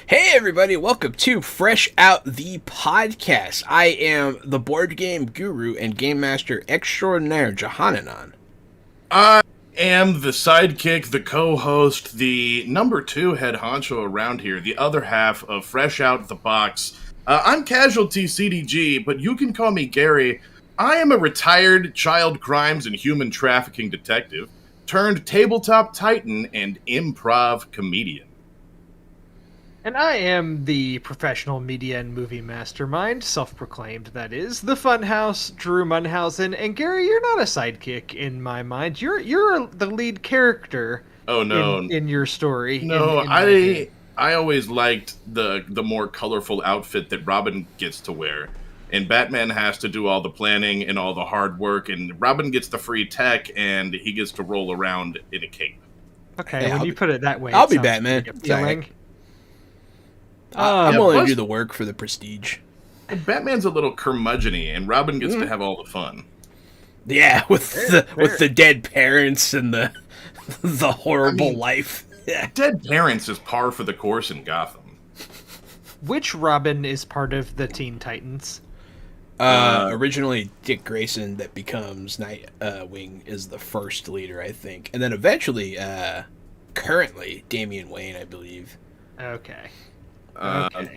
Hey everybody, welcome to Fresh Out the Podcast. I am the board game guru and game master extraordinaire, Johananon. I am the sidekick, the co-host, the number 2 head honcho around here, the other half of Fresh Out the Box. I'm Casualty CDG, but you can call me Gary. I am a retired child crimes and human trafficking detective, turned tabletop titan and improv comedian. And I am the professional media and movie mastermind, self-proclaimed that is, the Funhouse, Drew Munhausen, and Gary, you're not a sidekick in my mind. You're the lead character. Oh no! In your story. No, I always liked the more colorful outfit that Robin gets to wear, and Batman has to do all the planning and all the hard work, and Robin gets the free tech, and he gets to roll around in a cape. Okay, hey, when you put it that way, I'll be Batman. I'm willing to do the work for the prestige. And Batman's a little curmudgeon-y, and Robin gets to have all the fun. Yeah, with the dead parents and the horrible life. Yeah. Dead parents is par for the course in Gotham. Which Robin is part of the Teen Titans? Originally, Dick Grayson, that becomes Nightwing, is the first leader, I think, and then eventually, currently, Damian Wayne, I believe. Okay.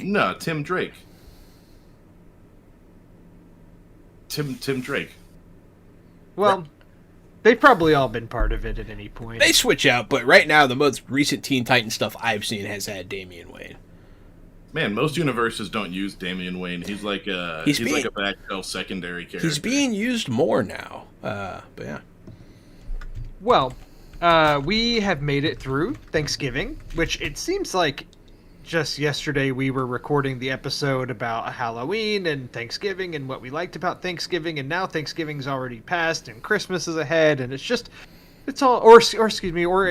No, Tim Drake. Tim Drake. Well, they've probably all been part of it at any point. They switch out, but right now the most recent Teen Titans stuff I've seen has had Damian Wayne. Man, most universes don't use Damian Wayne. He's like a backfill secondary character. He's being used more now. But yeah. Well, we have made it through Thanksgiving, which it seems like just yesterday we were recording the episode about Halloween and Thanksgiving and what we liked about Thanksgiving, and now Thanksgiving's already passed and Christmas is ahead, and it's all or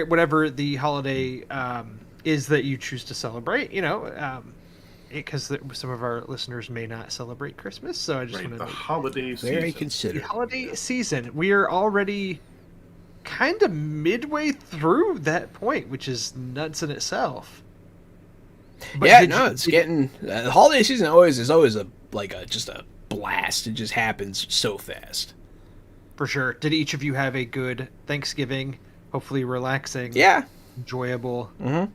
whatever the holiday is that you choose to celebrate, because some of our listeners may not celebrate Christmas, so I just want to holiday season. Very considerate. The holiday season. We are already kind of midway through that point, which is nuts in itself. But it's getting the holiday season is always just a blast. It just happens so fast. For sure. Did each of you have a good Thanksgiving? Hopefully relaxing. Yeah. Enjoyable. Mm-hmm.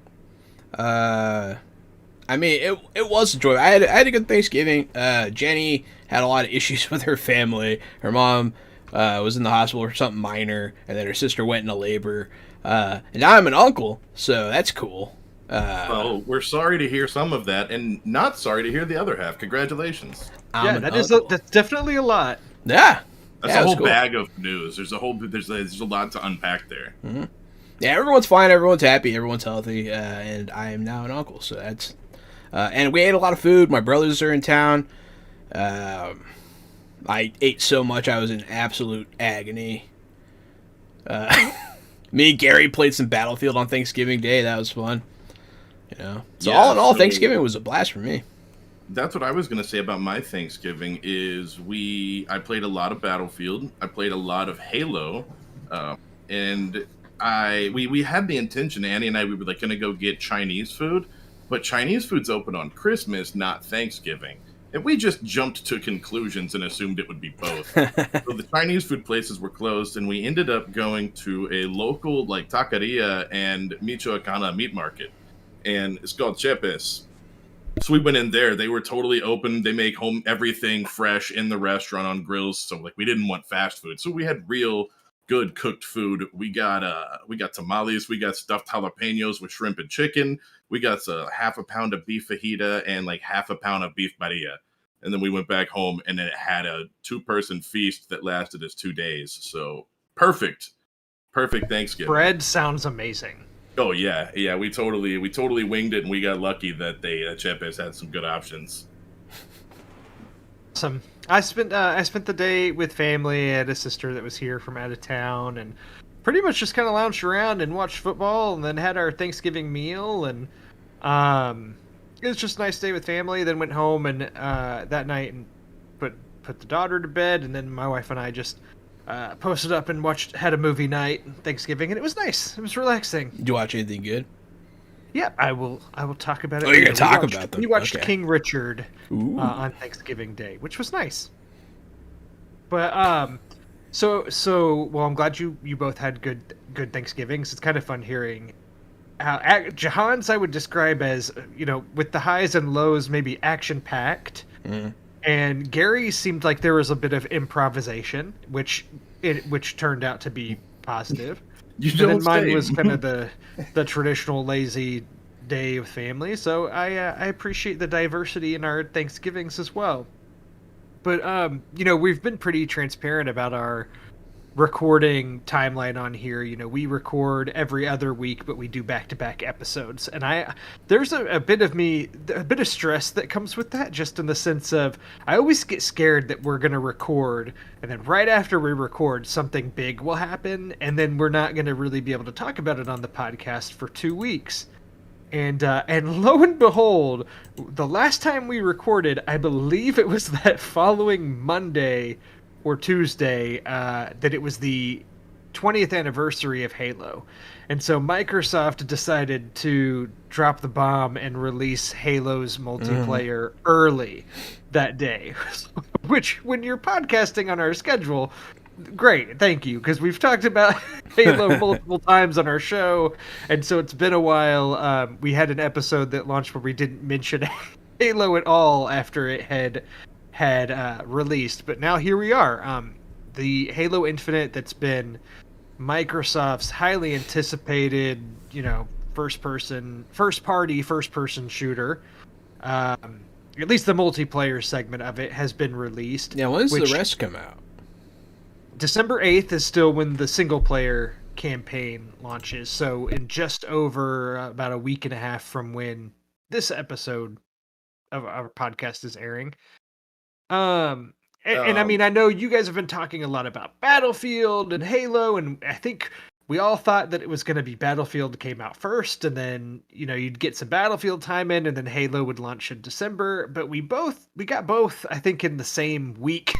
I mean, it was enjoyable. I had a good Thanksgiving. Jenny had a lot of issues with her family. Her mom was in the hospital for something minor, and then her sister went into labor. And now I'm an uncle, so that's cool. Well, we're sorry to hear some of that, and not sorry to hear the other half. Congratulations. That's definitely a lot. Yeah, that's a whole bag of news. There's a lot to unpack there. Mm-hmm. Yeah, everyone's fine. Everyone's happy. Everyone's healthy, and I am now an uncle. So that's and we ate a lot of food. My brothers are in town. I ate so much I was in absolute agony. Me and Gary played some Battlefield on Thanksgiving Day. That was fun. So all in all, Thanksgiving was a blast for me. That's what I was going to say about my Thanksgiving is I played a lot of Battlefield. I played a lot of Halo. And we had the intention, Annie and I, we were going to go get Chinese food, but Chinese food's open on Christmas, not Thanksgiving. And we just jumped to conclusions and assumed it would be both. So the Chinese food places were closed, and we ended up going to a local taqueria and Michoacana meat market. And it's called Chepes. So we went in there. They were totally open. They make home everything fresh in the restaurant on grills. So we didn't want fast food. So we had real good cooked food. We got tamales. We got stuffed jalapenos with shrimp and chicken. We got half a pound of beef fajita and half a pound of beef barilla. And then we went back home, and then it had a 2-person feast that lasted us 2 days. So perfect Thanksgiving. Bread sounds amazing. Oh yeah. We totally winged it, and we got lucky that Chepes had some good options. Awesome. I spent the day with family. I had a sister that was here from out of town, and pretty much just kind of lounged around and watched football, and then had our Thanksgiving meal, and it was just a nice day with family. Then went home and that night and put the daughter to bed, and then my wife and I just posted up and had a movie night Thanksgiving, and it was nice. It was relaxing. Did you watch anything good? Yeah, I will talk about it. Oh, you're later. gonna talk about them. We watched Okay. King Richard Ooh. on Thanksgiving Day, which was nice. But so well, I'm glad you both had good Thanksgivings. It's kind of fun hearing how Jahan's I would describe as, with the highs and lows, maybe action packed. Mm. And Gary seemed like there was a bit of improvisation, which turned out to be positive. You And don't then mine say. was kind of the traditional lazy day of family. So I appreciate the diversity in our Thanksgivings as well. But we've been pretty transparent about our recording timeline on here. We record every other week, but we do back-to-back episodes. And there's a bit of stress that comes with that, just in the sense of I always get scared that we're going to record, and then right after we record, something big will happen, and then we're not going to really be able to talk about it on the podcast for 2 weeks. And lo and behold, the last time we recorded, I believe it was that following Monday or Tuesday, that it was the 20th anniversary of Halo. And so Microsoft decided to drop the bomb and release Halo's multiplayer early that day. Which, when you're podcasting on our schedule, great, thank you, because we've talked about Halo multiple times on our show, and so it's been a while. We had an episode that launched where we didn't mention Halo at all after it had released, but now here we are. The Halo Infinite, that's been Microsoft's highly anticipated, first person shooter. At least the multiplayer segment of it has been released. Now, when does the rest come out? December 8th is still when the single player campaign launches. So in just over about a week and a half from when this episode of our podcast is airing. And I mean, I know you guys have been talking a lot about Battlefield and Halo, and I think we all thought that it was going to be Battlefield came out first, and then, you'd get some Battlefield time in, and then Halo would launch in December. But we got both, I think, in the same week,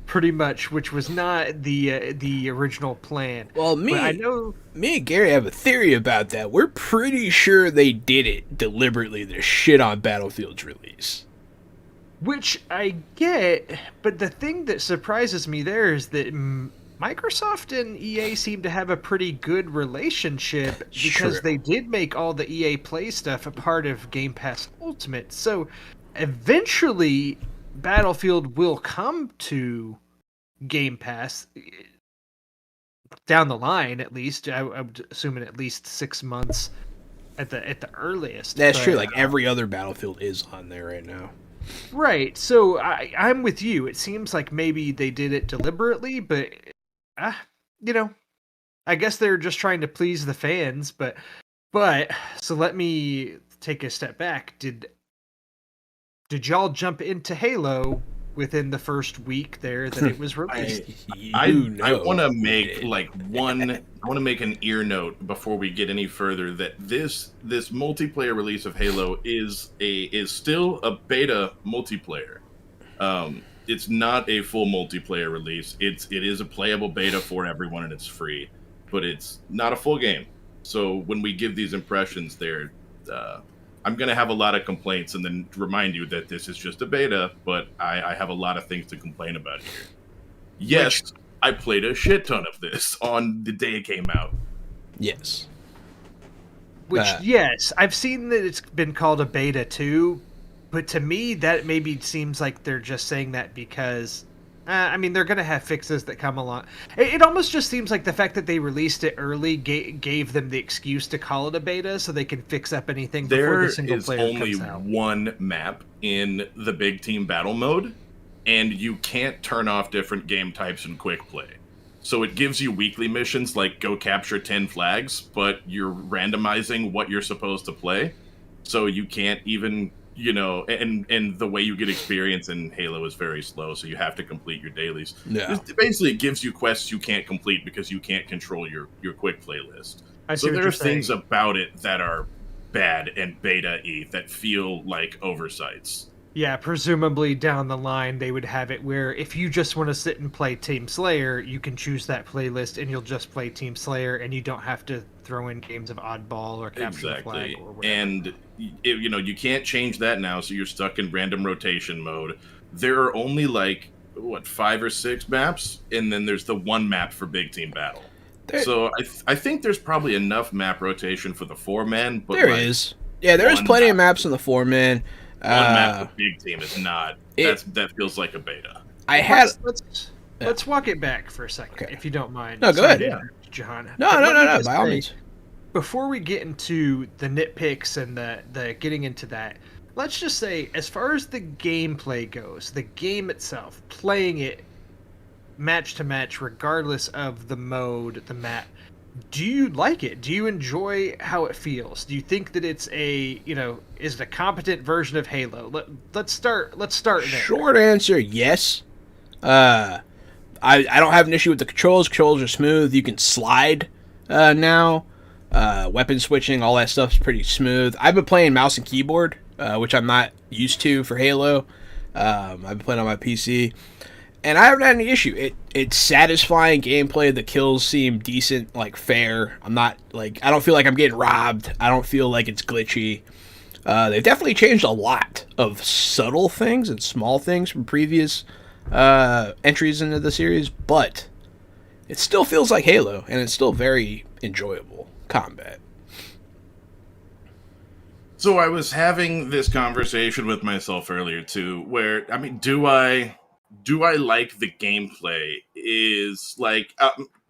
pretty much, which was not the original plan. Well, me and Gary have a theory about that. We're pretty sure they did it deliberately to shit on Battlefield's release. Which I get, but the thing that surprises me there is that Microsoft and EA seem to have a pretty good relationship, because they did make all the EA Play stuff a part of Game Pass Ultimate. So eventually Battlefield will come to Game Pass down the line, at least. I would assume in at least 6 months at the earliest. That's true. Like every other Battlefield is on there right now. Right. So I'm with you. It seems like maybe they did it deliberately, but I guess they're just trying to please the fans. But so let me take a step back. Did y'all jump into Halo within the first week there that it was released? I want to make make an ear note before we get any further that this multiplayer release of Halo is still a beta multiplayer. It's not a full multiplayer release. It is a playable beta for everyone, and it's free, but it's not a full game. So when we give these impressions, I'm going to have a lot of complaints, and then remind you that this is just a beta, but I have a lot of things to complain about here. Yes, I played a shit ton of this on the day it came out. Yes. Yes, I've seen that it's been called a beta too, but to me that maybe seems like they're just saying that because I mean, they're going to have fixes that come along. It almost just seems like the fact that they released it early gave them the excuse to call it a beta so they can fix up anything before the single player comes out. There is only one map in the big team battle mode, and you can't turn off different game types in quick play. So it gives you weekly missions like go capture 10 flags, but you're randomizing what you're supposed to play. So you can't even... and the way you get experience in Halo is very slow, so you have to complete your dailies. Yeah. Basically, it gives you quests you can't complete because you can't control your quick play list. So there are things about it that are bad and beta-y that feel like oversights. Yeah, presumably down the line they would have it where if you just want to sit and play Team Slayer, you can choose that playlist and you'll just play Team Slayer and you don't have to throw in games of Oddball or Capture the Flag Exactly. or whatever. And you can't change that now, so you're stuck in random rotation mode. There are only like what 5 or 6 maps, and then there's the one map for big team battle. So I think there's probably enough map rotation for the 4-man, but there is. Yeah, there is plenty of maps in the 4-man. One map for big team is not. That feels like a beta. Let's walk it back for a second, Okay. if you don't mind. No, go ahead. Yeah. Jahan. No, by all means. Before we get into the nitpicks and the getting into that, let's just say, as far as the gameplay goes, the game itself, playing it match to match, regardless of the mode, the map, do you like it? Do you enjoy how it feels? Do you think that it's is it a competent version of Halo? Let's start there. Short answer, yes. I don't have an issue with the controls. Controls are smooth. You can slide now. Weapon switching, all that stuff's pretty smooth. I've been playing mouse and keyboard, which I'm not used to for Halo. I've been playing on my PC, and I haven't had any issue. It's satisfying gameplay. The kills seem decent, like fair. I don't feel like I'm getting robbed. I don't feel like it's glitchy. They've definitely changed a lot of subtle things and small things from previous entries into the series, but it still feels like Halo, and it's still very enjoyable combat. So I was having this conversation with myself earlier too, where do I like the gameplay? Is like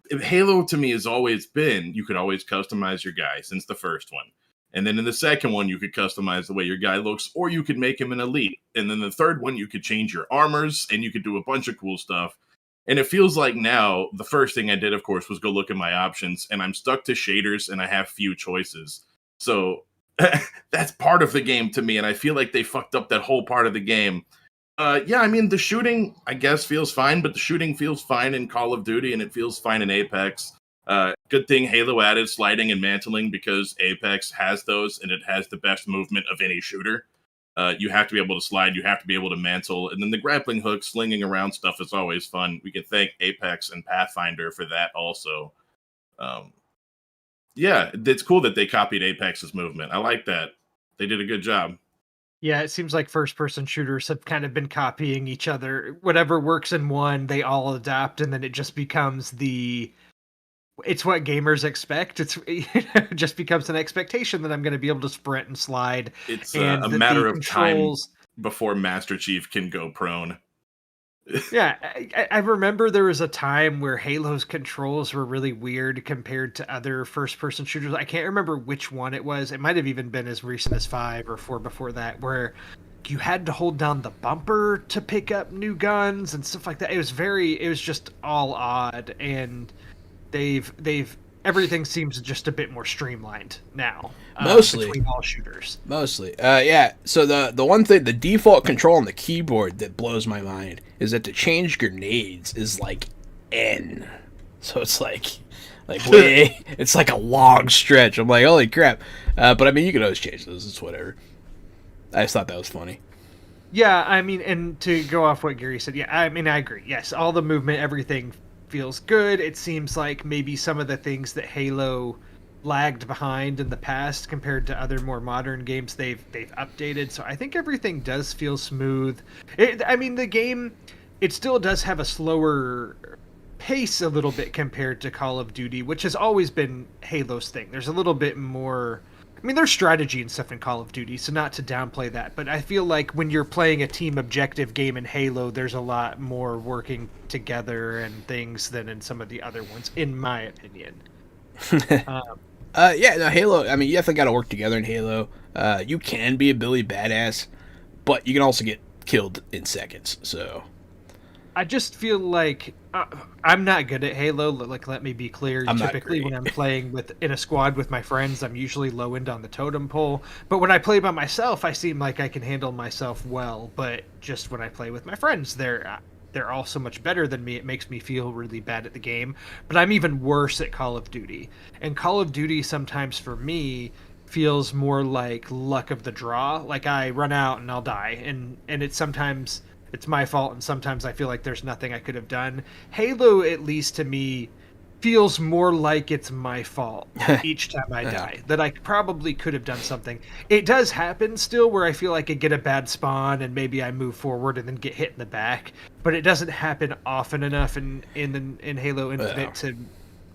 Halo to me has always been you could always customize your guy since the first one. And then in the second one, you could customize the way your guy looks, or you could make him an elite. And then the third one, you could change your armors, and you could do a bunch of cool stuff. And it feels like now, the first thing I did, of course, was go look at my options, and I'm stuck to shaders, and I have few choices. So that's part of the game to me, and I feel like they fucked up that whole part of the game. The shooting, I guess, feels fine, but the shooting feels fine in Call of Duty, and it feels fine in Apex. Good thing Halo added sliding and mantling because Apex has those, and it has the best movement of any shooter. You have to be able to slide, you have to be able to mantle, and then the grappling hook, slinging around stuff is always fun. We can thank Apex and Pathfinder for that also. It's cool that they copied Apex's movement. I like that. They did a good job. Yeah, it seems like first-person shooters have kind of been copying each other. Whatever works in one, they all adapt, and then it just becomes it's what gamers expect. It just becomes an expectation that I'm going to be able to sprint and slide. It's a matter of time before Master Chief can go prone. Yeah, I remember there was a time where Halo's controls were really weird compared to other first-person shooters. I can't remember which one it was. It might have even been as recent as 5 or 4 before that, where you had to hold down the bumper to pick up new guns and stuff like that. It was just all odd, and everything seems just a bit more streamlined now. Mostly between all shooters. Mostly. So the one thing, the default control on the keyboard that blows my mind is that to change grenades is like N. So it's like way, it's like a long stretch. I'm like, holy crap. But you can always change those. It's whatever. I just thought that was funny. Yeah, and to go off what Gary said, I agree. Yes, all the movement, everything feels good. It seems like maybe some of the things that Halo lagged behind in the past compared to other more modern games they've updated. So I think everything does feel smooth. The game, it still does have a slower pace a little bit compared to Call of Duty, which has always been Halo's thing. There's a little bit more. There's strategy and stuff in Call of Duty, so not to downplay that, but I feel like when you're playing a team objective game in Halo, there's a lot more working together and things than in some of the other ones, in my opinion. Halo, you definitely got to work together in Halo. You can be a Billy badass, but you can also get killed in seconds, so... I just feel like I'm not good at Halo. Let me be clear. Typically, when I'm playing in a squad with my friends, I'm usually low end on the totem pole. But when I play by myself, I seem like I can handle myself well. But just when I play with my friends, they're all so much better than me. It makes me feel really bad at the game. But I'm even worse at Call of Duty. And Call of Duty sometimes for me feels more like luck of the draw. Like I run out and I'll die, and sometimes it's my fault, and sometimes I feel like there's nothing I could have done. Halo, at least to me, feels more like it's my fault each time I die. That I probably could have done something. It does happen still where I feel like I get a bad spawn and maybe I move forward and then get hit in the back, but it doesn't happen often enough in Halo Infinite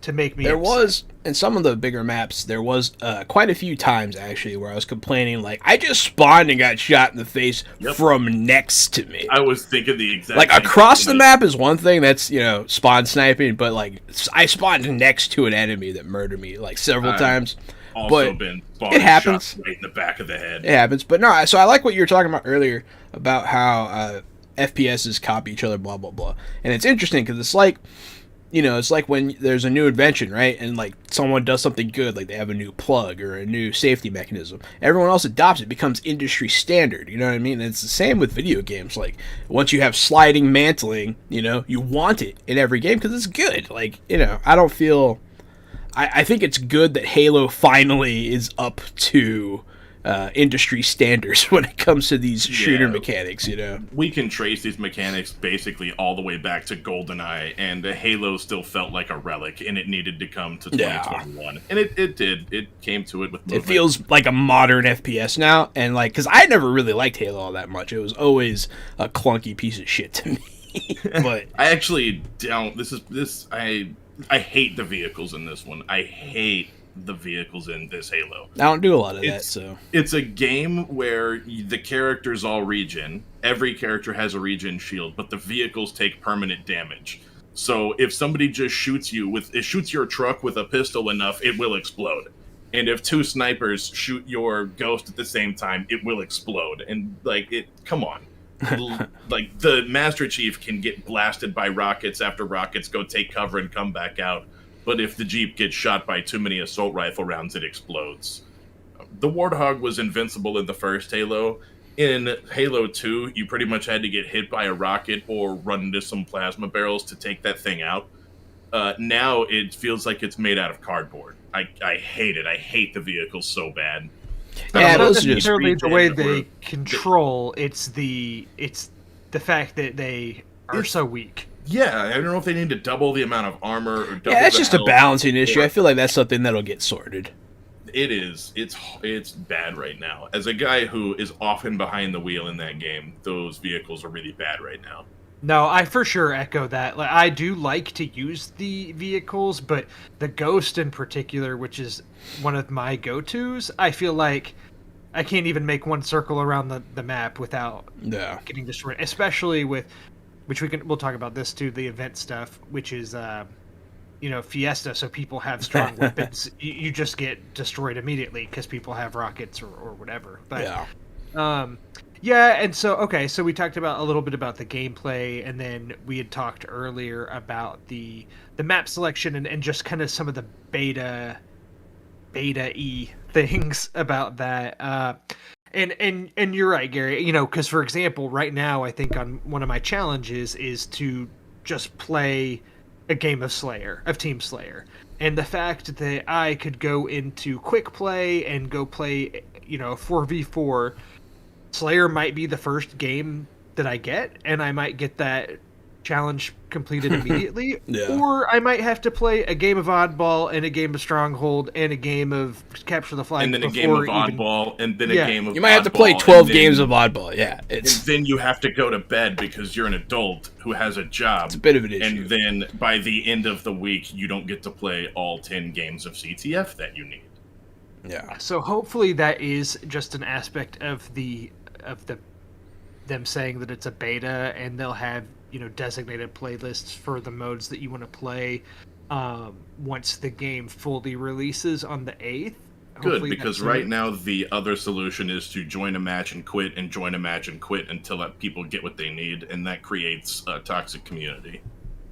to make me There upset. was, in some of the bigger maps, there was quite a few times, actually, where I was complaining, like, I just spawned and got shot in the face from next to me. I was thinking the exact Like, same across thing. the map is one thing, that's, spawn sniping, but, like, I spawned next to an enemy that murdered me, like, several times. Also but been spawned it happens. shot right in the back of the head. It happens. But no, so I like what you were talking about earlier about how FPSs copy each other, blah, blah, blah. And it's interesting because it's like, it's like when there's a new invention, right? And like someone does something good, like they have a new plug or a new safety mechanism. Everyone else adopts it, becomes industry standard. You know what I mean? And it's the same with video games. Like once you have sliding mantling, you want it in every game because it's good. Like, I don't feel... I think it's good that Halo finally is up to industry standards when it comes to these shooter mechanics, We can trace these mechanics basically all the way back to GoldenEye, and Halo still felt like a relic, and it needed to come to 2021. And it did. It came to it with movement. It feels like a modern FPS now, and like, because I never really liked Halo all that much. It was always a clunky piece of shit to me. But I actually don't. I hate the vehicles in this one. I hate the vehicles in this Halo. I don't do a lot of that, so... It's a game where the characters all regen. Every character has a regen shield, but the vehicles take permanent damage. So if somebody just shoots your truck with a pistol enough, it will explode. And if two snipers shoot your ghost at the same time, it will explode. And, come on. Like, the Master Chief can get blasted by rockets after rockets go take cover and come back out. But if the Jeep gets shot by too many assault rifle rounds, it explodes. The Warthog was invincible in the first Halo. In Halo 2, you pretty much had to get hit by a rocket or run into some plasma barrels to take that thing out. Now it feels like it's made out of cardboard. I hate it. I hate the vehicles so bad. Yeah, Not those are just necessarily the way they control. It's the fact that they are so weak. Yeah, I don't know if they need to double the amount of armor or double yeah, it's the just a health. balancing issue. I feel like that's something that'll get sorted. It is. It's bad right now. As a guy who is often behind the wheel in that game, those vehicles are really bad right now. No, I for sure echo that. Like, I do like to use the vehicles, but the Ghost in particular, which is one of my go-tos, I feel like I can't even make one circle around the map without getting destroyed. Especially with, which we'll talk about this too, the event stuff, which is Fiesta, so people have strong weapons. You just get destroyed immediately because people have rockets or whatever. But and so we talked about a little bit about the gameplay, and then we had talked earlier about the map selection and just kind of some of the beta-y things about that. And you're right, Gary, because for example, right now, I think on one of my challenges is to just play a game of Team Slayer. And the fact that I could go into quick play and go play, 4v4, Slayer might be the first game that I get, and I might get that challenge completed immediately, or I might have to play a game of Oddball and a game of Stronghold and a game of Capture the Flag, and then a game of Oddball, and then a game of You might have to Oddball, play 12 then, games of Oddball, And then you have to go to bed because you're an adult who has a job. It's a bit of an issue. And then by the end of the week, you don't get to play all 10 games of CTF that you need. Yeah. So hopefully that is just an aspect of them saying that it's a beta, and they'll have designated playlists for the modes that you want to play once the game fully releases on the 8th. Good, because right now the other solution is to join a match and quit, and join a match and quit until people get what they need, and that creates a toxic community.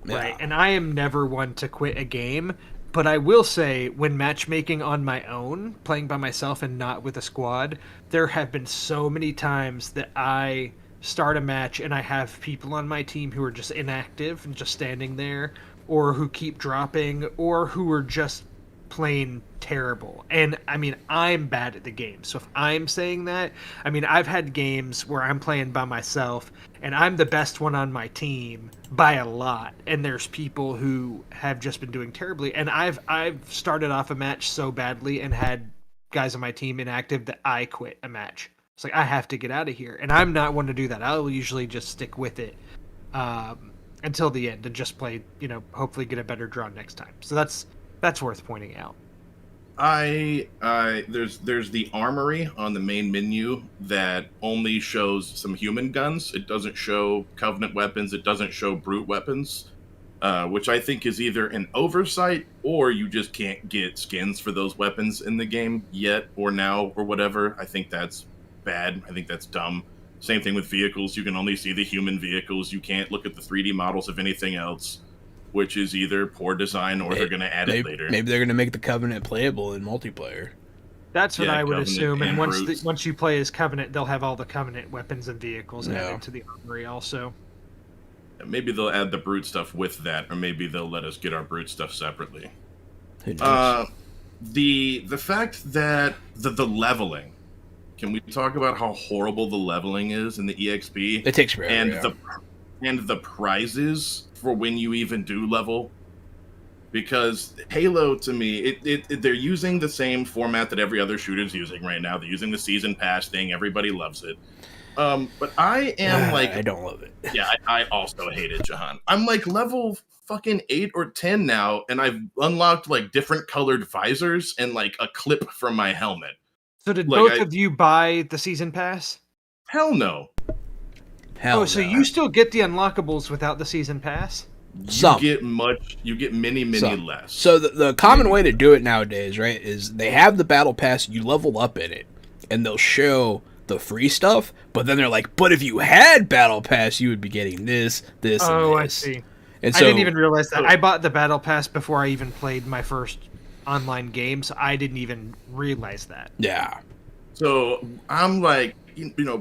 Right, and I am never one to quit a game, but I will say, when matchmaking on my own, playing by myself and not with a squad, there have been so many times that I start a match and I have people on my team who are just inactive and just standing there, or who keep dropping, or who are just plain terrible. And I mean, I'm bad at the game. So if I'm saying that, I mean, I've had games where I'm playing by myself and I'm the best one on my team by a lot. And there's people who have just been doing terribly. And I've started off a match so badly and had guys on my team inactive that I quit a match. It's like, I have to get out of here. And I'm not one to do that. I'll usually just stick with it until the end and just play, hopefully get a better draw next time. So that's worth pointing out. There's the armory on the main menu that only shows some human guns. It doesn't show Covenant weapons. It doesn't show brute weapons, which I think is either an oversight or you just can't get skins for those weapons in the game yet or now or whatever. I think that's bad. I think that's dumb. Same thing with vehicles. You can only see the human vehicles. You can't look at the 3D models of anything else, which is either poor design or they're going to add it later. Maybe they're going to make the Covenant playable in multiplayer. That's what I would Covenant assume. And brutes. once you play as Covenant, they'll have all the Covenant weapons and vehicles added to the armory also. Maybe they'll add the brute stuff with that, or maybe they'll let us get our brute stuff separately. Who knows? The fact that the leveling. Can we talk about how horrible the leveling is in the EXP? It takes forever. And the prizes for when you even do level, because Halo, to me, they're using the same format that every other shooter's using right now. They're using the season pass thing. Everybody loves it. But I am I don't love it. Yeah, I also hate it, Jahan. I'm like level fucking 8 or 10 now, and I've unlocked like different colored visors and like a clip from my helmet. So did both of you buy the season pass? Hell no. So you still get the unlockables without the season pass? You get many less. So the common way to do it nowadays, right, is they have the battle pass, you level up in it, and they'll show the free stuff, but then they're like, but if you had battle pass, you would be getting this, and this. I see. And I didn't even realize that. I bought the battle pass before I even played my first online game, so I didn't even realize that. Yeah. So I'm like,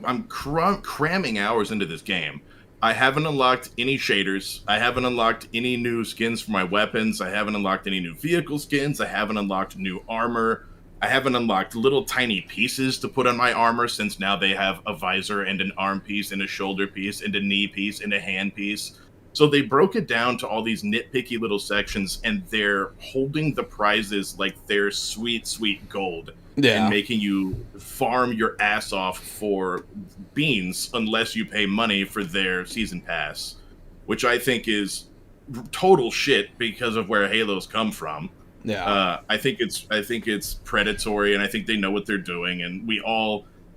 I'm cramming hours into this game. I haven't unlocked any shaders. I haven't unlocked any new skins for my weapons. I haven't unlocked any new vehicle skins. I haven't unlocked new armor. I haven't unlocked little tiny pieces to put on my armor, since now they have a visor and an arm piece and a shoulder piece and a knee piece and a hand piece. So they broke it down to all these nitpicky little sections, and they're holding the prizes like they're sweet, sweet gold. Yeah. And making you farm your ass off for beans unless you pay money for their season pass, which I think is total shit because of where Halo's come from. Yeah. I think it's predatory, and I think they know what they're doing, and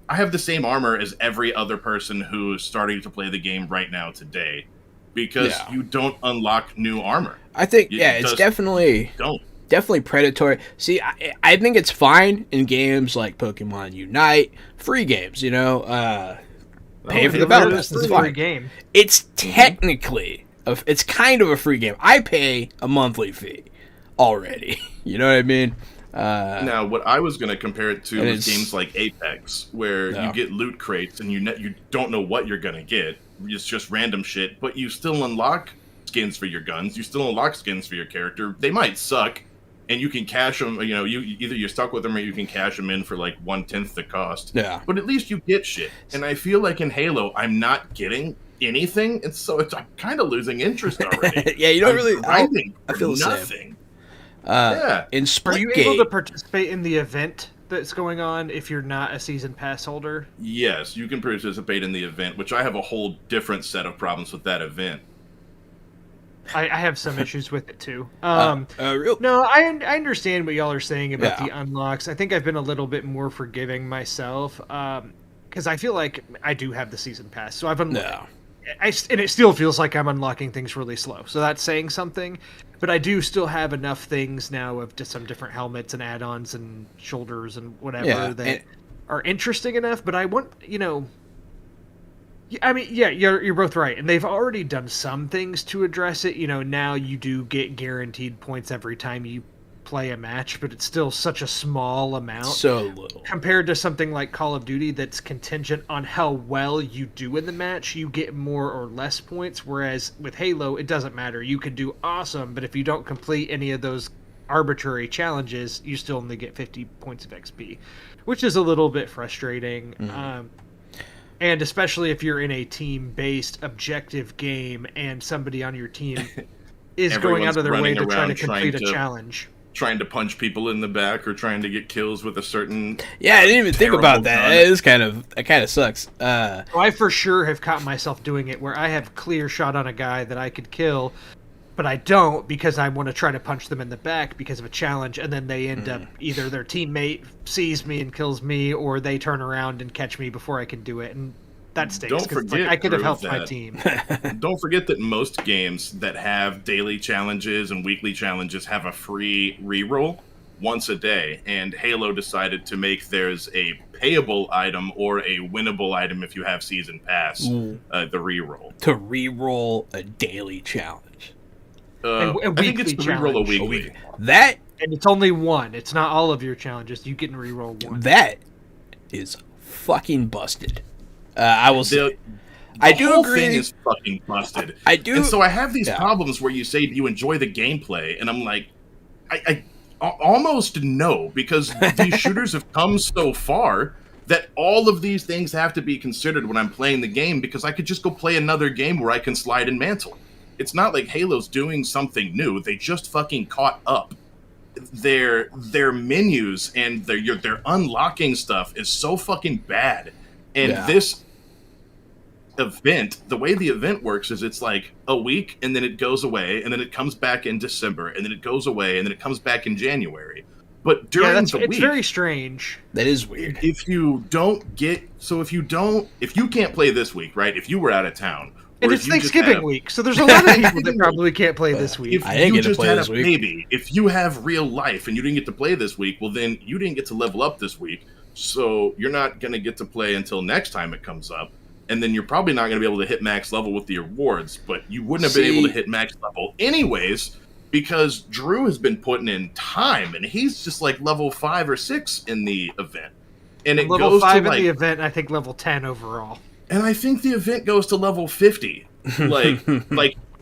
I have the same armor as every other person who is starting to play the game right now today, because you don't unlock new armor. I think it's definitely predatory. See, I think it's fine in games like Pokemon Unite, free games, pay for the battle pass. It's fine. Game. It's technically, it's kind of a free game. I pay a monthly fee already. You know what I mean? Now, what I was going to compare it to is games like Apex, where you get loot crates and you don't know what you're going to get. It's just random shit, but you still unlock skins for your guns. You still unlock skins for your character. They might suck, and you can cash them. You're stuck with them, or you can cash them in for like 1/10 the cost. Yeah. But at least you get shit. And I feel like in Halo, I'm not getting anything, and so I'm kind of losing interest already. Yeah, you don't really. I feel the nothing. Same. In Split Are you able to participate in the event that's going on if you're not a season pass holder? Yes, you can participate in the event, which I have a whole different set of problems with that event. I have some issues with it too. No, I understand what y'all are saying about the unlocks. I think I've been a little bit more forgiving myself, because I feel like I do have the season pass, so I've unlocked. And it still feels like I'm unlocking things really slow, so that's saying something. But I do still have enough things now of just some different helmets and add-ons and shoulders and whatever that are interesting enough. But I want, you're both right, and they've already done some things to address it. Now you do get guaranteed points every time you play a match, but it's still such a small amount. So little. Compared to something like Call of Duty that's contingent on how well you do in the match, you get more or less points, whereas with Halo, it doesn't matter. You could do awesome, but if you don't complete any of those arbitrary challenges, you still only get 50 points of XP, which is a little bit frustrating. And especially if you're in a team-based objective game and somebody on your team is going out of their way to try to complete a challenge. Trying to punch people in the back or trying to get kills with a certain... Yeah, I didn't even think about that. It kind of sucks. I for sure have caught myself doing it where I have clear shot on a guy that I could kill, but I don't because I want to try to punch them in the back because of a challenge, and then they end up either their teammate sees me and kills me, or they turn around and catch me before I can do it, and that stinks. Don't forget, I could have helped my team. Don't forget that most games that have daily challenges and weekly challenges have a free reroll once a day, and Halo decided to make theirs a payable item or a winnable item if you have Season Pass, the reroll. To reroll a daily challenge. A I think it's to reroll a weekly. That... And it's only one. It's not all of your challenges. You can reroll one. That is fucking busted. I will say... The whole thing is fucking busted. I do... And so I have these problems where you say, do you enjoy the gameplay? And I'm like, I almost no, because these shooters have come so far that all of these things have to be considered when I'm playing the game, because I could just go play another game where I can slide and mantle. It's not like Halo's doing something new. They just fucking caught up. Their menus and their unlocking stuff is so fucking bad. And this event, the way the event works is it's like a week and then it goes away and then it comes back in December and then it goes away and then it comes back in January. But during the week, it's very strange. That is weird. If you can't play this week, right? If you were out of town, and it's Thanksgiving week, so there's a lot of people that probably can't play this week. If you just had a baby, if you have real life and you didn't get to play this week, well then you didn't get to level up this week. So you're not going to get to play until next time it comes up. And then you're probably not going to be able to hit max level with the awards. But you wouldn't have been able to hit max level anyways, because Drew has been putting in time. And he's just like level 5 or 6 in the event. And it level goes 5 to in the event, I think level 10 overall. And I think the event goes to level 50. Like,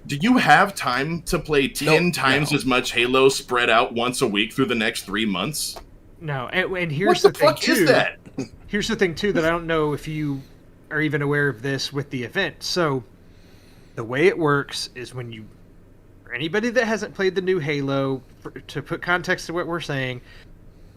do you have time to play 10 times as much Halo spread out once a week through the next 3 months? No, and here's the thing too. Here's the thing too that I don't know if you are even aware of this with the event. So the way it works is when you, for anybody that hasn't played the new Halo, to put context to what we're saying,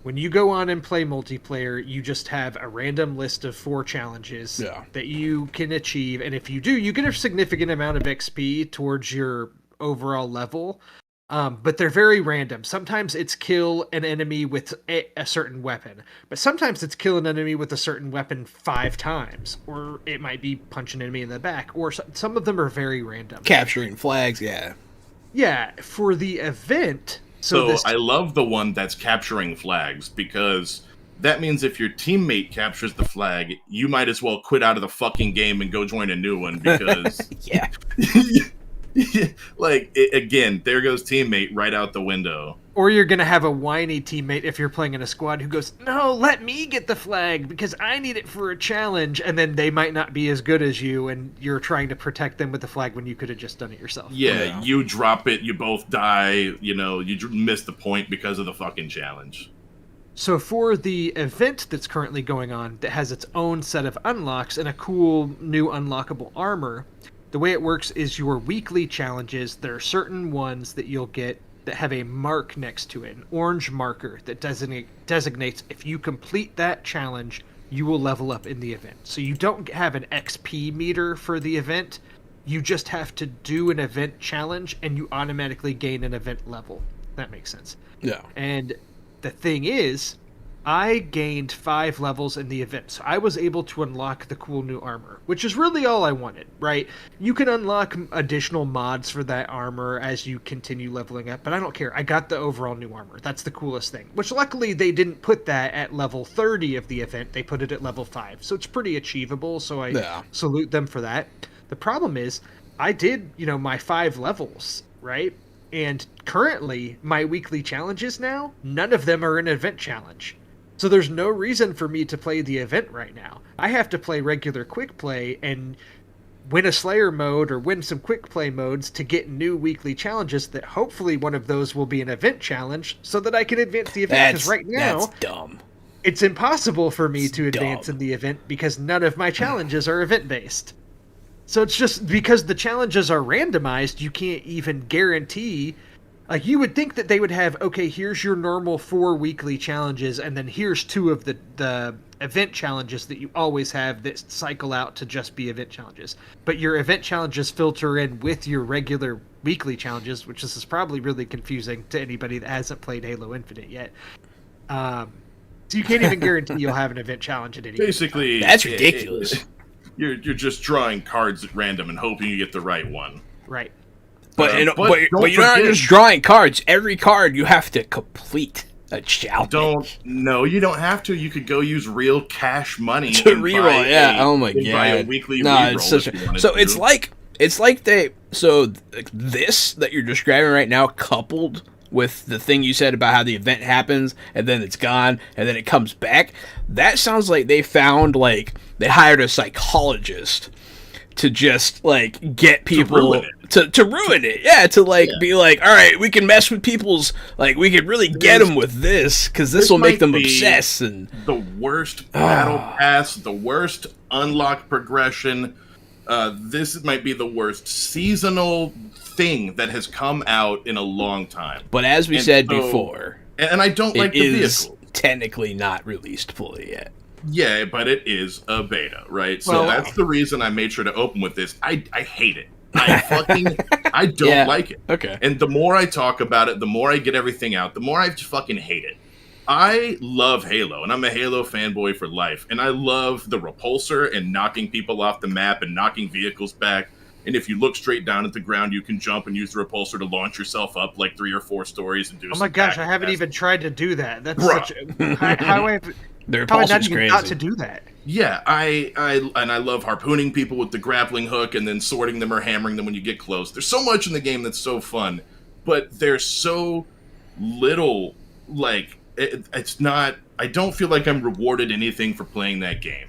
when you go on and play multiplayer, you just have a random list of 4 challenges that you can achieve, and if you do, you get a significant amount of XP towards your overall level. But they're very random. Sometimes it's kill an enemy with a certain weapon, but sometimes it's kill an enemy with a certain weapon 5 times, or it might be punch an enemy in the back, or some of them are very random. Capturing flags, Yeah, for the event... So I love the one that's capturing flags, because that means if your teammate captures the flag, you might as well quit out of the fucking game and go join a new one, because... again, there goes teammate right out the window. Or you're going to have a whiny teammate if you're playing in a squad who goes, no, let me get the flag because I need it for a challenge. And then they might not be as good as you, and you're trying to protect them with the flag when you could have just done it yourself. Yeah, you drop it, you both die, you miss the point because of the fucking challenge. So for the event that's currently going on that has its own set of unlocks and a cool new unlockable armor, the way it works is your weekly challenges, there are certain ones that you'll get that have a mark next to it, an orange marker that designates if you complete that challenge, you will level up in the event. So you don't have an XP meter for the event, you just have to do an event challenge and you automatically gain an event level. That makes sense. Yeah. And the thing is, I gained 5 levels in the event, so I was able to unlock the cool new armor, which is really all I wanted, right? You can unlock additional mods for that armor as you continue leveling up, but I don't care. I got the overall new armor. That's the coolest thing, which luckily they didn't put that at level 30 of the event. They put it at level 5, so it's pretty achievable, so I salute them for that. The problem is, I did, my 5 levels, right? And currently, my weekly challenges now, none of them are an event challenge. So there's no reason for me to play the event right now. I have to play regular quick play, and win a Slayer mode or win some quick play modes to get new weekly challenges that hopefully one of those will be an event challenge so that I can advance the event. Because right now, that's dumb. It's impossible for me to advance in the event because none of my challenges are event-based. So it's just because the challenges are randomized, you can't even guarantee. Like, you would think that they would have, okay, here's your normal 4 weekly challenges, and then here's 2 of the event challenges that you always have that cycle out to just be event challenges. But your event challenges filter in with your regular weekly challenges, which is probably really confusing to anybody that hasn't played Halo Infinite yet. So you can't even guarantee you'll have an event challenge at any Basically, that's ridiculous. You're just drawing cards at random and hoping you get the right one. Right. But you're not just drawing cards. Every card you have to complete a challenge. No, you don't have to. You could go use real cash money to reroll. Yeah. Oh my god. Buy a weekly reroll. It's such it's like this that you're describing right now, coupled with the thing you said about how the event happens and then it's gone and then it comes back. That sounds like they found, like, they hired a psychologist to just, like, get people to ruin it. Yeah, to be like, all right, we can mess with people's, like, we could really get them with this because this will make them obsess. And the worst battle pass, the worst unlock progression. This might be the worst seasonal thing that has come out in a long time. But as we said before, and I don't like the vehicle. Technically not released fully yet. Yeah, but it is a beta, right? So that's the reason I made sure to open with this. I hate it. I don't like it. Okay. And the more I talk about it, the more I get everything out, the more I just fucking hate it. I love Halo, and I'm a Halo fanboy for life. And I love the repulsor and knocking people off the map and knocking vehicles back. And if you look straight down at the ground, you can jump and use the repulsor to launch yourself up like 3 or 4 stories and do. Oh my gosh, I haven't even tried to do that. That's Bruh. such a how I not even got to do that. Yeah, I love harpooning people with the grappling hook and then sorting them or hammering them when you get close. There's so much in the game that's so fun, but there's so little, like, it's not, I don't feel like I'm rewarded anything for playing that game.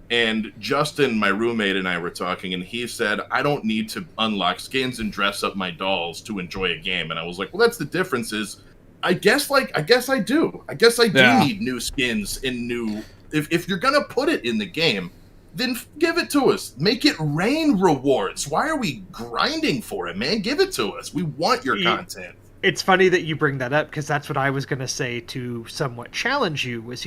And Justin, my roommate, and I were talking, and he said, I don't need to unlock skins and dress up my dolls to enjoy a game. And I was like, well, that's the difference is, I guess I do. I guess I do need new skins and new... If you're going to put it in the game, then give it to us. Make it rain rewards. Why are we grinding for it, man? Give it to us. We want your content. It's funny that you bring that up, because that's what I was going to say to somewhat challenge you, was,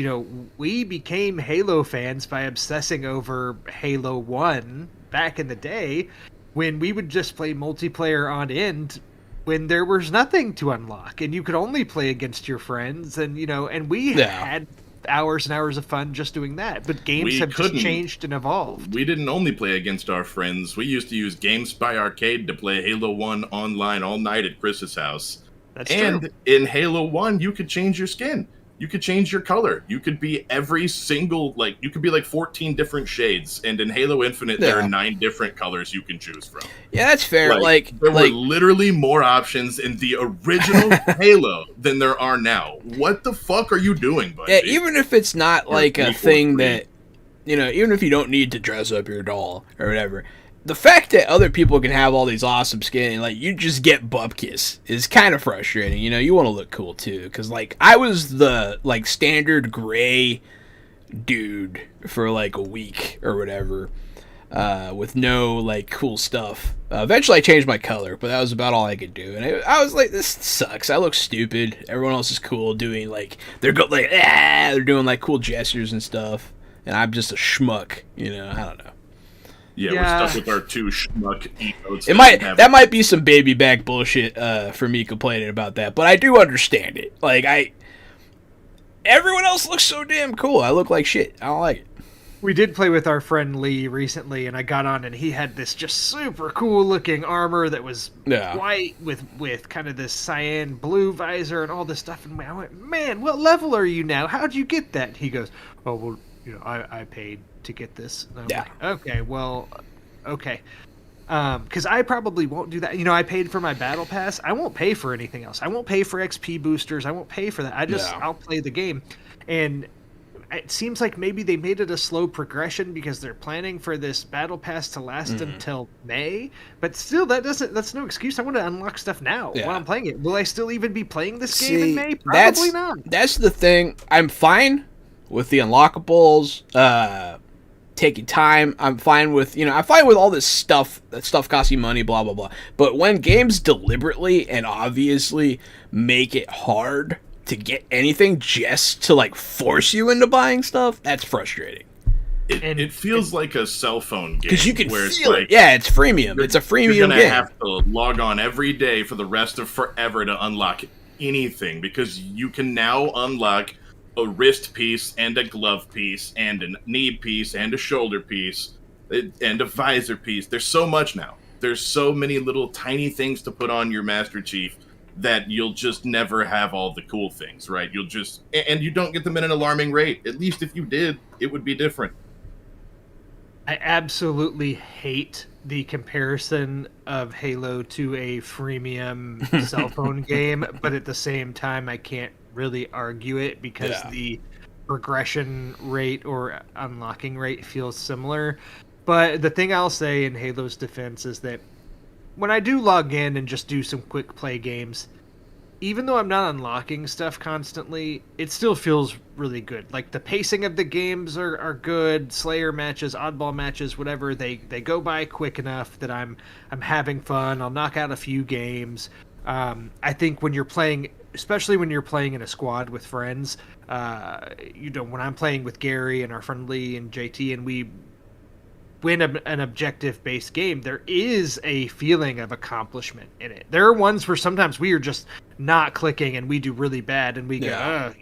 we became Halo fans by obsessing over Halo 1 back in the day, when we would just play multiplayer on end when there was nothing to unlock, and you could only play against your friends, and, and we had hours and hours of fun just doing that. But games have just changed and evolved. We didn't only play against our friends. We used to use GameSpy Arcade to play Halo 1 online all night at Chris's house. That's true. In Halo 1, you could change your skin. You could change your color. You could be every single, you could be 14 different shades. And in Halo Infinite, there are 9 different colors you can choose from. Yeah, that's fair. There were literally more options in the original Halo than there are now. What the fuck are you doing, buddy? Yeah, even if it's not a thing that, even if you don't need to dress up your doll or whatever, the fact that other people can have all these awesome skin, you just get bupkis, is kind of frustrating. You want to look cool too, because I was the standard gray dude for a week or whatever, with no cool stuff. Eventually, I changed my color, but that was about all I could do, and I was like, this sucks. I look stupid. Everyone else is cool doing they're doing cool gestures and stuff, and I'm just a schmuck. I don't know. Yeah, we're stuck with our 2 schmuck emotes. That might be some baby back bullshit for me complaining about that, but I do understand it. Everyone else looks so damn cool. I look like shit. I don't like it. We did play with our friend Lee recently, and I got on, and he had this just super cool looking armor that was white with kind of this cyan blue visor and all this stuff. And I went, man, what level are you now? How'd you get that? He goes, oh, well, I paid to get this. And I'm like, okay, well, okay. Because I probably won't do that. I paid for my battle pass. I won't pay for anything else. I won't pay for XP boosters. I won't pay for that. I'll play the game. And It seems like maybe they made it a slow progression because they're planning for this battle pass to last until May. But still, that's no excuse. I want to unlock stuff now while I'm playing it. Will I still even be playing this game in May? Probably not. That's the thing. I'm fine with the unlockables, taking time. I'm fine with all this stuff. That stuff costs you money, blah blah blah. But when games deliberately and obviously make it hard to get anything just to like force you into buying stuff, that's frustrating. It feels like a cell phone game because you can where feel it. Yeah, it's freemium. It's a freemium game. You're gonna game. have to log on every day for the rest of forever to unlock anything, because you can now unlock a wrist piece and a glove piece and a knee piece and a shoulder piece and a visor piece. There's so much now. There's so many little tiny things to put on your Master Chief that you'll just never have all the cool things, right? And you don't get them at an alarming rate. At least if you did, it would be different. I absolutely hate the comparison of Halo to a freemium cell phone game, but at the same time, I can't really argue it because the progression rate or unlocking rate feels similar. But the thing I'll say in Halo's defense is that when I do log in and just do some quick play games, even though I'm not unlocking stuff constantly, it still feels really good. Like, the pacing of the games are good. Slayer matches, oddball matches, whatever, they go by quick enough that I'm having fun. I'll knock out a few games. I think when you're playing, especially when you're playing in a squad with friends, when I'm playing with Gary and our friend Lee and JT, and we win an objective-based game, there is a feeling of accomplishment in it. There are ones where sometimes we are just not clicking and we do really bad and we go,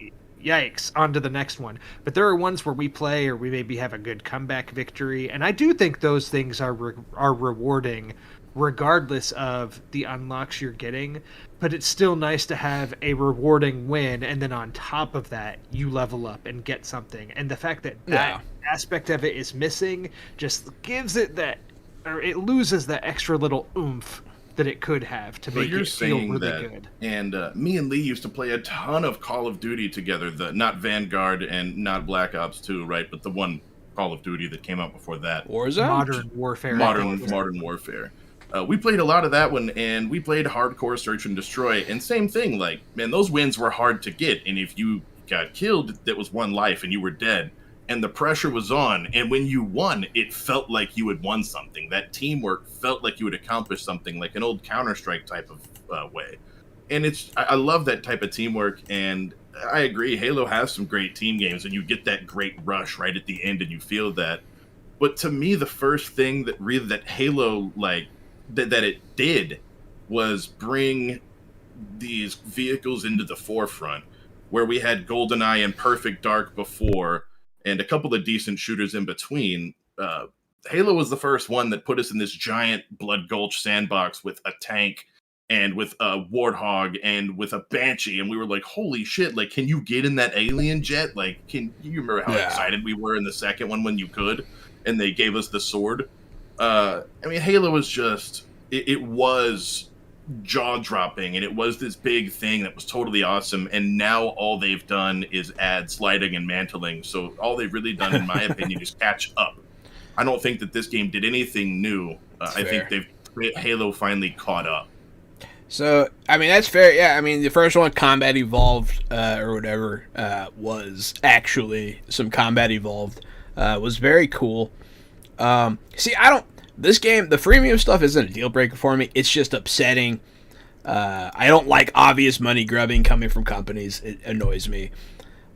yikes, on to the next one. But there are ones where we play or we maybe have a good comeback victory, and I do think those things are rewarding regardless of the unlocks you're getting. But it's still nice to have a rewarding win, and then on top of that, you level up and get something. And the fact that that aspect of it is missing just gives it that, or it loses that extra little oomph that it could have to make it feel really good. And me and Lee used to play a ton of Call of Duty together, not Vanguard and not Black Ops 2, right? But the one Call of Duty that came out before that. Warzone? Modern Warfare. Modern Warfare. We played a lot of that one, and we played hardcore Search and Destroy, and same thing, like, man, those wins were hard to get, and if you got killed, that was one life, and you were dead, and the pressure was on, and when you won, it felt like you had won something. That teamwork felt like you had accomplished something, like an old Counter-Strike type of way. And I love that type of teamwork, and I agree, Halo has some great team games, and you get that great rush right at the end, and you feel that. But to me, the first thing that Halo, like, that it did was bring these vehicles into the forefront, where we had GoldenEye and Perfect Dark before, and a couple of decent shooters in between. Halo was the first one that put us in this giant Blood Gulch sandbox with a tank and with a Warthog and with a Banshee, and we were like, holy shit, like, can you get in that alien jet? Like, can you remember how excited we were in the second one when you could, and they gave us the sword? I mean, Halo was just, it was jaw-dropping, and it was this big thing that was totally awesome, and now all they've done is add sliding and mantling, so all they've really done, in my opinion, is catch up. I don't think that this game did anything new. I think Halo finally caught up. So, I mean, that's fair. Yeah, I mean, the first one, Combat Evolved, or whatever, was actually some Combat Evolved, was very cool. This game, the freemium stuff isn't a deal breaker for me. It's just upsetting. I don't like obvious money grubbing coming from companies. It annoys me.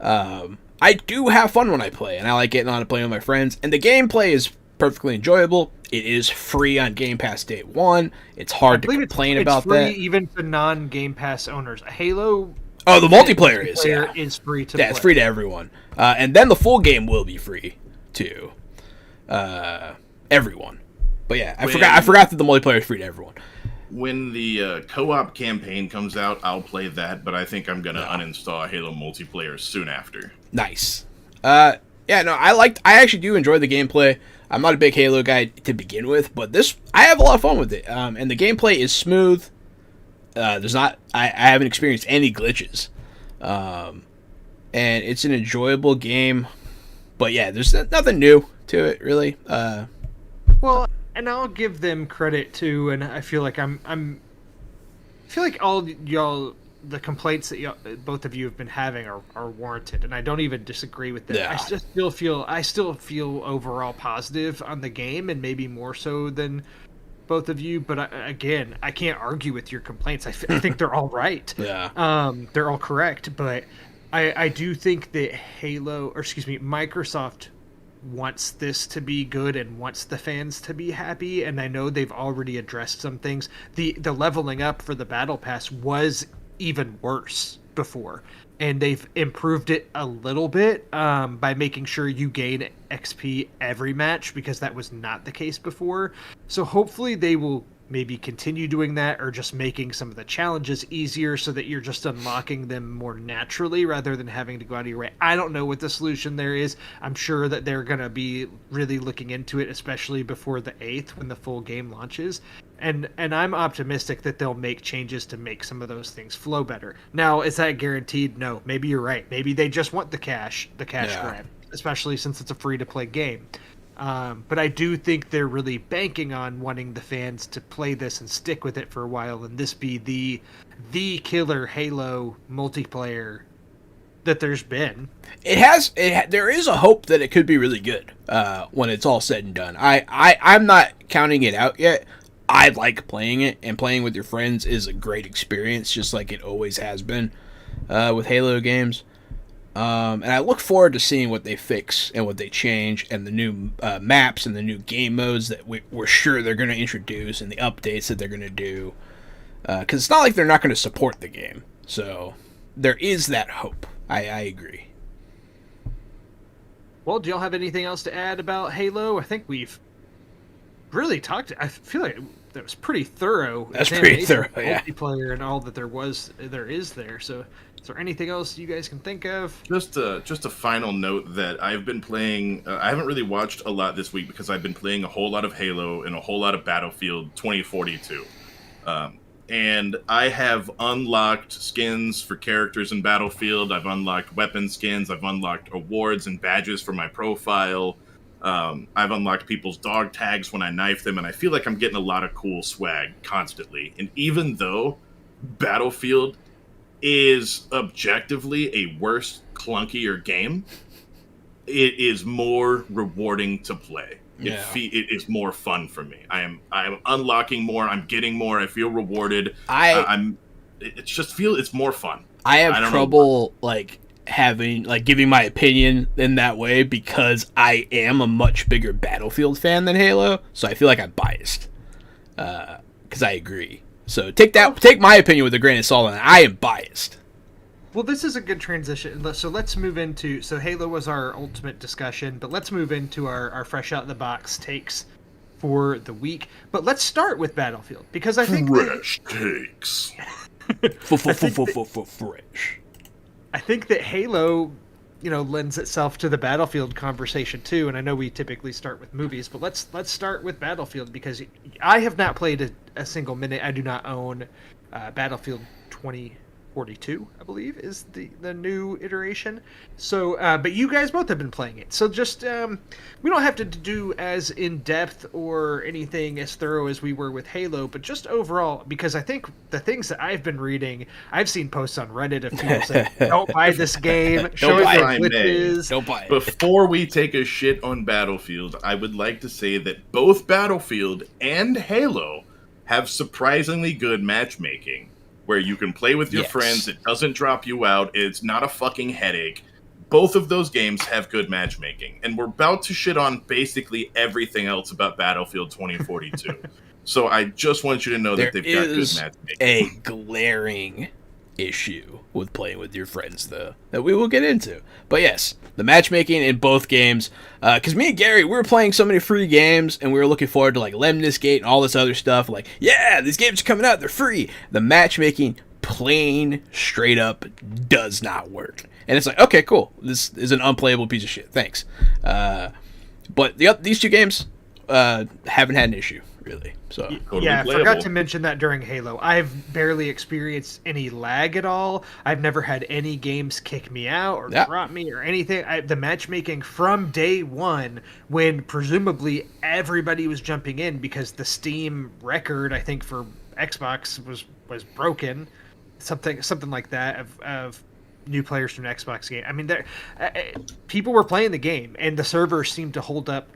I do have fun when I play, and I like getting on and playing with my friends, and the gameplay is perfectly enjoyable. It is free on Game Pass Day 1. It's hard to complain about that. It's free even to non-Game Pass owners. Halo... Oh, the multiplayer is free to play. Yeah, it's free to everyone. And then the full game will be free to everyone. But yeah, I forgot that the multiplayer is free to everyone. When the co-op campaign comes out, I'll play that, but I think I'm going to uninstall Halo multiplayer soon after. Nice. I actually do enjoy the gameplay. I'm not a big Halo guy to begin with, but I have a lot of fun with it. And the gameplay is smooth. I haven't experienced any glitches. And it's an enjoyable game. But yeah, there's nothing new to it really. Well, and I'll give them credit too, and I feel like I feel like all y'all, the complaints that both of you have been having are warranted, and I don't even disagree with them. Yeah. I still feel overall positive on the game, and maybe more so than both of you. But again, I can't argue with your complaints. I think they're all right. Yeah. They're all correct, but I do think that Microsoft wants this to be good and wants the fans to be happy, and I know they've already addressed some things. The leveling up for the Battle Pass was even worse before, and they've improved it a little bit by making sure you gain XP every match, because that was not the case before. So hopefully they will maybe continue doing that, or just making some of the challenges easier so that you're just unlocking them more naturally rather than having to go out of your way. I don't know what the solution there is. I'm sure that they're going to be really looking into it, especially before the 8th when the full game launches. And I'm optimistic that they'll make changes to make some of those things flow better. Now, is that guaranteed? No. Maybe you're right. Maybe they just want the cash grab, especially since it's a free-to-play game. But I do think they're really banking on wanting the fans to play this and stick with it for a while, and this be the killer Halo multiplayer that there's been. There is a hope that it could be really good when it's all said and done. I'm not counting it out yet. I like playing it, and playing with your friends is a great experience, just like it always has been with Halo games. And I look forward to seeing what they fix and what they change, and the new maps and the new game modes that we're sure they're going to introduce, and the updates that they're going to do. Because it's not like they're not going to support the game. So there is that hope. I agree. Well, do y'all have anything else to add about Halo? I think we've really talked. I feel like that was pretty thorough. That's pretty thorough, yeah. Multiplayer and all that there is there. So, is there anything else you guys can think of? Just a final note that I've been playing. I haven't really watched a lot this week because I've been playing a whole lot of Halo and a whole lot of Battlefield 2042. And I have unlocked skins for characters in Battlefield. I've unlocked weapon skins. I've unlocked awards and badges for my profile. I've unlocked people's dog tags when I knife them, and I feel like I'm getting a lot of cool swag constantly. And even though Battlefield is objectively a worse, clunkier game, it is more rewarding to play. Yeah. It is more fun for me. I'm unlocking more. I'm getting more. I feel rewarded. It's more fun. I have trouble giving my opinion in that way because I am a much bigger Battlefield fan than Halo, so I feel like I'm biased. Because I agree. So take my opinion with a grain of salt, and I am biased. Well, this is a good transition. So let's move into... So Halo was our ultimate discussion, but let's move into our fresh out the box takes for the week. But let's start with Battlefield, because I think... Fresh takes. Fresh. I think that Halo, lends itself to the Battlefield conversation too. And I know we typically start with movies, but let's start with Battlefield, because I have not played a single minute. I do not own Battlefield 2042, I believe, is the new iteration. So, but you guys both have been playing it. So just, we don't have to do as in-depth or anything as thorough as we were with Halo, but just overall, because I think the things that I've been reading, I've seen posts on Reddit of people saying, don't buy this game, showing the glitches. Don't buy it. Before we take a shit on Battlefield, I would like to say that both Battlefield and Halo have surprisingly good matchmaking, where you can play with your friends, it doesn't drop you out, it's not a fucking headache. Both of those games have good matchmaking, and we're about to shit on basically everything else about Battlefield 2042. So I just want you to know that they've got good matchmaking. A glaring issue with playing with your friends, though, that we will get into. But yes, the matchmaking in both games, because me and Gary, we were playing so many free games, and we were looking forward to Lemnis Gate and all this other stuff. Yeah, these games are coming out, they're free. The matchmaking, plain straight up, does not work. And it's okay, cool. This is an unplayable piece of shit. Thanks. But these two games, haven't had an issue really. So Totally yeah, I playable. forgot to mention that during Halo. I've barely experienced any lag at all. I've never had any games kick me out or drop me or anything. The matchmaking from day one, when presumably everybody was jumping in because the Steam record, I think for Xbox was broken, something like that of new players from an Xbox game. I mean, people were playing the game, and the servers seemed to hold up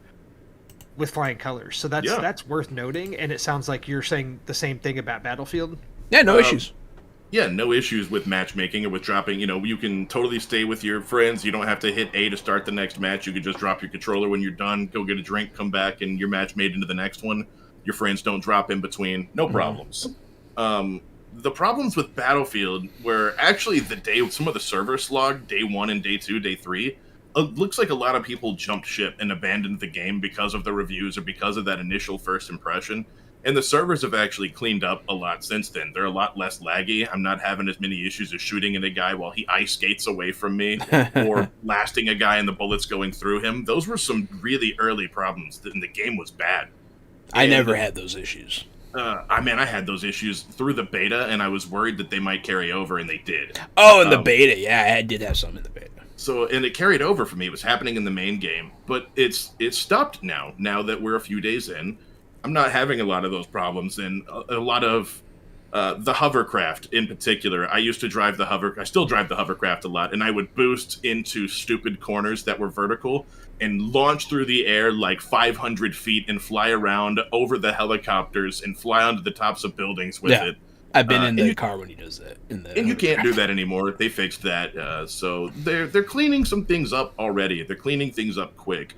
with flying colors. So that's worth noting, and it sounds like you're saying the same thing about Battlefield. Yeah, no issues. Yeah, no issues with matchmaking or with dropping. You can totally stay with your friends. You don't have to hit A to start the next match. You can just drop your controller when you're done, go get a drink, come back, and your match made into the next one. Your friends don't drop in between. No problems. The problems with Battlefield were actually some of the server slog, day 1 and day 2, day 3. It looks like a lot of people jumped ship and abandoned the game because of the reviews or because of that initial first impression. And the servers have actually cleaned up a lot since then. They're a lot less laggy. I'm not having as many issues as shooting at a guy while he ice skates away from me or blasting a guy and the bullets going through him. Those were some really early problems, and the game was bad. I never had those issues. I had those issues through the beta, and I was worried that they might carry over, and they did. Oh, in the beta. Yeah, I did have some in the beta. So, and it carried over for me. It was happening in the main game, but it's stopped now. Now that we're a few days in, I'm not having a lot of those problems, and a lot of the hovercraft in particular. I used to drive I still drive the hovercraft a lot, and I would boost into stupid corners that were vertical and launch through the air like 500 feet and fly around over the helicopters and fly onto the tops of buildings with it. I've been in the car when he does that. And you can't do that anymore. They fixed that. So they're cleaning some things up already. They're cleaning things up quick.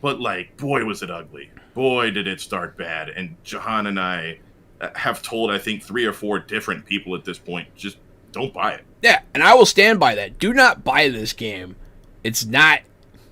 But, boy, was it ugly. Boy, did it start bad. And Jahan and I have told, I think, 3 or 4 different people at this point, just don't buy it. Yeah, and I will stand by that. Do not buy this game. It's not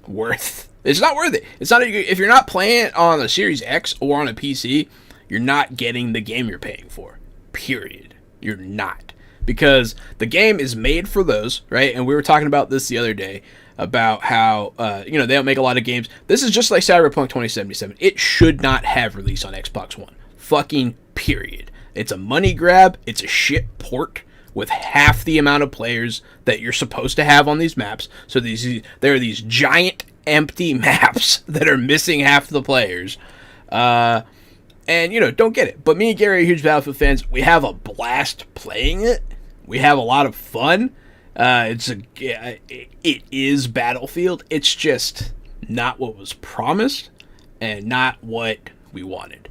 worth it. It's not worth it. It's not if you're not playing it on a Series X or on a PC, you're not getting the game you're paying for. Period. You're not. Because the game is made for those, right? And we were talking about this the other day about how, they don't make a lot of games. This is just like Cyberpunk 2077. It should not have released on Xbox One. Fucking period. It's a money grab. It's a shit port with half the amount of players that you're supposed to have on these maps. So there are these giant empty maps that are missing half the players. And, don't get it. But me and Gary are huge Battlefield fans. We have a blast playing it. We have a lot of fun. It is Battlefield. It's just not what was promised and not what we wanted.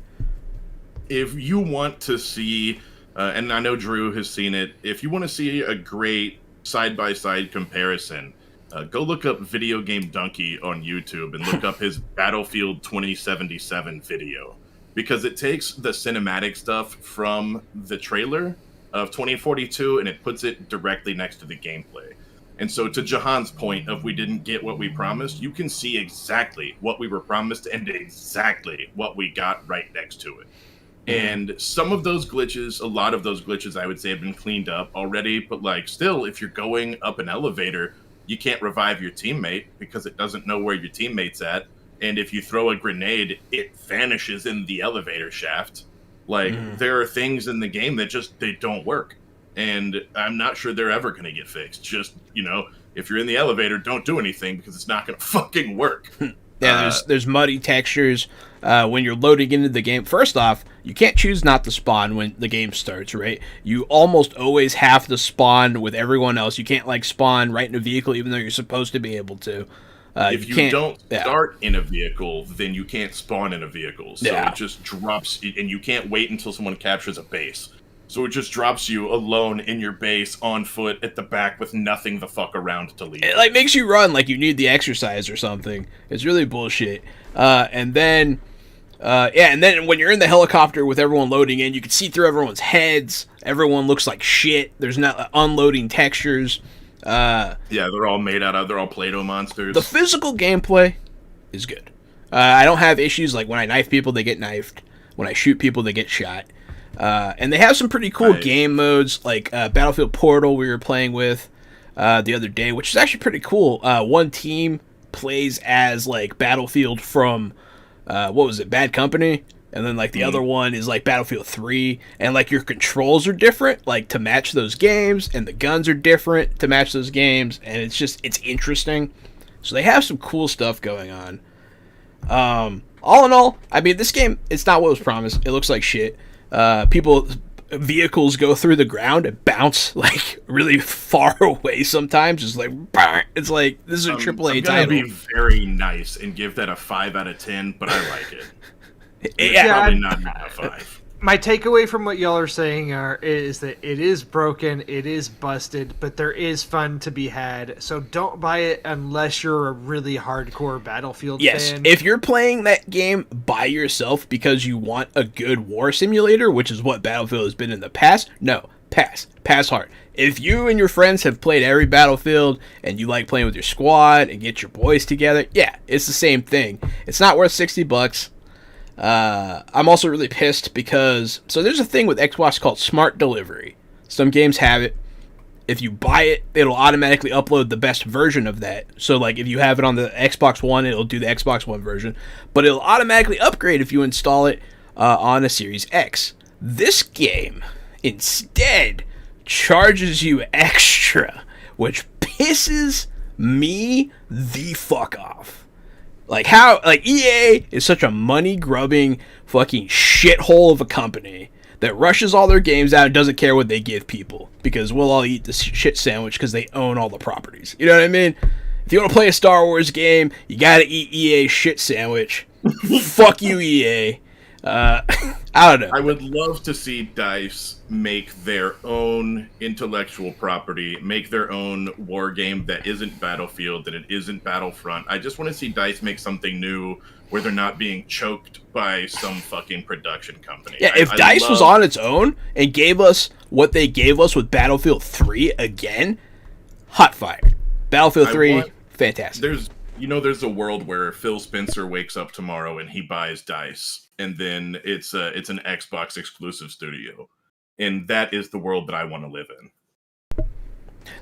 If you want to see, and I know Drew has seen it, if you want to see a great side-by-side comparison, go look up Video Game Donkey on YouTube and look up his Battlefield 2077 video. Because it takes the cinematic stuff from the trailer of 2042 and it puts it directly next to the gameplay. And so to Jahan's point of we didn't get what we promised, you can see exactly what we were promised and exactly what we got right next to it. And some of those glitches, a lot of those glitches, I would say have been cleaned up already. But still, if you're going up an elevator, you can't revive your teammate because it doesn't know where your teammate's at. And if you throw a grenade, it vanishes in the elevator shaft. There are things in the game that they don't work. And I'm not sure they're ever going to get fixed. Just, if you're in the elevator, don't do anything because it's not going to fucking work. Yeah, there's muddy textures when you're loading into the game. First off, you can't choose not to spawn when the game starts, right? You almost always have to spawn with everyone else. You can't, spawn right in a vehicle even though you're supposed to be able to. If you don't start in a vehicle, then you can't spawn in a vehicle. So it just drops, and you can't wait until someone captures a base. So it just drops you alone in your base, on foot, at the back, with nothing the fuck around to leave. It makes you run like you need the exercise or something. It's really bullshit. And then when you're in the helicopter with everyone loading in, you can see through everyone's heads. Everyone looks like shit. There's not unloading textures. They're all they're all Play-Doh monsters. The physical gameplay is good. I don't have issues like when I knife people, they get knifed. When I shoot people, they get shot. And they have some pretty cool game modes, like Battlefield Portal we were playing with the other day, which is actually pretty cool. One team plays as Battlefield from what was it, Bad Company? And then like the other one is like Battlefield 3, and like your controls are different, like to match those games, and the guns are different to match those games, and it's interesting. So they have some cool stuff going on. All in all, I mean, this game, it's not what was promised. It looks like shit. Vehicles go through the ground and bounce like really far away sometimes. It's like, it's like, this is a AAA title. I'm gonna be very nice and give that a 5 out of 10, but I like it. Yeah, probably not a 5. My takeaway from what y'all are saying is that it is broken, it is busted, but there is fun to be had. So don't buy it unless you're a really hardcore Battlefield fan. If you're playing that game by yourself because you want a good war simulator, which is what Battlefield has been in the past, no, pass hard. If you and your friends have played every Battlefield and you like playing with your squad and get your boys together, yeah, it's the same thing. It's not worth $60. I'm also really pissed because there's a thing with Xbox called Smart Delivery. Some games have it. If you buy it, it'll automatically upload the best version of that. So like if you have it on the Xbox One, it'll do the Xbox One version, but it'll automatically upgrade if you install it on a Series X. This game instead charges you extra, which pisses me the fuck off. Like EA is such a money-grubbing fucking shithole of a company that rushes all their games out and doesn't care what they give people because we'll all eat the shit sandwich because they own all the properties. You know what I mean? If you want to play a Star Wars game, you gotta eat EA shit sandwich. Fuck you, EA. I don't know. I would love to see DICE make their own intellectual property, make their own war game that isn't Battlefield, that it isn't Battlefront. I just want to see DICE make something new where they're not being choked by some fucking production company. Yeah, if DICE was on its own and gave us what they gave us with Battlefield 3 again, hot fire. Battlefield 3, fantastic. There's a world where Phil Spencer wakes up tomorrow and he buys DICE, and then it's an Xbox exclusive studio, and that is the world that I want to live in.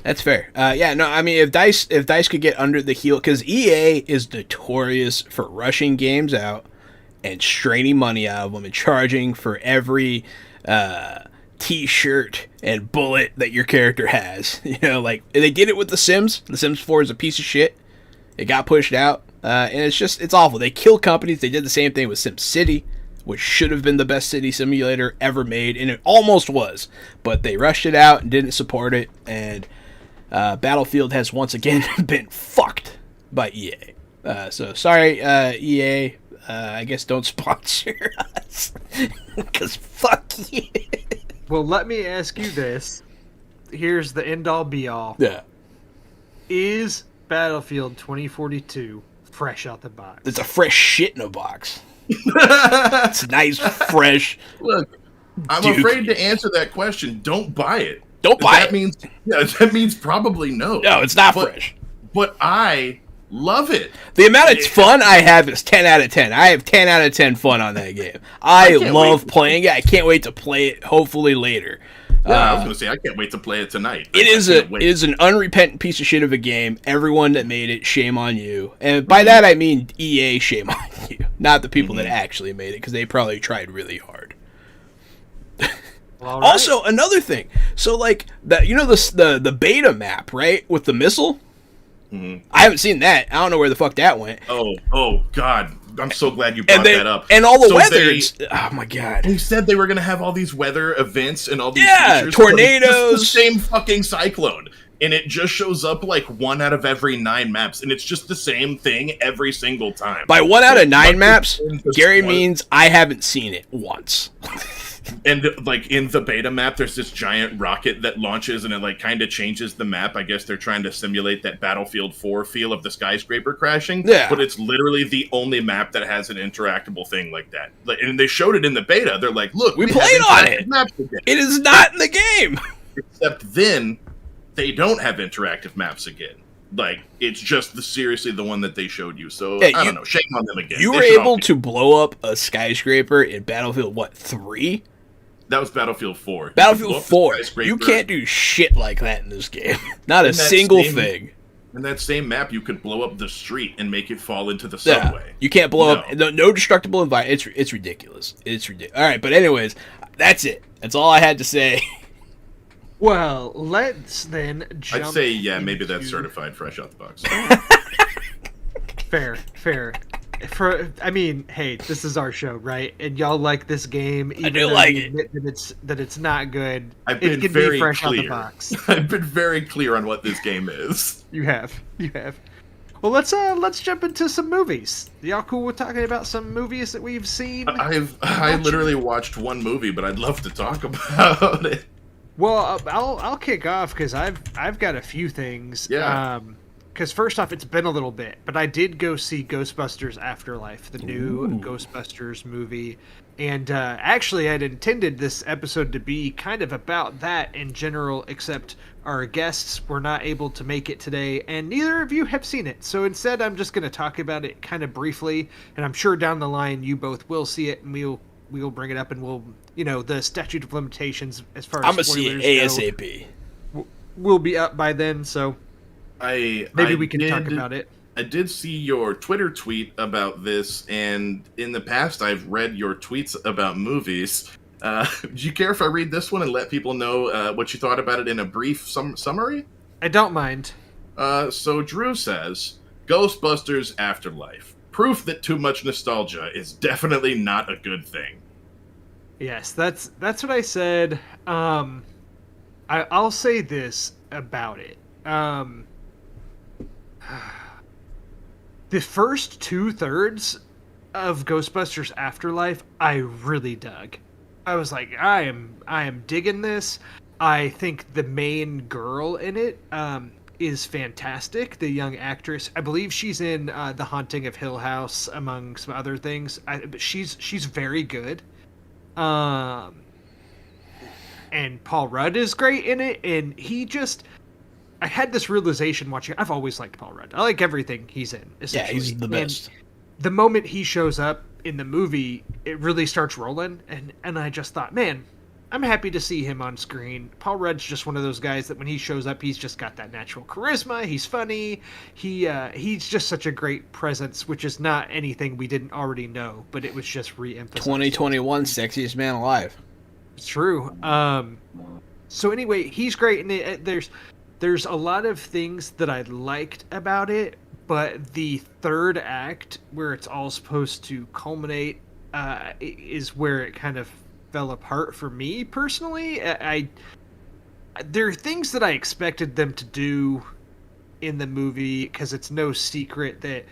That's fair. I mean, if DICE could get under the heel, because EA is notorious for rushing games out and straining money out of them and charging for every T-shirt and bullet that your character has. You know, like they did it with The Sims. The Sims 4 is a piece of shit. It got pushed out, and it's awful. They kill companies. They did the same thing with SimCity, which should have been the best city simulator ever made, and it almost was. But they rushed it out and didn't support it, and Battlefield has once again been fucked by EA. So sorry, EA. I guess don't sponsor us, because fuck you. Well, let me ask you this. Here's the end-all, be-all. Yeah. Is Battlefield 2042 fresh out the box? It's a fresh shit in a box. It's nice, fresh. Look, I'm afraid to answer that question. Don't buy it. Don't buy it. That means probably no. No, it's not fresh. But I love it. The amount of fun I have is 10 out of 10. I have 10 out of 10 fun on that game. I love playing it. I can't wait to play it, hopefully later. Yeah, I was going to say, I can't wait to play it tonight. It is an unrepentant piece of shit of a game. Everyone that made it, shame on you. And by that I mean EA, shame on you. Not the people that actually made it, because they probably tried really hard. Well, right. Also, another thing. So, like, the beta map, right, with the missile? Mm-hmm. I haven't seen that. I don't know where the fuck that went. Oh, God. I'm so glad you brought that up. And all the weathers. Oh my god. They said they were going to have all these weather events and all these features, tornadoes. The same fucking cyclone. And it just shows up like 1 out of every 9 maps. And it's just the same thing every single time. By 1 out of 9 maps, Gary means I haven't seen it once. And like in the beta map, there's this giant rocket that launches and it like kind of changes the map. I guess they're trying to simulate that Battlefield 4 feel of the skyscraper crashing. Yeah. But it's literally the only map that has an interactable thing like that. And they showed it in the beta. They're like, look, we played on it. It is not in the game. Except then they don't have interactive maps again. Like, it's just seriously the one that they showed you. So, I don't know. Shame on them again. You were able to blow up a skyscraper in Battlefield, 3? That was Battlefield 4. Battlefield 4. You can't do shit like that in this game. Not a single thing. In that same map, you could blow up the street and make it fall into the Yeah, subway. you can't blow up. No destructible environment. It's ridiculous. It's ridiculous. All right, but anyways, that's it. That's all I had to say. Well, let's then jump. I'd say, yeah, maybe that's certified fresh out the box. Fair. I mean, hey, this is our show, right? And y'all like this game, even I do though like you it. admit that it's not good. I've been It can very be fresh clear. out the box. I've been very clear on what this game is. You have. Well, let's jump into some movies. Y'all cool with talking about some movies that we've seen? I literally watched one movie, but I'd love to talk about it. Well, I'll kick off because I've got a few things. Yeah. Because first off, it's been a little bit, but I did go see Ghostbusters Afterlife, the new Ghostbusters movie. And actually, I'd intended this episode to be kind of about that in general, except our guests were not able to make it today, and neither of you have seen it. So instead, I'm just going to talk about it kind of briefly, and I'm sure down the line you both will see it, and we'll bring it up, and we'll, the statute of limitations as far as I'm gonna see it ASAP. Will be up by then, so maybe we can talk about it. I did see your Twitter tweet about this, and in the past I've read your tweets about movies. Do you care if I read this one and let people know what you thought about it in a brief summary? I don't mind. So Drew says, Ghostbusters Afterlife. Proof that too much nostalgia is definitely not a good thing. Yes, that's what I said. I'll say this about it. The first 2/3 of Ghostbusters Afterlife, I really dug. I was like, I am digging this. I think the main girl in it is fantastic. The young actress, I believe she's in The Haunting of Hill House, among some other things. But she's very good. And Paul Rudd is great in it, and I had this realization watching. I've always liked Paul Rudd. I like everything he's in, essentially. Yeah, he's the best. And the moment he shows up in the movie, it really starts rolling, and I just thought, man, I'm happy to see him on screen. Paul Rudd's just one of those guys that when he shows up, he's just got that natural charisma. He's funny. He's just such a great presence, which is not anything we didn't already know, but it was just re-emphasized. 2021 sexiest man alive. It's true. So anyway, he's great, and there's a lot of things that I liked about it, but the third act, where it's all supposed to culminate, is where it kind of fell apart for me personally. There are things that I expected them to do in the movie, because it's no secret that,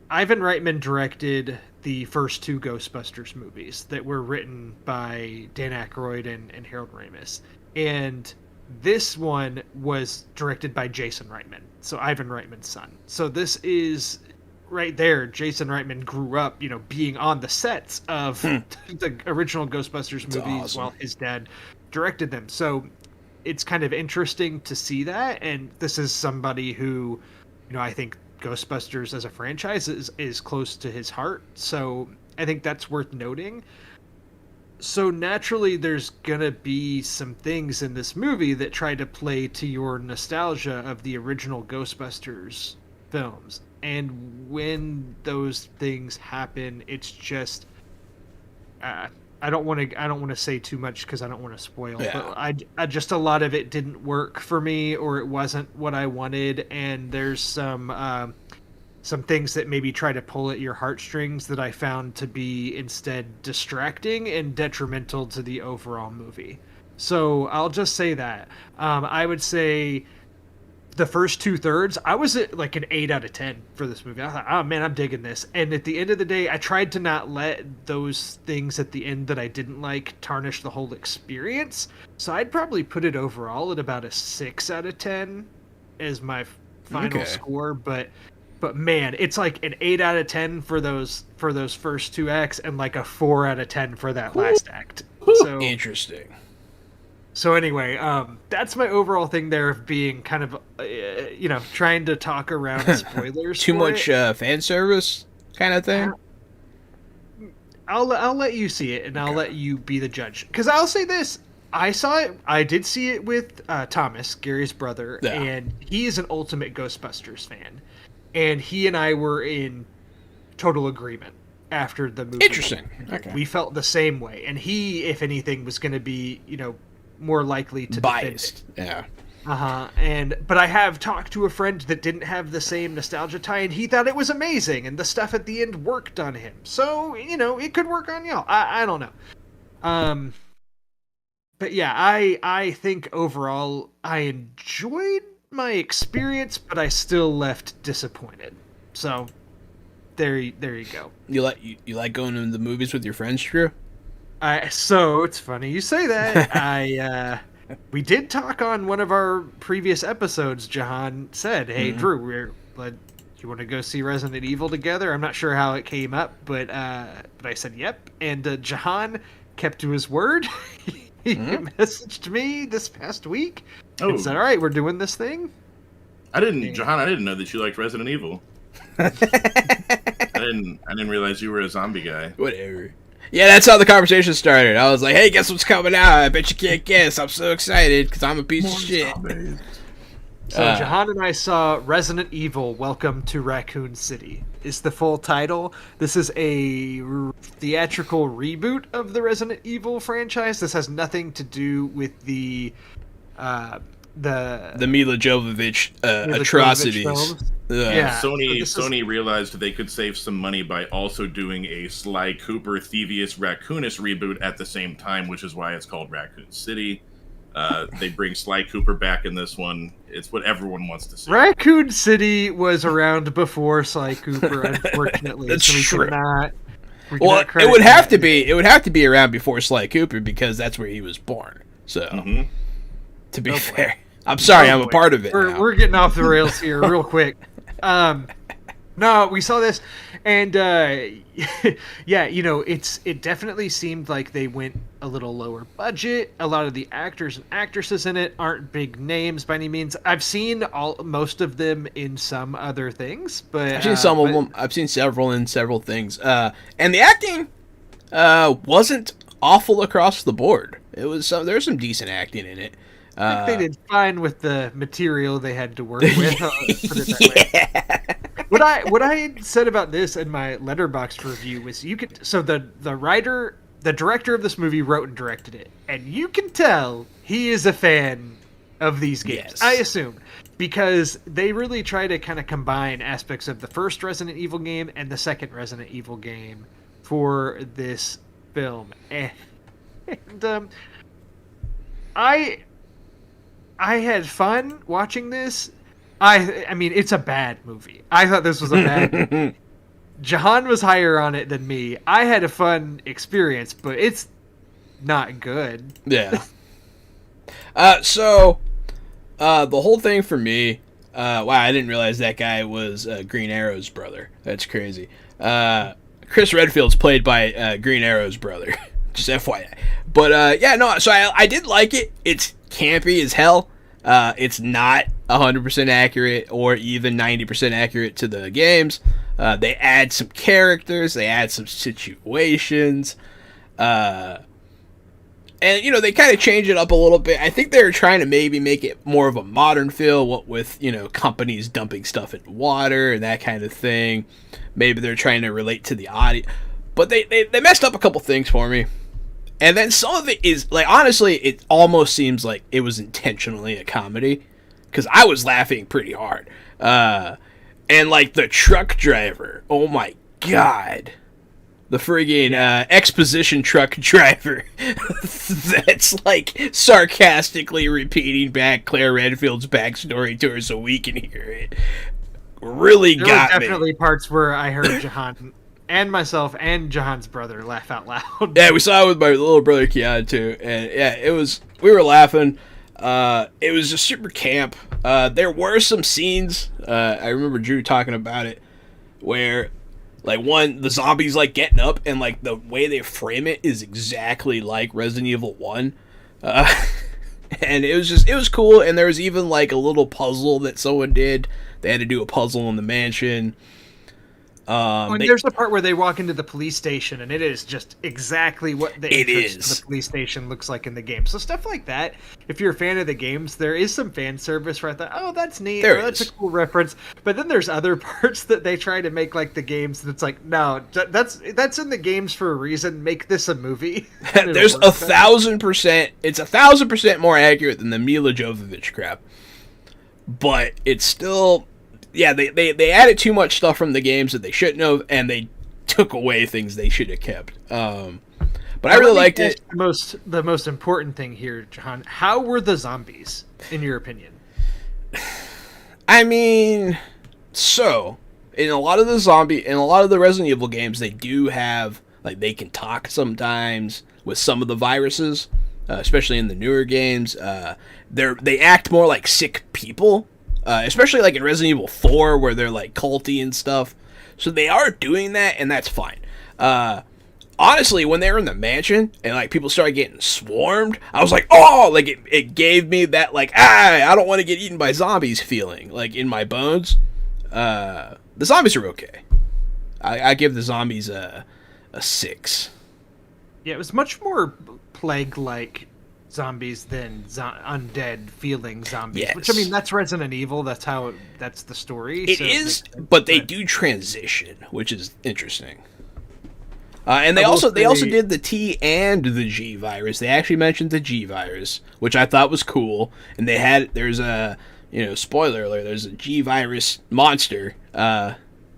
Ivan Reitman directed the first two Ghostbusters movies that were written by Dan Aykroyd and Harold Ramis. And this one was directed by Jason Reitman, so Ivan Reitman's son. So this is right there. Jason Reitman grew up, being on the sets of the original Ghostbusters movies awesome. while his dad directed them. So it's kind of interesting to see that. And this is somebody who, I think Ghostbusters as a franchise is close to his heart. So I think that's worth noting. So naturally, there's gonna be some things in this movie that try to play to your nostalgia of the original Ghostbusters films. And when those things happen, it's just I don't want to say too much because I don't want to spoil. Yeah. But I just, a lot of it didn't work for me, or it wasn't what I wanted. And there's some things that maybe try to pull at your heartstrings that I found to be instead distracting and detrimental to the overall movie. So I'll just say that. I would say the first 2/3, I was at like an 8 out of 10 for this movie. I thought, oh man, I'm digging this. And at the end of the day, I tried to not let those things at the end that I didn't like tarnish the whole experience. So I'd probably put it overall at about a 6 out of 10 as my final score. But man, it's like an 8 out of 10 for those first two acts, and like a 4 out of 10 for that last act. So Interesting. So anyway, that's my overall thing there of being kind of, trying to talk around spoilers. Too much fan service kind of thing? I'll let you see it, and I'll let you be the judge. Because I'll say this, I saw it. I did see it with Thomas, Gary's brother, Yeah. and he is an ultimate Ghostbusters fan. And he and I were in total agreement after the movie. Interesting. Okay. We felt the same way, and he, if anything, was going to be, more likely to Biased. defend it. Yeah. But I have talked to a friend that didn't have the same nostalgia tie, and he thought it was amazing, and the stuff at the end worked on him. So, it could work on y'all. I don't know. But yeah, I think overall I enjoyed my experience, but I still left disappointed. So there you go. You like going to the movies with your friends, Drew? So it's funny you say that. We did talk on one of our previous episodes. Jahan said, "Hey, Drew, you want to go see Resident Evil together?" I'm not sure how it came up, but I said yep, and Jahan kept to his word. He messaged me this past week and said, "All right, we're doing this thing." Jahan, I didn't know that you liked Resident Evil. I didn't realize you were a zombie guy. Whatever. Yeah, that's how the conversation started. I was like, "Hey, guess what's coming out? I bet you can't guess. I'm so excited because I'm a piece of shit." Zombies. So Jahan and I saw Resident Evil: Welcome to Raccoon City is the full title. This is a theatrical reboot of the Resident Evil franchise. This has nothing to do with the Mila Jovovich atrocities. films. Yeah. Sony realized they could save some money by also doing a Sly Cooper Thievius Raccoonus reboot at the same time, which is why it's called Raccoon City. They bring Sly Cooper back in this one. It's what everyone wants to see. Raccoon City was around before Sly Cooper, unfortunately. That's true. Well, it would have to be. It would have to be around before Sly Cooper because that's where he was born. So, to be fair, I'm sorry, I'm a part of it. We're getting off the rails here real quick. No, we saw this, and yeah, it definitely seemed like they went a little lower budget. A lot of the actors and actresses in it aren't big names by any means. I've seen most of them in some other things, but I've seen some of them. I've seen several in several things, and the acting wasn't awful across the board. There was some decent acting in it. I think they did fine with the material they had to work with. Put it that way. What I said about this in my Letterboxd review was the director of this movie wrote and directed it, and you can tell he is a fan of these games. Yes. I assume, because they really try to kind of combine aspects of the first Resident Evil game and the second Resident Evil game for this film, and I had fun watching this. I mean, it's a bad movie. I thought this was a bad movie. Jahan was higher on it than me. I had a fun experience, but it's not good. Yeah. So, the whole thing for me, wow, I didn't realize that guy was Green Arrow's brother. That's crazy. Chris Redfield's played by Green Arrow's brother. Just FYI. But, yeah, no, so I did like it. It's campy as hell. It's not 100% accurate or even 90% accurate to the games. They add some characters, they add some situations, and they kind of change it up a little bit. I think they're trying to maybe make it more of a modern feel, what with companies dumping stuff in water and that kind of thing. Maybe they're trying to relate to the audience, but they messed up a couple things for me. And then some of it is, like, honestly, it almost seems like it was intentionally a comedy. Because I was laughing pretty hard. And, like, the truck driver, oh my god. The friggin' exposition truck driver that's, like, sarcastically repeating back Claire Redfield's backstory to her so we can hear it. Really got me. There were definitely parts where I heard Jahan and myself and Jahan's brother laugh out loud. Yeah, we saw it with my little brother Keanu too, and yeah, we were laughing. It was just super camp. There were some scenes, I remember Drew talking about it, where like the zombies like getting up and like the way they frame it is exactly like Resident Evil 1. And it was cool, and there was even like a little puzzle that someone did. They had to do a puzzle in the mansion. There's the part where they walk into the police station, and it is just exactly what the entrance to the police station looks like in the game. So stuff like that, if you're a fan of the games, there is some fan service where I thought, oh, that's neat, that's a cool reference. But then there's other parts that they try to make like the games, and it's like, no, that's in the games for a reason. Make this a movie. There's 1,000%. It's 1,000% more accurate than the Mila Jovovich crap, but it's still. Yeah, they added too much stuff from the games that they shouldn't have, and they took away things they should have kept. But I really liked it. The most important thing here, John, how were the zombies, in your opinion? I mean, so in a lot of the Resident Evil games, they do have, like, they can talk sometimes with some of the viruses, especially in the newer games. They act more like sick people. Especially like in Resident Evil 4 where they're like culty and stuff. So they are doing that, and that's fine. Honestly, when they were in the mansion and like people started getting swarmed, I was like, oh, like it gave me that like, I don't want to get eaten by zombies feeling like in my bones. The zombies are okay. I give the zombies a 6. Yeah, it was much more plague-like zombies than undead feeling zombies. Yes. Which, I mean, that's Resident Evil. That's the story. It is, but they do transition, which is interesting. And they also did the T and the G virus. They actually mentioned the G virus, which I thought was cool. And there's a, spoiler alert, there's a G virus monster. And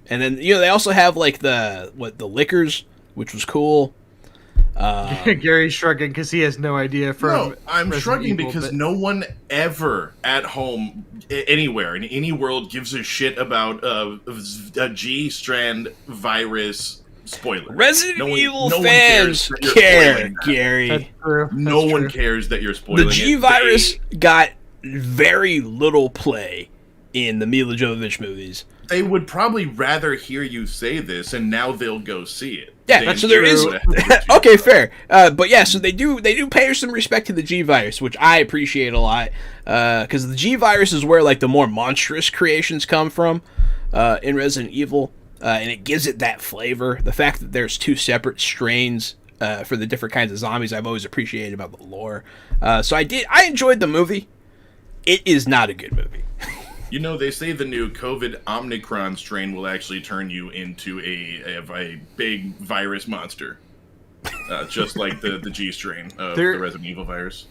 then, they also have like the liquors, which was cool. Gary's shrugging because he has no idea. I'm shrugging because no one ever at home, anywhere in any world, gives a shit about a G-strand virus spoiler. Resident Evil fans care, Gary. That's true. No one cares that you're spoiling. The G virus got very little play in the Mila Jovovich movies. They would probably rather hear you say this, and now they'll go see it. Yeah, so there is. Okay, fair. But yeah, so they do pay some respect to the G virus, which I appreciate a lot. Because the G virus is where like the more monstrous creations come from in Resident Evil, and it gives it that flavor. The fact that there's 2 separate strains for the different kinds of zombies, I've always appreciated about the lore. So I enjoyed the movie. It is not a good movie. They say the new COVID Omicron strain will actually turn you into a big virus monster. Just like the G strain of the Resident Evil virus.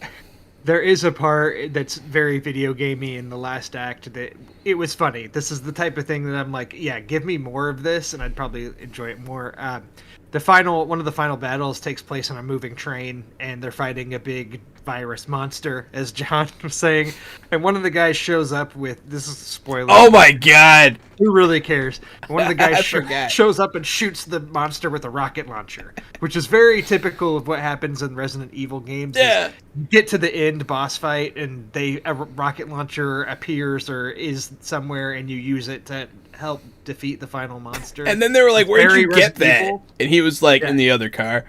There is a part that's very video gamey in the last act that it was funny. This is the type of thing that I'm like, yeah, give me more of this, and I'd probably enjoy it more. One of the final battles takes place on a moving train, and they're fighting a big virus monster, as John was saying. And one of the guys shows up with, this is a spoiler. Oh my god! Who really cares? One of the guys shows up and shoots the monster with a rocket launcher, which is very typical of what happens in Resident Evil games. Yeah. You get to the end boss fight, and a rocket launcher appears or is somewhere, and you use it to help defeat the final monster. And then they were like, where'd you get that? And he was like, in the other car.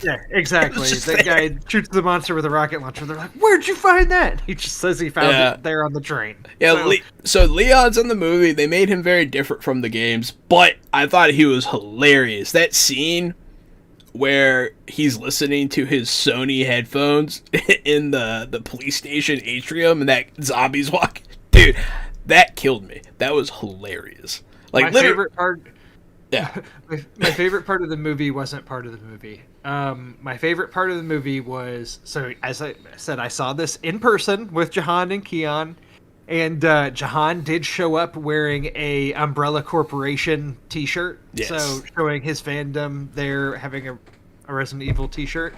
Yeah, exactly. That guy shoots the monster with a rocket launcher. They're like, where'd you find that? He just says he found it there on the train. Yeah, so Leon's in the movie. They made him very different from the games, but I thought he was hilarious. That scene where he's listening to his Sony headphones in the police station atrium and that zombies walk. Dude, that killed me. That was hilarious. Like, my favorite part. Yeah. My favorite part of the movie wasn't part of the movie. My favorite part of the movie was, so as I said, I saw this in person with Jahan and Keon, and Jahan did show up wearing a Umbrella Corporation t-shirt. Yes. So showing his fandom there, having a Resident Evil t-shirt.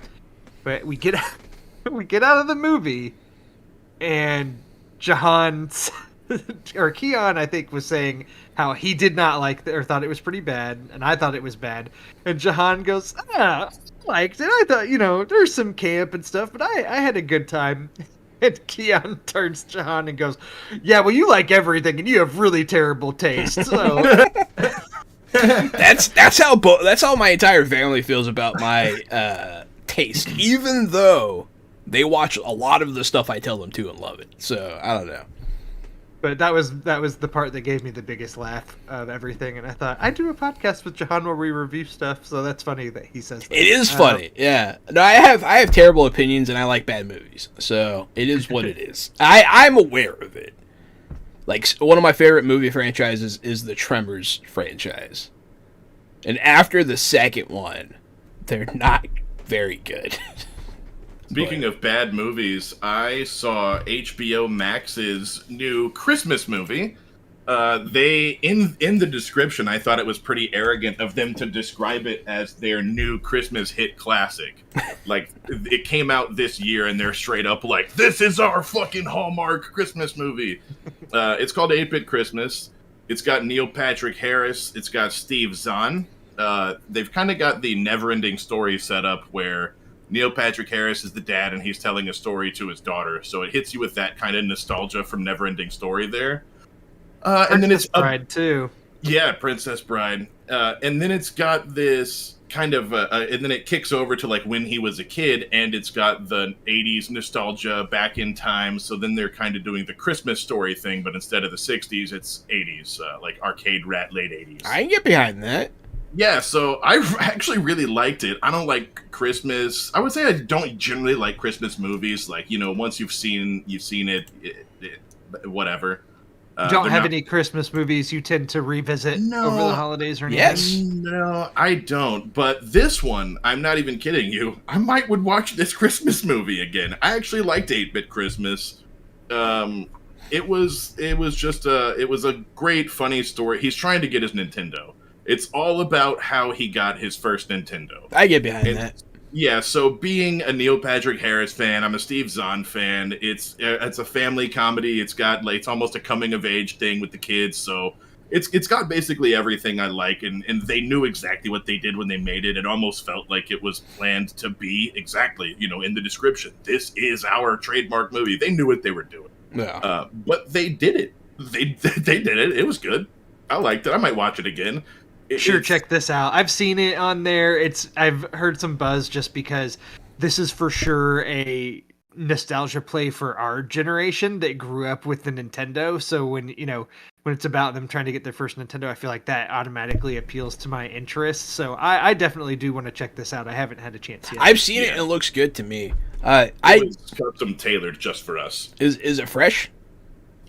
But we get out of the movie, and Jahan or Keon, I think, was saying how he did not like or thought it was pretty bad, and I thought it was bad. And Jahan goes, I liked it. I thought, there's some camp and stuff, but I had a good time. And Keon turns to Jahan and goes, yeah, well, you like everything, and you have really terrible taste. So that's how my entire family feels about my taste, even though they watch a lot of the stuff I tell them to and love it. So I don't know. But that was the part that gave me the biggest laugh of everything, and I thought I do a podcast with John where we review stuff, so that's funny that he says that. It is funny, yeah. No, I have terrible opinions and I like bad movies, so it is what it is. I'm aware of it. Like, one of my favorite movie franchises is the Tremors franchise, and after the second one, they're not very good. Speaking of bad movies, I saw HBO Max's new Christmas movie. They in the description, I thought it was pretty arrogant of them to describe it as their new Christmas hit classic. Like, it came out this year, and they're straight up like, "This is our fucking Hallmark Christmas movie." It's called 8-Bit Christmas. It's got Neil Patrick Harris. It's got Steve Zahn. They've kind of got the never-ending story set up where Neil Patrick Harris is the dad, and he's telling a story to his daughter. So it hits you with that kind of nostalgia from Neverending Story there. And then it's Bride too. Yeah, Princess Bride. And then it's got this kind of, and then it kicks over to like when he was a kid, and it's got the 80s nostalgia back in time. So then they're kind of doing the Christmas Story thing, but instead of the 60s, it's 80s, like arcade rat late 80s. I can get behind that. Yeah, so I actually really liked it. I don't like Christmas. I would say I don't generally like Christmas movies. Like, you know, once you've seen it, whatever. You don't have any Christmas movies you tend to revisit over the holidays or anything? Yes. No, I don't. But this one, I'm not even kidding you. I would watch this Christmas movie again. I actually liked 8-Bit Christmas. It was a great, funny story. He's trying to get his Nintendo. It's all about how he got his first Nintendo. I get behind that. Yeah, so being a Neil Patrick Harris fan, I'm a Steve Zahn fan. It's a family comedy. It's got it's almost a coming of age thing with the kids. So it's got basically everything I like, and they knew exactly what they did when they made it. It almost felt like it was planned to be exactly, in the description. This is our trademark movie. They knew what they were doing. Yeah. But they did it. They did it. It was good. I liked it. I might watch it again. Check this out. I've seen it on there. I've heard some buzz just because this is for sure a nostalgia play for our generation that grew up with the Nintendo. So when it's about them trying to get their first Nintendo, I feel like that automatically appeals to my interests. So I definitely do want to check this out. I haven't had a chance yet. I've seen it and it looks good to me. It was custom tailored just for us. Is it fresh?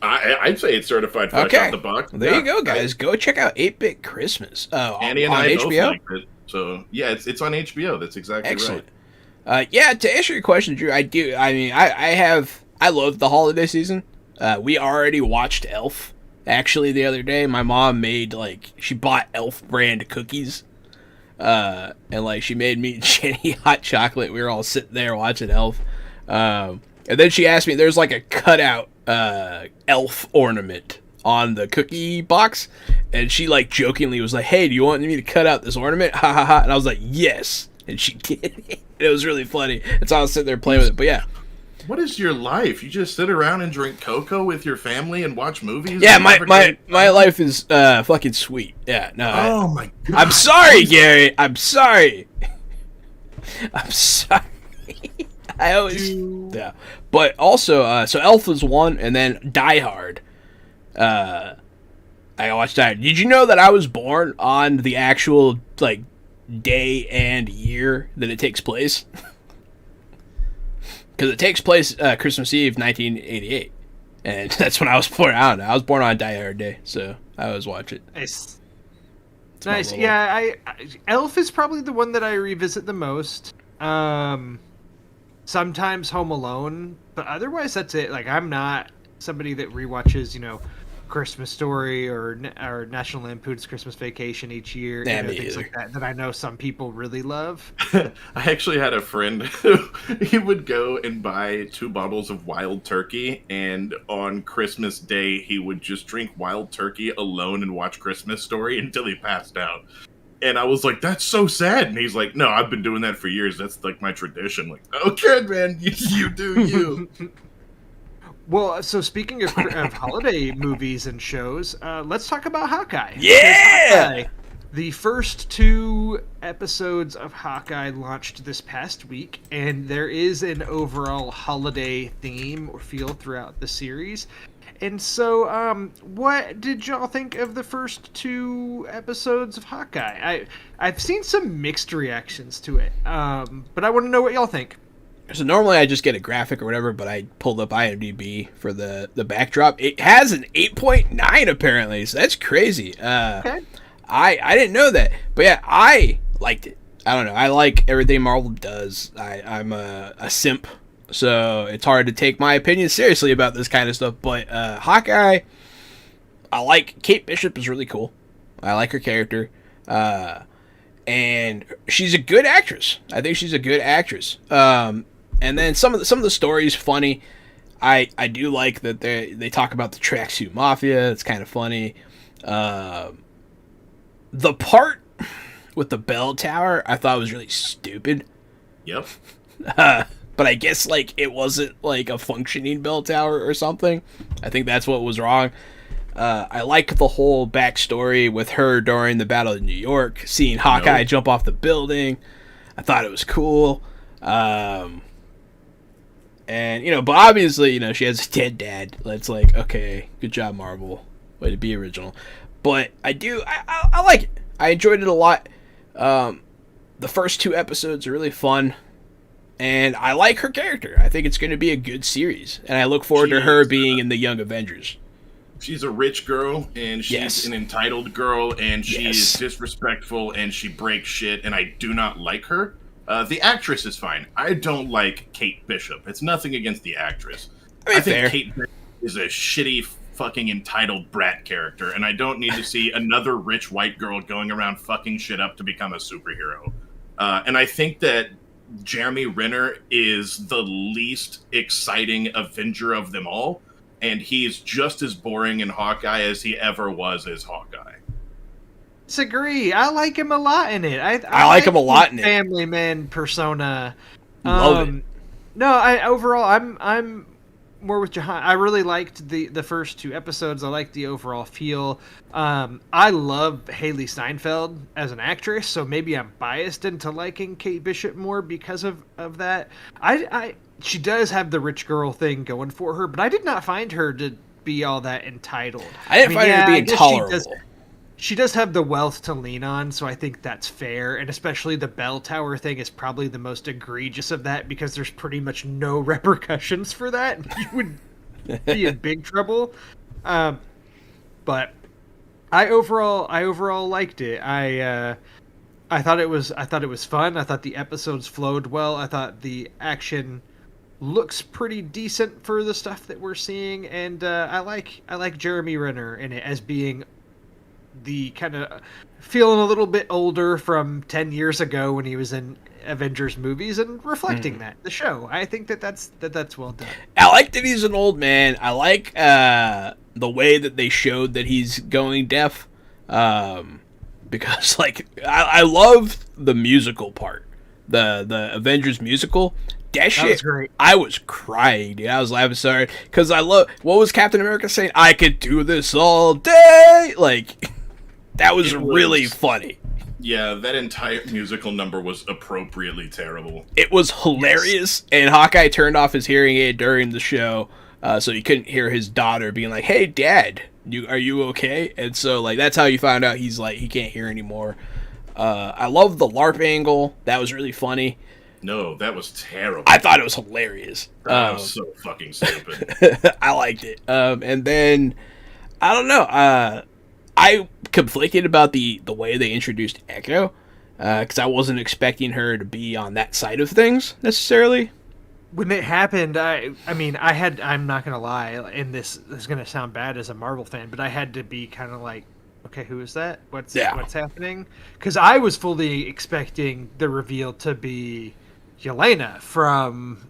I'd say it's certified fresh out the box. There you go, guys. Go check out 8-Bit Christmas. Annie and on I HBO. both liked it. So yeah, it's on HBO. That's exactly Excellent. right. Yeah, to answer your question, Drew, I do. I mean, I love the holiday season. We already watched Elf. Actually, the other day, my mom made she bought Elf brand cookies, and she made me and Jenny hot chocolate. We were all sitting there watching Elf, and then she asked me. There's a cutout elf ornament on the cookie box, and she jokingly was like, "Hey, do you want me to cut out this ornament?" Ha ha ha. And I was like, "Yes," and she did. It was really funny, and so I was sitting there playing with it. But yeah, what is your life? You just sit around and drink cocoa with your family and watch movies? Yeah, my life is fucking sweet. Yeah, no. Oh my god. I'm sorry, Gary. I'm sorry. I always yeah. But also, so Elf was one, and then Die Hard. I watched Die Hard. Did you know that I was born on the actual day and year that it takes place? Because it takes place Christmas Eve, 1988, and that's when I was born. I don't know. I was born on Die Hard Day, so I always watch it. Nice. Nice. Yeah, Elf is probably the one that I revisit the most. Sometimes Home Alone, but otherwise that's it. I'm not somebody that rewatches, Christmas Story or National Lampoon's Christmas Vacation each year, things like that I know some people really love. I actually had a friend who he would go and buy 2 bottles of Wild Turkey, and on Christmas Day he would just drink Wild Turkey alone and watch Christmas Story until he passed out. And I was like, that's so sad. And he's like, no, I've been doing that for years. That's my tradition. Like, okay, man, you do you. Well, so speaking of holiday movies and shows, let's talk about Hawkeye. Yeah! Hawkeye, the first 2 episodes of Hawkeye launched this past week, and there is an overall holiday theme or feel throughout the series. And so, what did y'all think of the first 2 episodes of Hawkeye? I've seen some mixed reactions to it, but I want to know what y'all think. So normally I just get a graphic or whatever, but I pulled up IMDb for the backdrop. It has an 8.9 apparently, so that's crazy. Okay. I didn't know that, but yeah, I liked it. I don't know. I like everything Marvel does. I'm a simp, so it's hard to take my opinion seriously about this kind of stuff. But Hawkeye, I like. Kate Bishop is really cool. I like her character, and she's a good actress. I think she's a good actress. And then some of the stories funny. I do like that they talk about the tracksuit mafia. It's kind of funny. The part with the bell tower I thought was really stupid. Yep. But I guess like it wasn't like a functioning bell tower or something. I think that's what was wrong. I like the whole backstory with her during the Battle of New York, seeing Hawkeye jump off the building. I thought it was cool. And, but obviously, she has a dead dad. It's like, okay, good job, Marvel. Way to be original. But I like it. I enjoyed it a lot. The first 2 episodes are really fun. And I like her character. I think it's going to be a good series. And I look forward to her being in the Young Avengers. She's a rich girl, and she's an entitled girl, and she is disrespectful, and she breaks shit, and I do not like her. The actress is fine. I don't like Kate Bishop. It's nothing against the actress. I think Kate Bishop is a shitty fucking entitled brat character, and I don't need to see another rich white girl going around fucking shit up to become a superhero. And I think that Jeremy Renner is the least exciting Avenger of them all, and he's just as boring in Hawkeye as he ever was as Hawkeye. Disagree. I like him a lot in it. I like him a lot in it. Family man persona. Love it. No, overall, I'm more with Jahan. I really liked the first 2 episodes. I liked the overall feel. I love Haley Steinfeld as an actress, so maybe I'm biased into liking Kate Bishop more because of that. She does have the rich girl thing going for her, but I did not find her to be all that entitled. I didn't find her to be intolerable. She does have the wealth to lean on, so I think that's fair. And especially the bell tower thing is probably the most egregious of that because there's pretty much no repercussions for that. You would be in big trouble. But I overall liked it. I thought it was fun. I thought the episodes flowed well. I thought the action looks pretty decent for the stuff that we're seeing, and I like Jeremy Renner in it as being the kind of feeling a little bit older from 10 years ago when he was in Avengers movies and reflecting the show. I think that's well done. I like that he's an old man. I like the way that they showed that he's going deaf, because like I love the musical part, the Avengers musical. That shit was great. I was crying, dude. I was laughing so hard because I love. What was Captain America saying? I could do this all day. Like that was really funny. Yeah, that entire musical number was appropriately terrible. It was hilarious, and Hawkeye turned off his hearing aid during the show, so he couldn't hear his daughter being like, "Hey, Dad, are you okay?" And so like that's how you found out he's like he can't hear anymore. I love the LARP angle. That was really funny. No, that was terrible. I thought it was hilarious. That was so fucking stupid. I liked it. And then, I don't know. I conflicted about the way they introduced Echo, because I wasn't expecting her to be on that side of things, necessarily. When it happened, I'm not going to lie, and this is going to sound bad as a Marvel fan, but I had to be kind of like, okay, who is that? What's happening? Because I was fully expecting the reveal to be Yelena from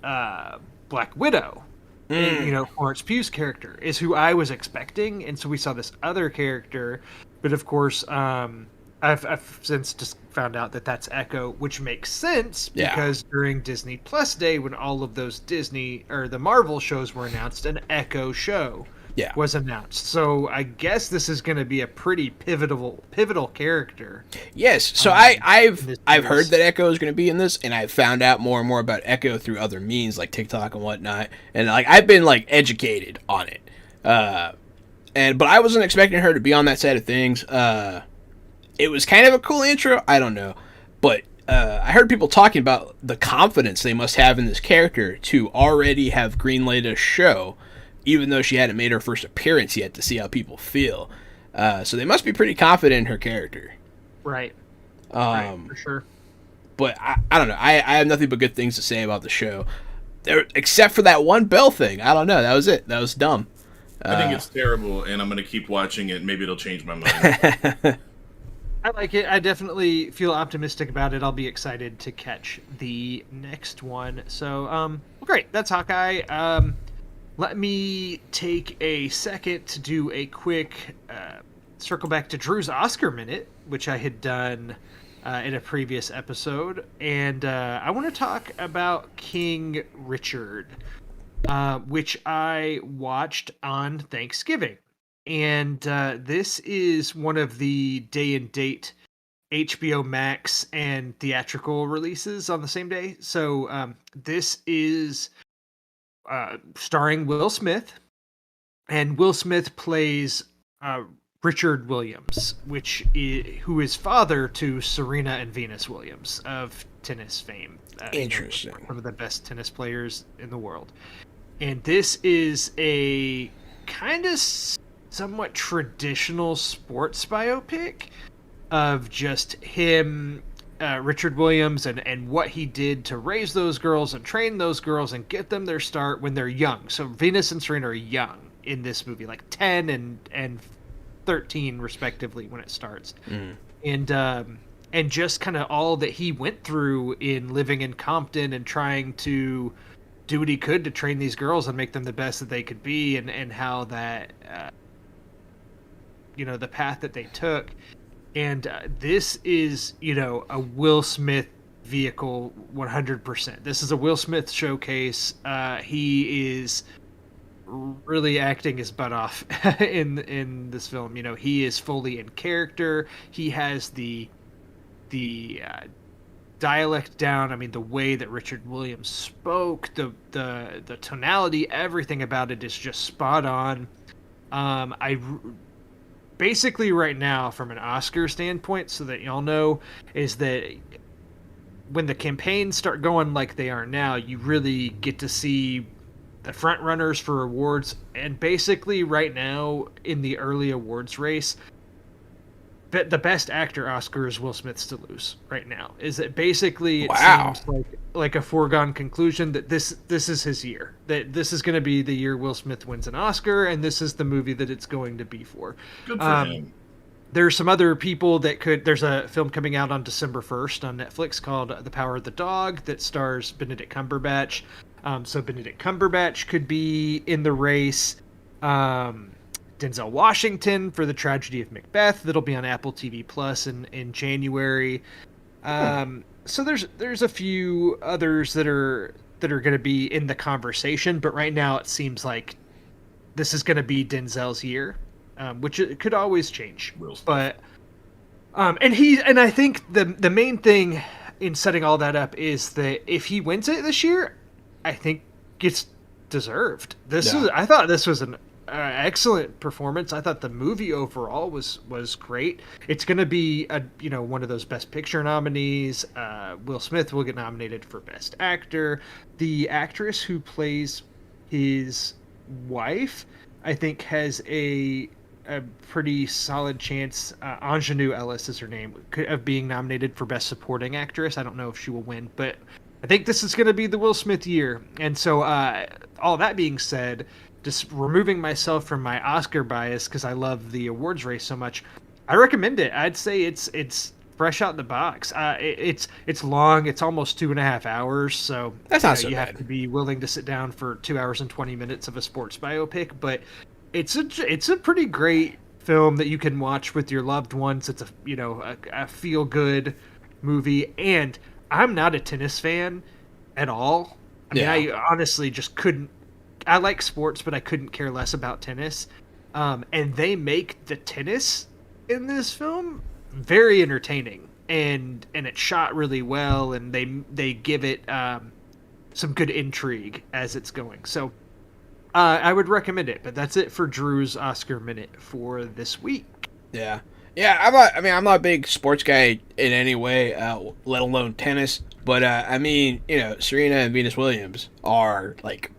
Black Widow. And, Florence Pugh's character is who I was expecting, and so we saw this other character. But of course, I've since just found out that that's Echo, which makes sense because during Disney Plus Day, when all of those Disney or the Marvel shows were announced, an Echo show was announced. So I guess this is going to be a pretty pivotal character. Yes. So I've heard that Echo is going to be in this, and I've found out more and more about Echo through other means like TikTok and whatnot. And like I've been like educated on it. But I wasn't expecting her to be on that side of things. It was kind of a cool intro. I don't know, but I heard people talking about the confidence they must have in this character to already have greenlighted a show, even though she hadn't made her first appearance yet, to see how people feel. So they must be pretty confident in her character. Right. Right, for sure. But I don't know. I have nothing but good things to say about the show, except for that one Belle thing. I don't know. That was it. That was dumb. I think it's terrible, and I'm going to keep watching it. Maybe it'll change my mind. I like it. I definitely feel optimistic about it. I'll be excited to catch the next one. So, well, great. That's Hawkeye. Let me take a second to do a quick circle back to Drew's Oscar Minute, which I had done in a previous episode. And I want to talk about King Richard, which I watched on Thanksgiving. And this is one of the day and date HBO Max and theatrical releases on the same day. So this is starring Will Smith, and Will Smith plays Richard Williams, who is father to Serena and Venus Williams of tennis fame. Interesting. One of the best tennis players in the world. And this is a kind of somewhat traditional sports biopic of just him, Richard Williams, and what he did to raise those girls and train those girls and get them their start when they're young. So Venus and Serena are young in this movie, like 10 and 13 respectively when it starts. And just kind of all that he went through in living in Compton and trying to do what he could to train these girls and make them the best that they could be, and how that the path that they took. And this is, a Will Smith vehicle 100%. This is a Will Smith showcase. He is really acting his butt off in this film. He is fully in character. He has the dialect down. I mean, the way that Richard Williams spoke, the tonality, everything about it is just spot on. Basically right now, from an Oscar standpoint, so that y'all know, is that when the campaigns start going like they are now, you really get to see the front runners for awards. And basically right now in the early awards race, the best actor Oscar is Will Smith's to lose right now. Is that basically it seems like a foregone conclusion that this is his year. That this is going to be the year Will Smith wins an Oscar, and this is the movie that it's going to be for. Good for him. There's some other people that could. There's a film coming out on December 1st on Netflix called The Power of the Dog that stars Benedict Cumberbatch. So Benedict Cumberbatch could be in the race. Denzel Washington for The Tragedy of Macbeth. That'll be on Apple TV Plus in January. So there's a few others that are going to be in the conversation, but right now it seems like this is going to be Denzel's year, which it could always change. But and I think the main thing in setting all that up is that if he wins it this year, I think it's deserved. I thought this was an excellent performance. I thought the movie overall was great. It's going to be one of those Best Picture nominees. Will Smith will get nominated for Best Actor. The actress who plays his wife, I think, has a pretty solid chance. Ingenue Ellis is her name, of being nominated for Best Supporting Actress. I don't know if she will win, but I think this is going to be the Will Smith year. And so, all that being said, just removing myself from my Oscar bias because I love the awards race so much, I recommend it. I'd say it's fresh out the box. It's long. It's almost 2.5 hours. So that's not so you bad. have to be willing to sit down for 2 hours and 20 minutes of a sports biopic. But it's a pretty great film that you can watch with your loved ones. It's a feel good movie, and I'm not a tennis fan at all. I mean, I honestly just couldn't. I like sports, but I couldn't care less about tennis. And they make the tennis in this film very entertaining, and it's shot really well, and they give it some good intrigue as it's going. So I would recommend it, but that's it for Drew's Oscar Minute for this week. Yeah. Yeah, I'm not a big sports guy in any way, let alone tennis. But, Serena and Venus Williams are, like,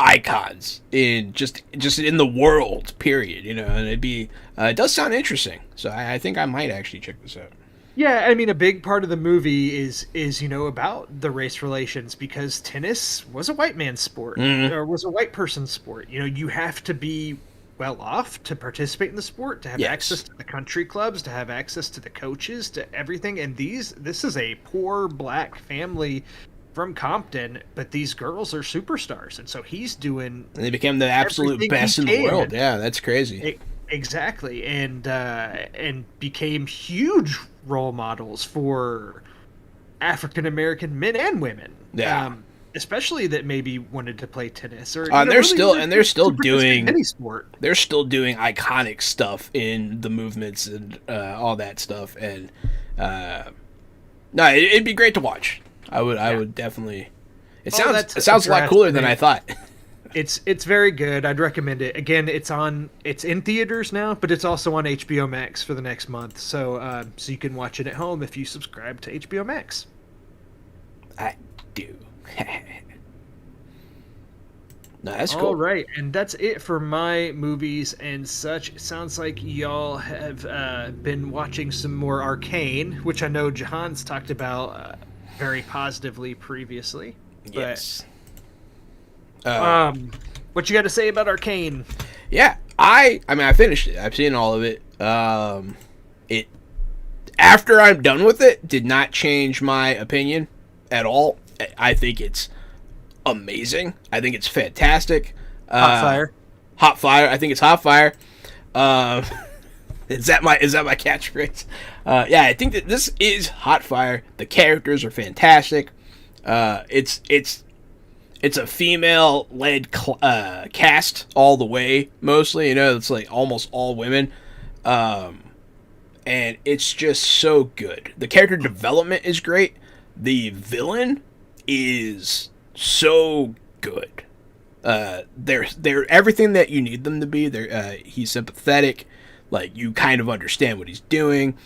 icons in just in the world, period, and it does sound interesting. So I think I might actually check this out. Yeah, I mean, a big part of the movie is about the race relations, because tennis was a white man's sport, or was a white person's sport. You have to be well off to participate in the sport, to have access to the country clubs, to have access to the coaches, to everything. And this is a poor black family from Compton, but these girls are superstars, and so he's doing. And they became the absolute best in the world. Yeah, that's crazy. Exactly, and became huge role models for African American men and women. Yeah. Especially that maybe wanted to play tennis, or they're still doing any sport. They're still doing iconic stuff in the movements and all that stuff, and it'd be great to watch. I would definitely. It sounds a lot cooler than I thought. It's very good. I'd recommend it. Again, it's in theaters now, but it's also on HBO Max for the next month. So you can watch it at home if you subscribe to HBO Max. I do. No, that's cool. All right, and that's it for my movies and such. It sounds like y'all have been watching some more Arcane, which I know Jahan's talked about very positively previously. Yes. What you got to say about Arcane? Yeah, I finished it. I've seen all of it. It after I'm done with it, did not change my opinion at all. I think it's amazing. I think it's fantastic. Hot fire. Hot fire. I think it's hot fire. Is that my catchphrase? Yeah, I think that this is hot fire. The characters are fantastic. It's a female-led cast all the way, mostly. It's like almost all women. And it's just so good. The character development is great. The villain is so good. They're everything that you need them to be. He's sympathetic. Like, you kind of understand what he's doing.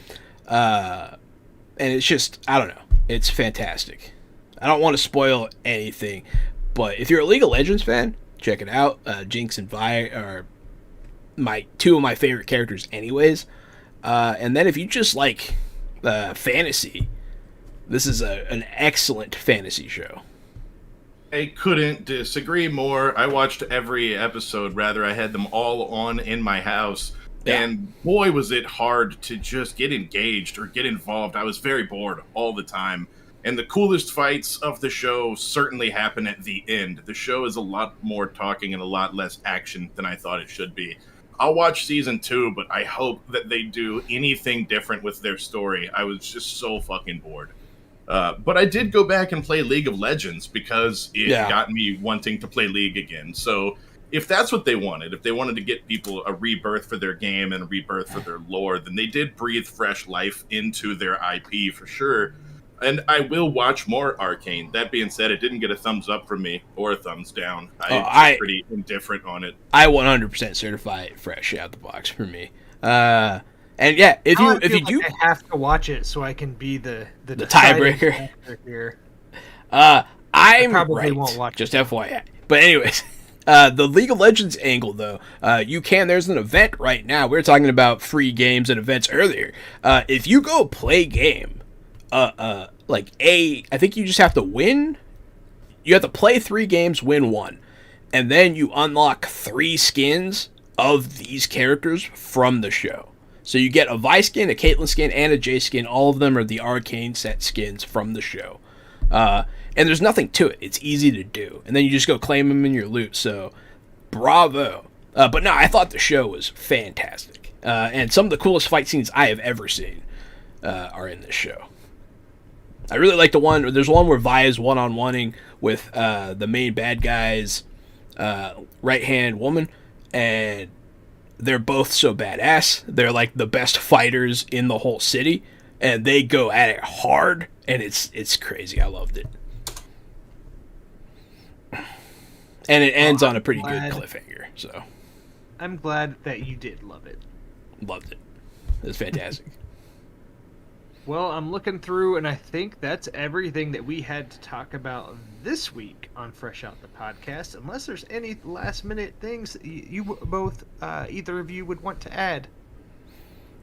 And it's just, I don't know. It's fantastic. I don't want to spoil anything. But if you're a League of Legends fan, check it out. Jinx and Vi are two of my favorite characters anyways. And then if you just like fantasy, this is an excellent fantasy show. I couldn't disagree more. I watched every episode. Rather, I had them all on in my house. Yeah. And boy, was it hard to just get engaged or get involved. I was very bored all the time. And the coolest fights of the show certainly happen at the end. The show is a lot more talking and a lot less action than I thought it should be. I'll watch season 2, but I hope that they do anything different with their story. I was just so fucking bored. But I did go back and play League of Legends because it got me wanting to play League again. So if that's what they wanted, if they wanted to get people a rebirth for their game and a rebirth for their lore, then they did breathe fresh life into their IP for sure. And I will watch more Arcane. That being said, it didn't get a thumbs up from me or a thumbs down. I'm pretty indifferent on it. I 100% certify it fresh out the box for me. And yeah, if you do, I have to watch it so I can be the tiebreaker here. I probably won't watch just it. FYI. But anyways, the League of Legends angle though, there's an event right now. We were talking about free games and events earlier. If you go play game. I think you just have to win. You have to play 3 games, win 1. And then you unlock 3 skins of these characters from the show. So you get a Vi skin, a Caitlyn skin, and a Jay skin. All of them are the Arcane set skins from the show. And there's nothing to it. It's easy to do. And then you just go claim them in your loot. So, bravo. But no, I thought the show was fantastic. And some of the coolest fight scenes I have ever seen are in this show. I really like there's one where Vi is one-on-oneing with the main bad guy's right-hand woman, and they're both so badass. They're like the best fighters in the whole city, and they go at it hard, and it's crazy. I loved it. And it ends Well, on a pretty glad- good cliffhanger. So I'm glad that you did love it. loved it. It was fantastic. Well, I'm looking through, and I think that's everything that we had to talk about this week on Fresh Out the Podcast, unless there's any last-minute things that you both, either of you would want to add.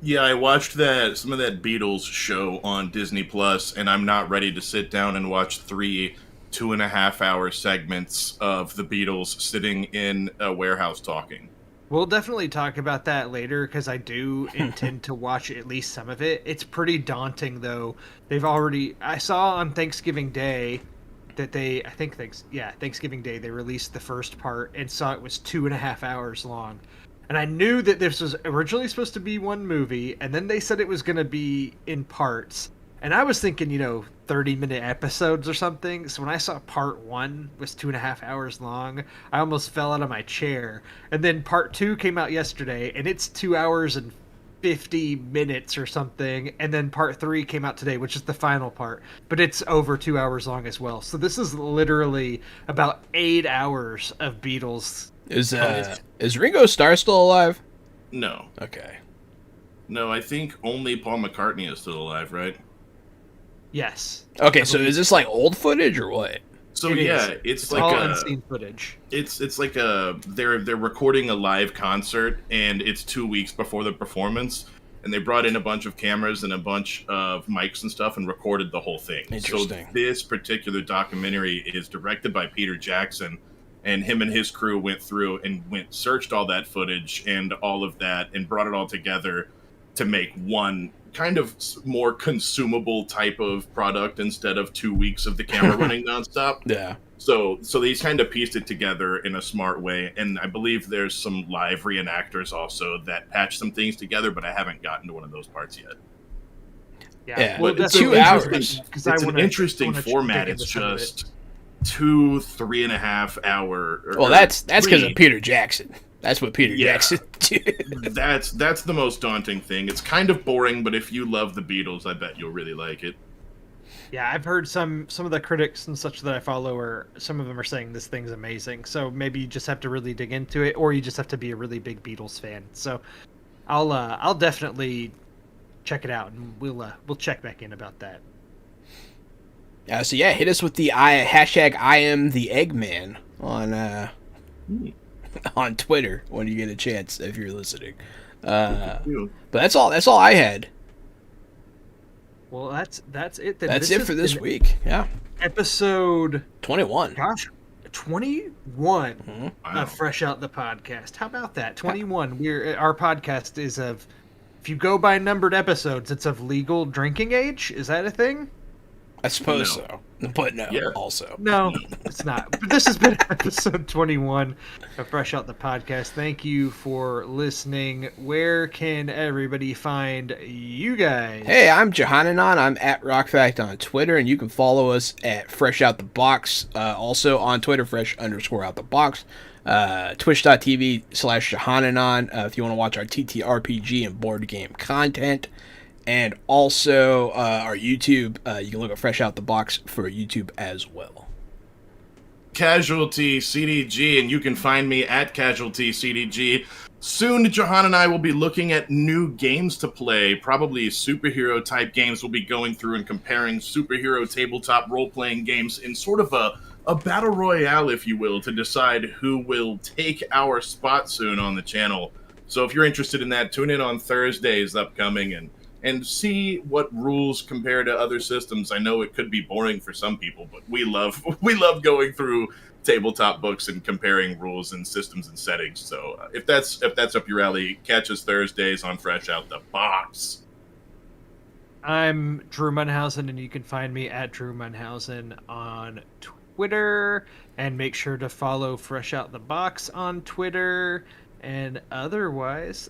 Yeah, I watched some of that Beatles show on Disney Plus, and I'm not ready to sit down and watch 3 2.5-hour segments of the Beatles sitting in a warehouse talking. We'll definitely talk about that later, because I do intend to watch at least some of it. It's pretty daunting, though. I saw on Thanksgiving Day that Thanksgiving Day, they released the first part and saw it was 2.5 hours long. And I knew that this was originally supposed to be one movie, and then they said it was going to be in parts. And I was thinking, 30-minute episodes or something. So when I saw part 1 was 2.5 hours long, I almost fell out of my chair. And then part 2 came out yesterday, and it's 2 hours and 50 minutes or something. And then part 3 came out today, which is the final part. But it's over 2 hours long as well. So this is literally about 8 hours of Beatles. Is Ringo Starr still alive? No. Okay. No, I think only Paul McCartney is still alive, right? Yes. Okay, so is this like old footage or what? So it's like all unseen footage. It's like they're recording a live concert, and it's 2 weeks before the performance, and they brought in a bunch of cameras and a bunch of mics and stuff and recorded the whole thing. Interesting. So this particular documentary is directed by Peter Jackson, and him and his crew went through and searched all that footage and all of that and brought it all together to make one kind of more consumable type of product instead of 2 weeks of the camera running nonstop. Yeah. So they kind of pieced it together in a smart way, and I believe there's some live reenactors also that patch some things together, but I haven't gotten to one of those parts yet. Yeah, well, but it's 2 hours. It's an interesting format. It's just 2 3.5 hour. Well, that's because of Peter Jackson. That's what Peter Jackson did. That's the most daunting thing. It's kind of boring, but if you love the Beatles, I bet you'll really like it. Yeah, I've heard some of the critics and such that I follow some of them are saying this thing's amazing. So maybe you just have to really dig into it, or you just have to be a really big Beatles fan. So I'll definitely check it out, and we'll check back in about that. So hit us with the hashtag I am the Eggman on Twitter when you get a chance if you're listening. But that's all I had. Well, that's it. That's it for this week. Yeah. Episode 21. Gosh, 21 Wow. of Fresh Out the Podcast. How about that? 21. Our podcast is if you go by numbered episodes, it's of legal drinking age. Is that a thing? I suppose so. But no, Yeah. also. No, it's not. But this has been episode 21 of Fresh Out the Podcast. Thank you for listening. Where can everybody find you guys? Hey, I'm Johananon. I'm at RockFact on Twitter, and you can follow us at Fresh Out the Box. Also on Twitter, Fresh_Out_the_Box. Twitch.tv/Johananon if you want to watch our TTRPG and board game content. And also our YouTube, you can look at Fresh Out the Box for YouTube as well. Casualty CDG, and you can find me at Casualty CDG. Soon, Jahan and I will be looking at new games to play, probably superhero type games. We'll be going through and comparing superhero tabletop role-playing games in sort of a battle royale, if you will, to decide who will take our spot soon on the channel. So if you're interested in that, tune in on Thursdays upcoming and see what rules compare to other systems. I know it could be boring for some people, but we love going through tabletop books and comparing rules and systems and settings. So if that's up your alley, catch us Thursdays on Fresh Out the Box. I'm Drew Munhausen, and you can find me at Drew Munhausen on Twitter. And make sure to follow Fresh Out the Box on Twitter. And otherwise,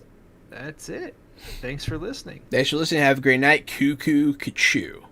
that's it. Thanks for listening. Thanks for listening. Have a great night. Cuckoo, ka-choo.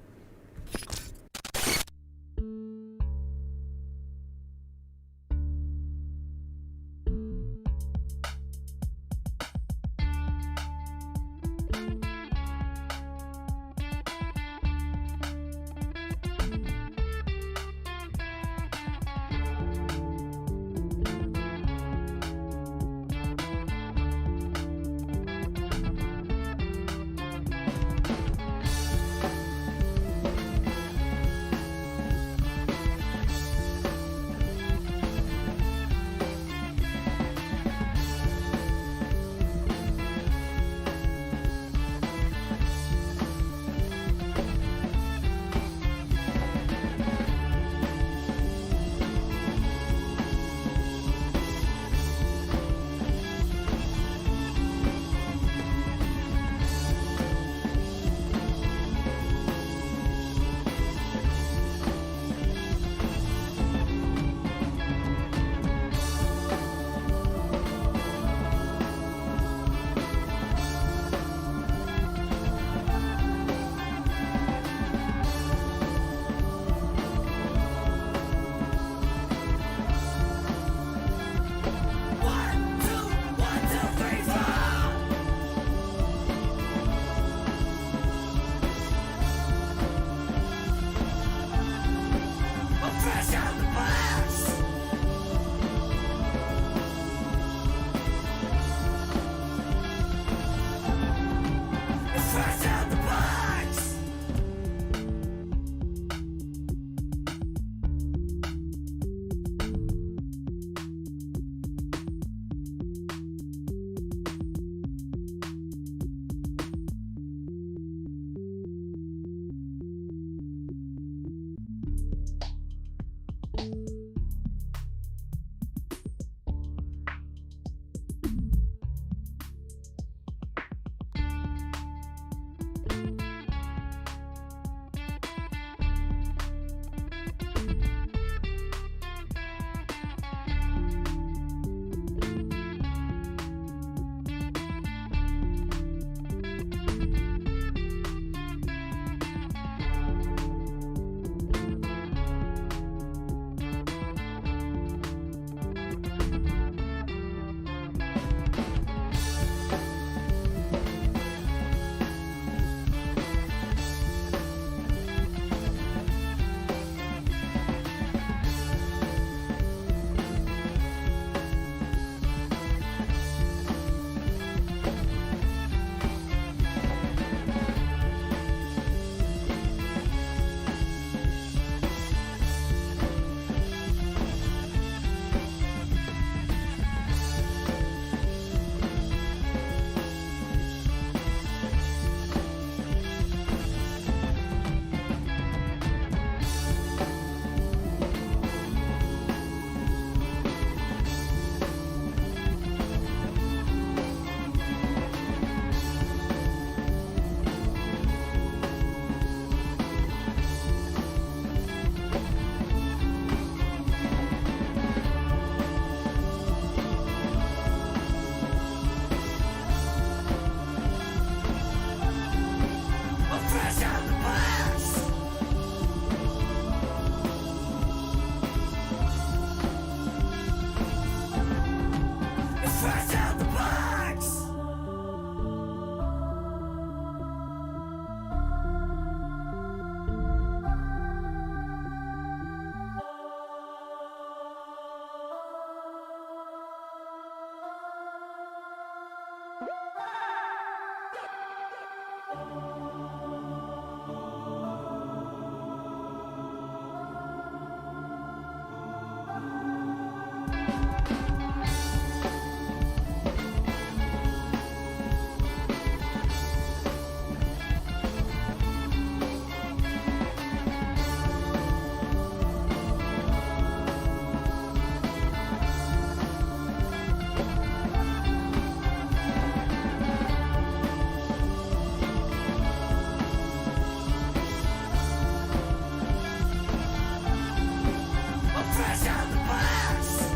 Fresh out the box.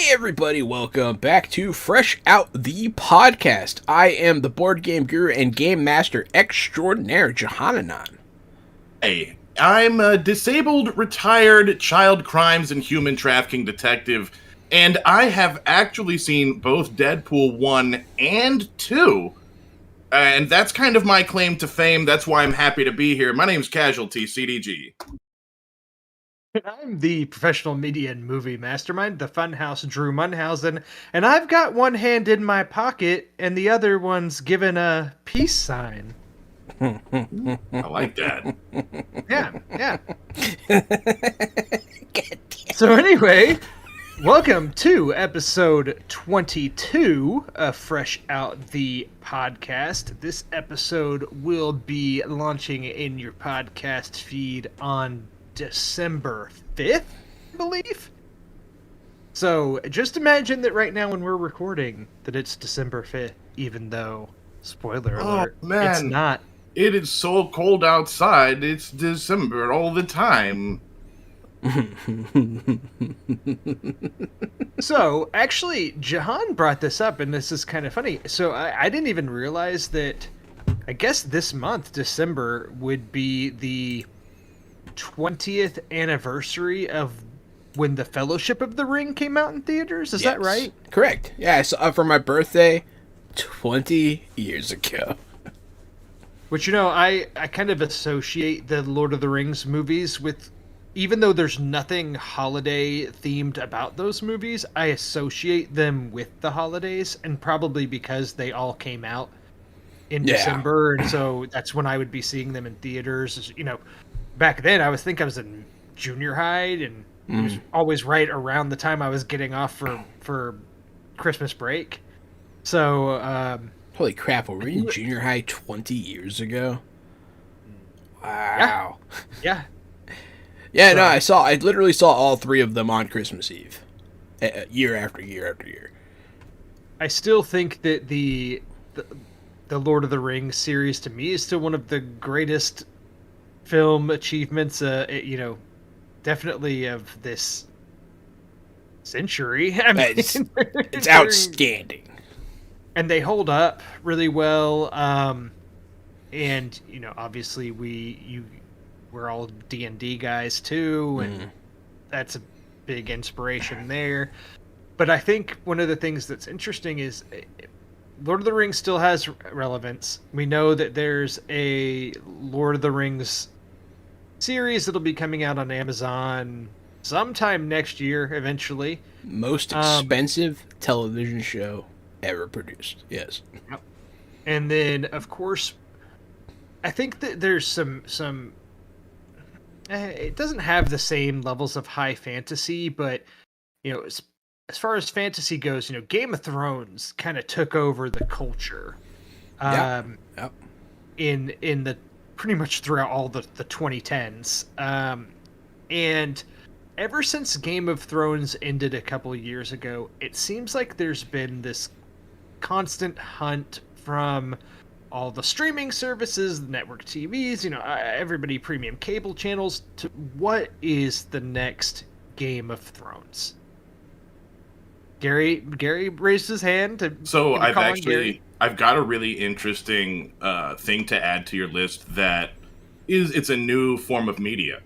Everybody, welcome back to Fresh Out the Podcast. I am the board game guru and game master extraordinaire, Johananon. Hey, I'm a disabled, retired child crimes and human trafficking detective, and I have actually seen both Deadpool 1 and 2. And that's kind of my claim to fame. That's why I'm happy to be here. My name's Casualty, CDG. I'm the professional media and movie mastermind, the Funhouse Drew Munhausen, and I've got one hand in my pocket and the other one's given a peace sign. I like that. Yeah. So anyway, welcome to episode 22 of Fresh Out the Podcast. This episode will be launching in your podcast feed on December 5th, I believe. So just imagine that right now when we're recording that it's December 5th, even though, spoiler alert, man. It's not. It is so cold outside, it's December all the time. So, actually, Jahan brought this up, and this is kind of funny. So I didn't even realize that, I guess this month, December, would be the 20th anniversary of when the Fellowship of the Ring came out in theaters. Is that right? Correct. Yeah, I saw for my birthday 20 years ago. Which, you know, I kind of associate the Lord of the Rings movies with, even though there's nothing holiday themed about those movies, I associate them with the holidays, and probably because they all came out in December, and so that's when I would be seeing them in theaters. You know, back then I was in junior high, and it was always right around the time I was getting off for Christmas break. So, holy crap, were we in junior high 20 years ago? Wow. Yeah. Yeah, no, I literally saw all three of them on Christmas Eve, year after year after year. I still think that the Lord of the Rings series to me is still one of the greatest film achievements, definitely of this century. I mean, it's outstanding. And they hold up really well. And, you know, obviously we're all D&D guys too, and that's a big inspiration there. But I think one of the things that's interesting is Lord of the Rings still has relevance. We know that there's a Lord of the Rings series that'll be coming out on Amazon sometime next year, eventually. Most expensive television show ever produced. Yes. And then, of course, I think that there's some. It doesn't have the same levels of high fantasy, but as far as fantasy goes, Game of Thrones kind of took over the culture. Yep. In the pretty much throughout all the 2010s, and ever since Game of Thrones ended a couple of years ago, it seems like there's been this constant hunt from all the streaming services, the network TVs, everybody premium cable channels, to what is the next Game of Thrones. Gary raised his hand to. So I've got a really interesting thing to add to your list it's a new form of media,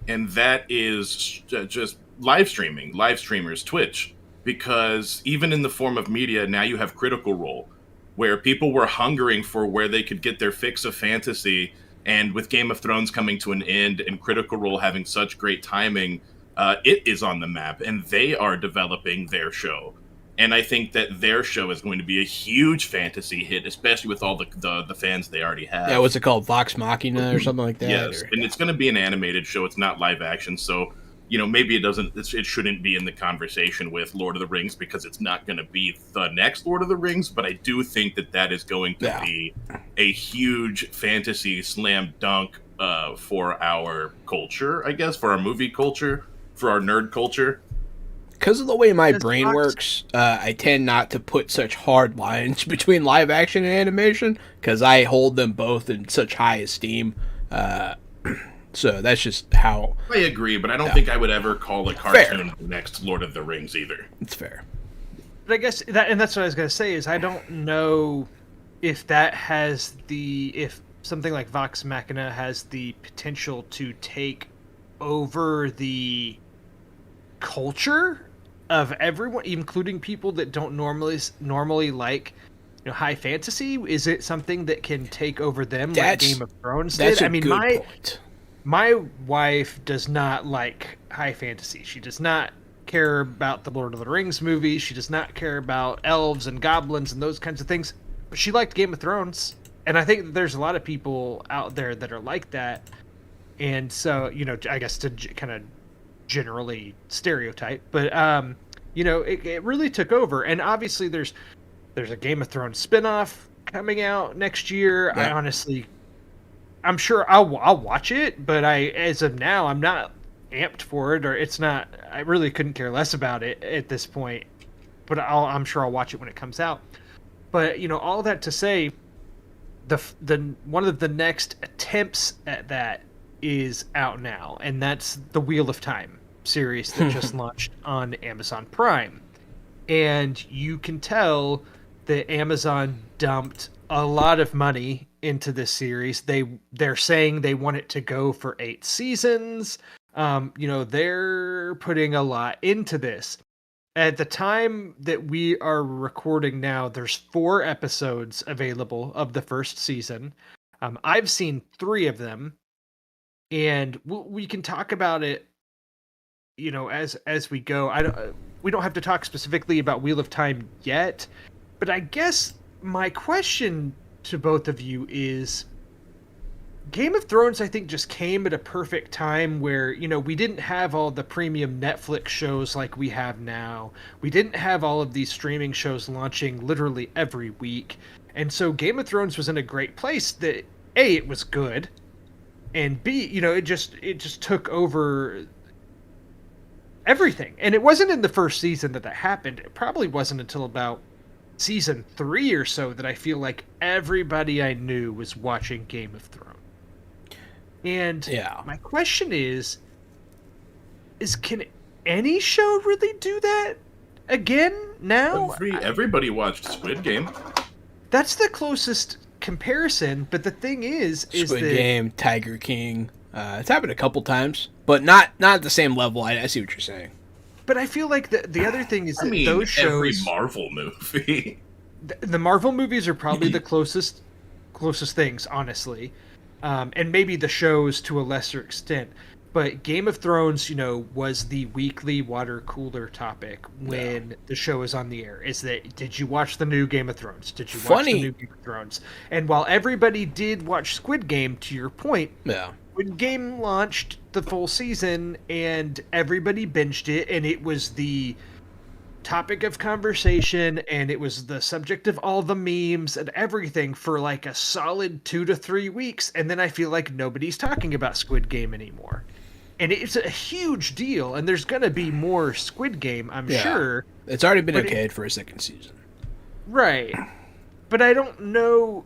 and that is just live streamers, Twitch, because even in the form of media now you have Critical Role, where people were hungering for where they could get their fix of fantasy, and with Game of Thrones coming to an end and Critical Role having such great timing, it is on the map, and they are developing their show. And I think that their show is going to be a huge fantasy hit, especially with all the fans they already have. Yeah, what's it called? Vox Machina or something like that? Yes, and it's going to be an animated show. It's not live action, so maybe it shouldn't be in the conversation with Lord of the Rings because it's not going to be the next Lord of the Rings. But I do think that is going to be a huge fantasy slam dunk for our culture, I guess, for our movie culture, for our nerd culture. Because of the way my brain works, I tend not to put such hard lines between live action and animation because I hold them both in such high esteem. So that's just how... I agree, but I don't think I would ever call a cartoon the next Lord of the Rings either. It's fair. But I guess that's what I was going to say is I don't know if if something like Vox Machina has the potential to take over the culture of everyone, including people that don't normally like high fantasy. Is it something that can take over them like Game of Thrones did? I mean, my wife does not like high fantasy. She does not care about the Lord of the Rings movies. She does not care about elves and goblins and those kinds of things. But she liked Game of Thrones, and I think that there's a lot of people out there that are like that. And so, I guess to kind of generally stereotype, but it really took over. And obviously there's a Game of Thrones spinoff coming out next year. Yeah. I'm sure I'll watch it, but as of now I'm not amped for it, or I really couldn't care less about it at this point, but I'm sure I'll watch it when it comes out. But all that to say, the one of the next attempts at that is out now, and that's the Wheel of Time series that just launched on Amazon Prime. And you can tell that Amazon dumped a lot of money into this series. They're saying they want it to go for 8 seasons. They're putting a lot into this. At the time that we are recording now, there's 4 episodes available of the first season. I've seen 3 of them, and we can talk about it as we go. We don't have to talk specifically about Wheel of Time yet, but I guess my question to both of you is, Game of Thrones, I think, just came at a perfect time where, we didn't have all the premium Netflix shows like we have now. We didn't have all of these streaming shows launching literally every week. And so Game of Thrones was in a great place that, A, it was good, and B, it just took over everything. And it wasn't in the first season that happened. It probably wasn't until about season 3 or so that I feel like everybody I knew was watching Game of Thrones. And my question is can any show really do that again now? Everybody watched Squid Game. That's the closest comparison, but the thing is Squid Game, Tiger King. It's happened a couple times, but not at the same level. I see what you're saying. But I feel like the other thing is that those shows... every Marvel movie. The Marvel movies are probably the closest things, honestly. And maybe the shows to a lesser extent. But Game of Thrones, was the weekly water cooler topic when the show is on the air. Is that, did you watch the new Game of Thrones? Did you watch the new Game of Thrones? And while everybody did watch Squid Game, to your point, when Game launched the full season and everybody binged it, and it was the topic of conversation and it was the subject of all the memes and everything for like a solid 2 to 3 weeks, and then I feel like nobody's talking about Squid Game anymore. And it's a huge deal, and there's going to be more Squid Game, I'm sure. It's already been okayed for a second season. Right. But I don't know...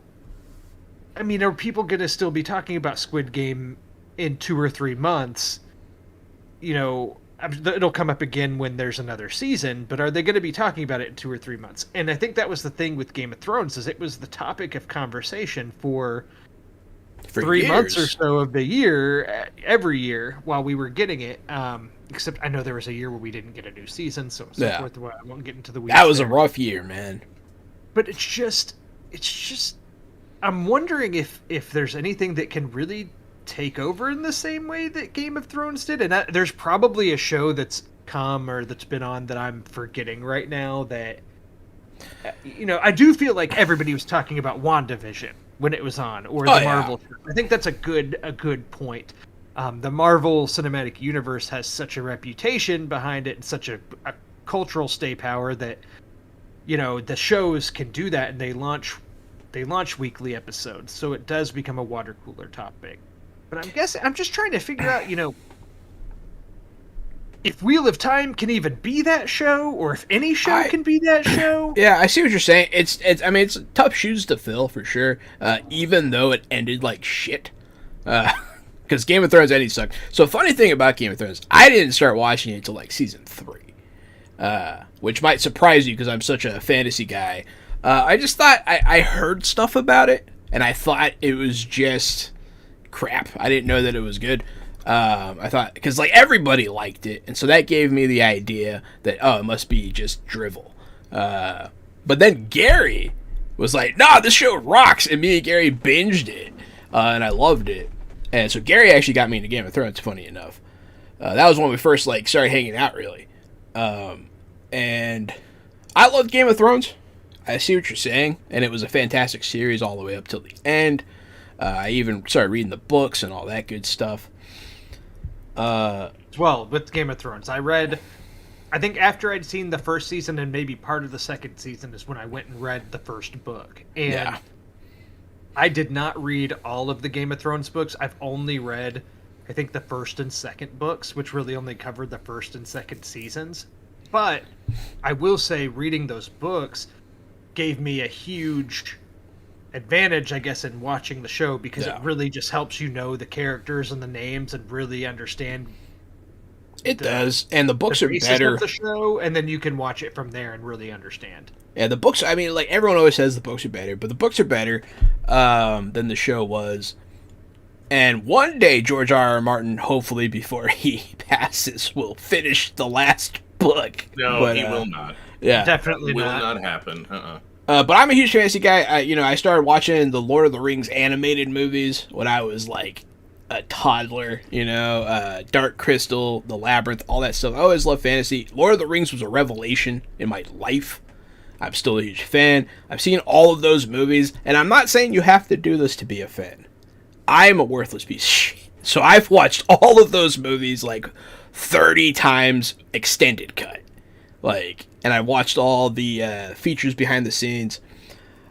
I mean, are people going to still be talking about Squid Game in 2 or 3 months? It'll come up again when there's another season, but are they going to be talking about it in 2 or 3 months? And I think that was the thing with Game of Thrones, is it was the topic of conversation for 3 years. months or so of the year, every year while we were getting it. Except I know there was a year where we didn't get a new season, so forth. I won't get into the weeds. That was a rough year, man. But it's just, I'm wondering if there's anything that can really take over in the same way that Game of Thrones did. And there's probably a show that's come or that's been on that I'm forgetting right now that, I do feel like everybody was talking about WandaVision when it was on, or the Marvel. I think that's a good point. The Marvel Cinematic Universe has such a reputation behind it and such a cultural stay power that, the shows can do that, and they launch weekly episodes, so it does become a water cooler topic. But I'm just trying to figure out, if Wheel of Time can even be that show, or if any show can be that show. Yeah, I see what you're saying. It's tough shoes to fill for sure. Even though it ended like shit, because Game of Thrones ending sucked. So funny thing about Game of Thrones, I didn't start watching it until like season 3, which might surprise you because I'm such a fantasy guy. I just thought I heard stuff about it, and I thought it was just crap. I didn't know that it was good. I thought, because like everybody liked it, and so that gave me the idea that it must be just drivel. But then Gary was like, "Nah, this show rocks," and me and Gary binged it, and I loved it. And so Gary actually got me into Game of Thrones. Funny enough, that was when we first like started hanging out really, and I loved Game of Thrones. I see what you're saying, and it was a fantastic series all the way up till the end. I even started reading the books and all that good stuff. Well, with Game of Thrones, I think after I'd seen the first season and maybe part of the second season is when I went and read the first book. And I did not read all of the Game of Thrones books. I've only read, I think, the first and second books, which really only covered the first and second seasons. But I will say reading those books gave me a huge advantage, I guess, in watching the show, because it really just helps you know the characters and the names and really understand. It does, and the books are better. Of the show, and then you can watch it from there and really understand. Yeah, the books. I mean, like everyone always says, the books are better, but the books are better than the show was. And one day, George R.R. Martin, hopefully before he passes, will finish the last book. No, but, he will not. Yeah, definitely will not happen. But I'm a huge fantasy guy. I started watching the Lord of the Rings animated movies when I was like a toddler. Dark Crystal, The Labyrinth, all that stuff. I always loved fantasy. Lord of the Rings was a revelation in my life. I'm still a huge fan. I've seen all of those movies, and I'm not saying you have to do this to be a fan. I'm a worthless piece of shit. So I've watched all of those movies like 30 times extended cut. And I watched all the features behind the scenes.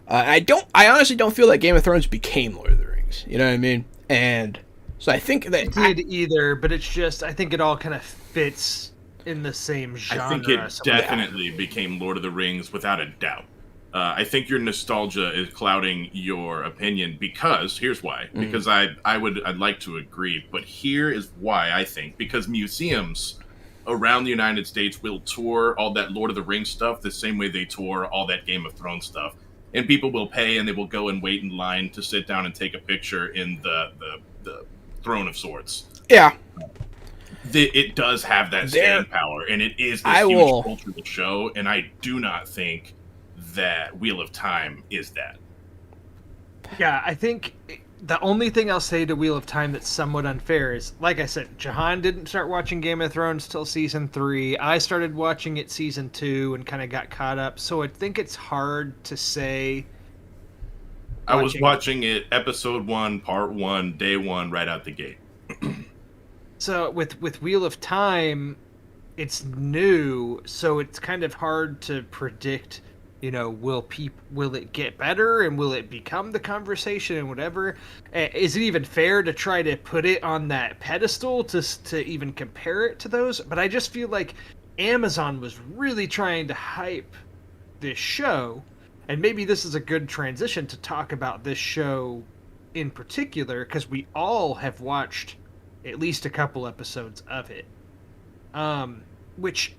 I honestly don't feel like Game of Thrones became Lord of the Rings. You know what I mean? And so I think that it did either, but it's just, I think it all kind of fits in the same genre. I think it definitely became Lord of the Rings without a doubt. I think your nostalgia is clouding your opinion because here's why. Mm-hmm. Because I'd like to agree, but here is why I think. Because museums around the United States will tour all that Lord of the Rings stuff the same way they tour all that Game of Thrones stuff. And people will pay and they will go and wait in line to sit down and take a picture in the Throne of Swords. Yeah. It does have that staying power, and it is this huge cultural show, and I do not think that Wheel of Time is that. Yeah, I think The only thing I'll say to Wheel of Time that's somewhat unfair is, like I said, Jahan didn't start watching Game of Thrones till season 3. I started watching it season 2 and kind of got caught up. So I think it's hard to say. I was watching it episode 1, part 1, day 1, right out the gate. So with Wheel of Time, it's new, so it's kind of hard to predict. Will it get better and will it become the conversation and whatever? Is it even fair to try to put it on that pedestal to even compare it to those? But I just feel like Amazon was really trying to hype this show, and maybe this is a good transition to talk about this show in particular, because we all have watched at least a couple episodes of it. Which,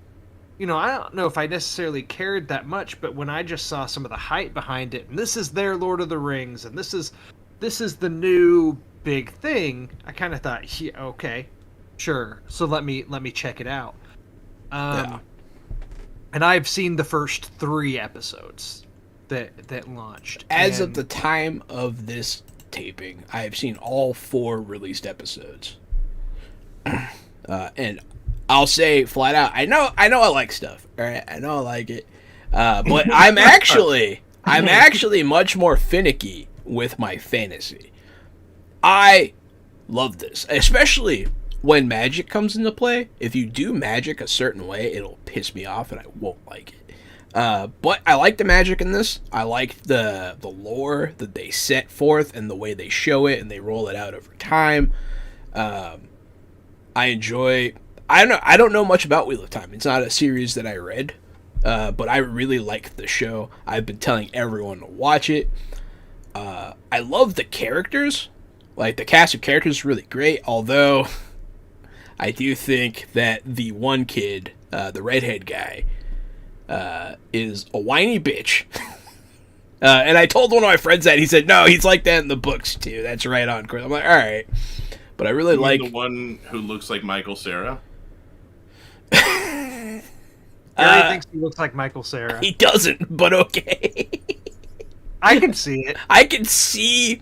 I don't know if I necessarily cared that much, but when I just saw some of the hype behind it, and this is their Lord of the Rings, and this is the new big thing, I kind of thought, yeah, okay, sure. So let me check it out. And I've seen the first 3 episodes that launched. As of the time of this taping, I have seen all 4 released episodes. And I'll say flat out, I know I like stuff. All right, I know I like it, but I'm actually much more finicky with my fantasy. I love this, especially when magic comes into play. If you do magic a certain way, it'll piss me off and I won't like it. But I like the magic in this. I like the lore that they set forth and the way they show it and they roll it out over time. I enjoy. I don't know much about Wheel of Time. It's not a series that I read, but I really like the show. I've been telling everyone to watch it. I love the characters. Like, the cast of characters is really great, although I do think that the one kid, the redhead guy, is a whiny bitch. And I told one of my friends that. He said, no, he's like that in the books, too. That's right on course. I'm like, all right. But I really like... the one who looks like Michael Cera? Gary thinks he looks like Michael Cera. He doesn't, but okay. I can see it. I can see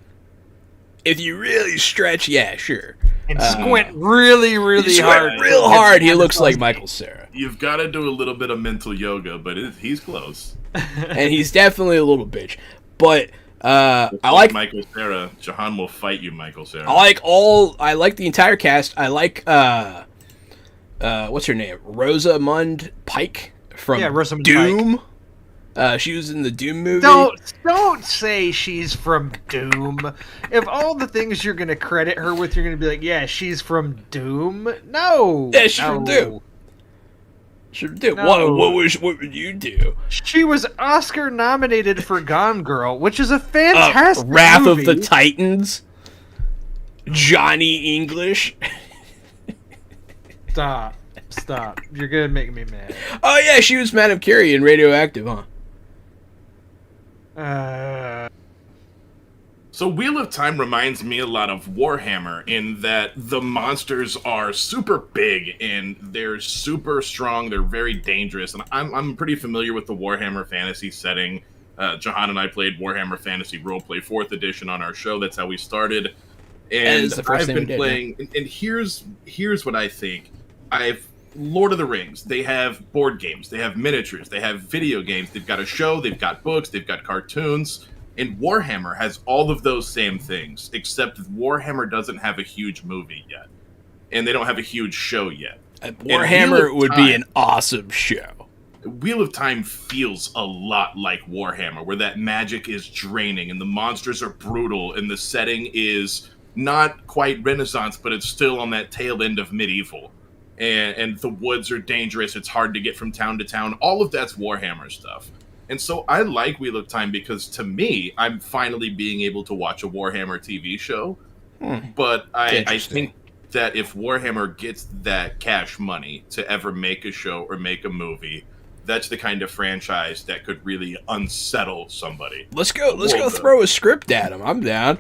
if you really stretch, yeah, sure. And squint really, really hard. Real hard, he looks like Michael Cera. You've got to do a little bit of mental yoga, but he's close. And he's definitely a little bitch. But I like Michael Cera. Jahan will fight you, Michael Cera. I like the entire cast. I like what's her name? Rosamund Pike from Rosamund Doom. She was in the Doom movie. Don't say she's from Doom. If all the things you're gonna credit her with, you're gonna be like, yeah, she's from Doom. No. Yeah, she's from Doom. Should do. No. What would you do? She was Oscar nominated for Gone Girl, which is a fantastic Wrath movie. of the Titans. Johnny English. Stop. You're gonna make me mad. Oh yeah, she was Madame Curie in Radioactive, huh? So Wheel of Time reminds me a lot of Warhammer in that the monsters are super big and they're super strong. They're very dangerous, and I'm pretty familiar with the Warhammer fantasy setting. Jahan and I played Warhammer Fantasy Roleplay 4th edition on our show. That's how we started. And I've been playing. And here's what I think. Lord of the Rings. They have board games. They have miniatures. They have video games. They've got a show. They've got books. They've got cartoons. And Warhammer has all of those same things, except Warhammer doesn't have a huge movie yet. And they don't have a huge show yet. Warhammer would be an awesome show. Wheel of Time feels a lot like Warhammer, where that magic is draining and the monsters are brutal and the setting is not quite Renaissance, but it's still on that tail end of medieval. And the woods are dangerous. It's hard to get from town to town. All of that's Warhammer stuff. And so I like Wheel of Time because, to me, I'm finally being able to watch a Warhammer TV show. But I think that if Warhammer gets that cash money to ever make a show or make a movie, that's the kind of franchise that could really unsettle somebody. Let's go throw a script at him. I'm down.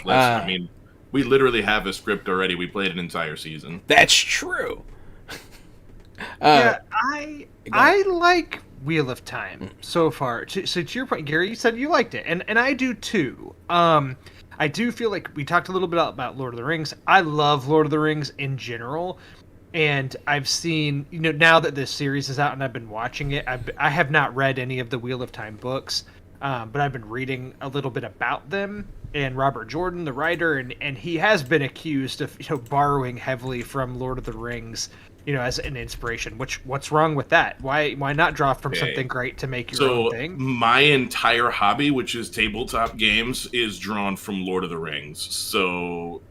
I mean, we literally have a script already. We played an entire season. That's true. I like Wheel of Time so far. So to your point, Gary, you said you liked it, and I do too. I do feel like we talked a little bit about Lord of the Rings. I love Lord of the Rings in general. And I've seen, now that this series is out and I've been watching it, I have not read any of the Wheel of Time books, but I've been reading a little bit about them. And Robert Jordan, the writer, and he has been accused of borrowing heavily from Lord of the Rings, as an inspiration. What's wrong with that? Why not draw from something great to make your own thing? My entire hobby, which is tabletop games, is drawn from Lord of the Rings. So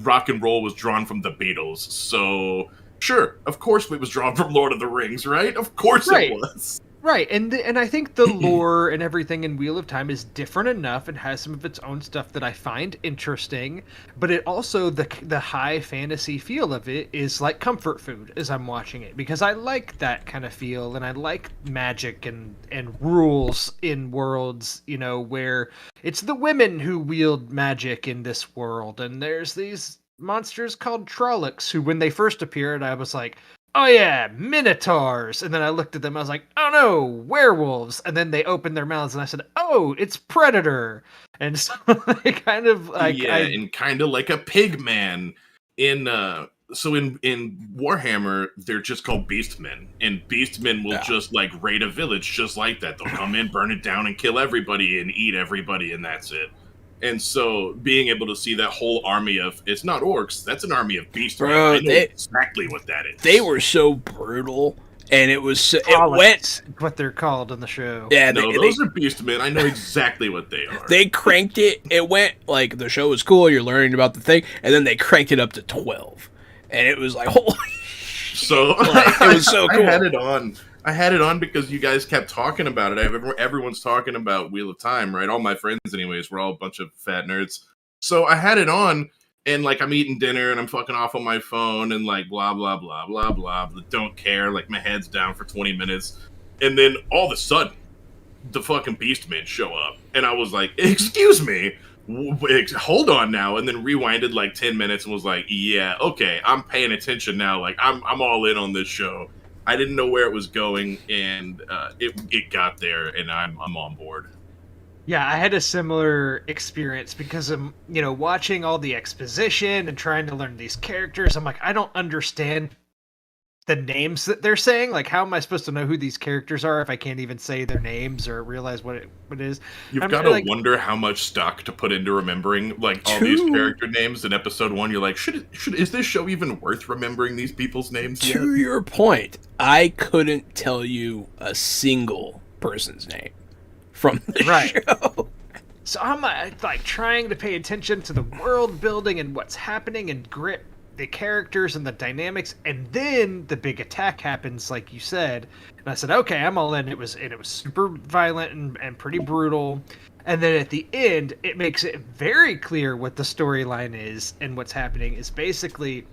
rock and roll was drawn from the Beatles. So sure, of course it was drawn from Lord of the Rings, right? Of course it was. Right, and I think the lore and everything in Wheel of Time is different enough and has some of its own stuff that I find interesting, but it also, the high fantasy feel of it is like comfort food as I'm watching it, because I like that kind of feel, and I like magic and rules in worlds, where it's the women who wield magic in this world, and there's these monsters called Trollocs who, when they first appeared, I was like, oh yeah, minotaurs. And then I looked at them, I was like, oh no, werewolves. And then they opened their mouths and I said, oh, it's Predator. And so they kind of like... and kind of like a pig man. In Warhammer, they're just called beastmen. And beastmen will just like raid a village just like that. They'll come in, burn it down, and kill everybody and eat everybody, and that's it. And so being able to see that whole army of, it's not orcs, that's an army of beasts. Bro, I know exactly what that is. They were so brutal, and it was went what they're called in the show. Yeah, those are beastmen. I know exactly what they are. They cranked it. It went like the show was cool. You're learning about the thing, and then they cranked it up to 12, and it was like holy. So like, it was so cool. I had it on because you guys kept talking about it. Everyone's talking about Wheel of Time, right? All my friends, anyways, we're all a bunch of fat nerds. So I had it on, and like I'm eating dinner, and I'm fucking off on my phone, and like blah blah blah blah blah. Don't care. Like my head's down for 20 minutes, and then all of a sudden, the fucking Beastmen show up, and I was like, "Excuse me, hold on now," and then rewinded like 10 minutes and was like, "Yeah, okay, I'm paying attention now. Like I'm all in on this show." I didn't know where it was going, and it got there, and I'm on board. Yeah, I had a similar experience because I'm, watching all the exposition and trying to learn these characters. I'm like, I don't understand the names that they're saying. Like, how am I supposed to know who these characters are if I can't even say their names or realize what it is? You've got to wonder how much stock to put into remembering like all these character names. In episode 1, you're like, is this show even worth remembering these people's names yet? To your point, I couldn't tell you a single person's name from the show. So I'm like trying to pay attention to the world building and what's happening and grip the characters and the dynamics, and then the big attack happens, like you said, and I said, okay, I'm all in. It was super violent and pretty brutal, and then at the end, it makes it very clear what the storyline is, and what's happening is basically,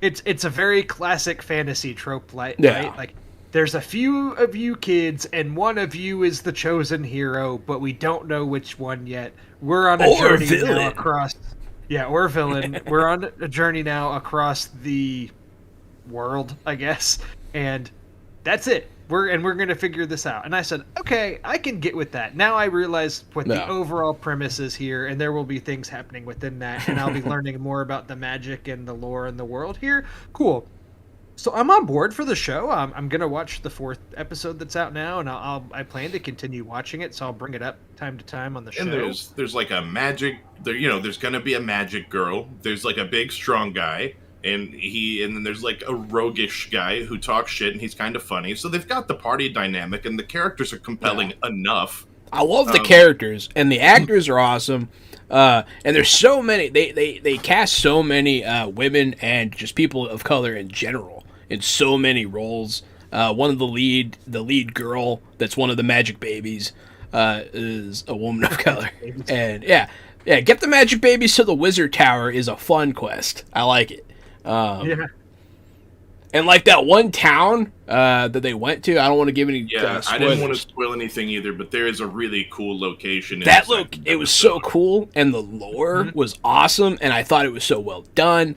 it's a very classic fantasy trope, right? Like, there's a few of you kids, and one of you is the chosen hero, but we don't know which one yet. We're on a journey now across... Yeah, or villain. We're on a journey now across the world, I guess, and that's it. We're going to figure this out. And I said, okay, I can get with that. Now I realize what the overall premise is here, and there will be things happening within that, and I'll be learning more about the magic and the lore and the world here. Cool. So I'm on board for the show. I'm going to watch the 4th episode that's out now, and I plan to continue watching it, so I'll bring it up time to time on the show. And there's like a magic, there's going to be a magic girl. There's like a big, strong guy, and then there's like a roguish guy who talks shit, and he's kind of funny. So they've got the party dynamic, and the characters are compelling enough. I love the characters, and the actors are awesome. And there's so many, they cast so many women and just people of color in general in so many roles. One of the lead girl that's one of the magic babies is a woman of color. And yeah, get the magic babies to the wizard tower is a fun quest. I like it. And like that one town that they went to, I don't want to give any spoilers. I didn't want to spoil anything either, but there is a really cool location. It was so cool, and the lore was awesome, and I thought it was so well done.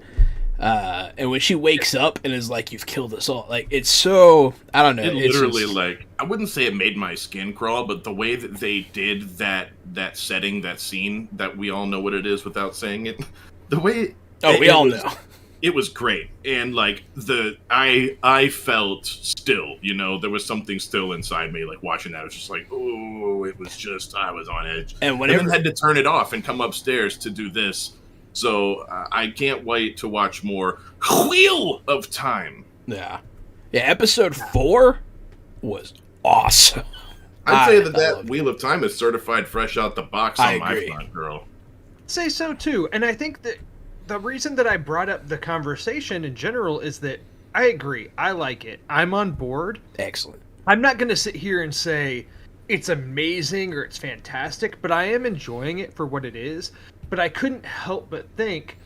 And when she wakes up and is like, "You've killed us all," like it's so I don't know. It it's literally just- like I wouldn't say it made my skin crawl, but the way that they did that setting, that scene that we all know what it is without saying it, the way we all know. It was great, and like I felt still, there was something still inside me, like watching that. It was just like, oh, it was just I was on edge, And whenever then had to turn it off and come upstairs to do this. So I can't wait to watch more Wheel of Time. Yeah, episode 4 was awesome. I'd say that Wheel of Time is certified fresh out the box on my front, girl. Say so too, and I think that the reason that I brought up the conversation in general is that I agree. I like it. I'm on board. Excellent. I'm not going to sit here and say it's amazing or it's fantastic, but I am enjoying it for what it is. But I couldn't help but think,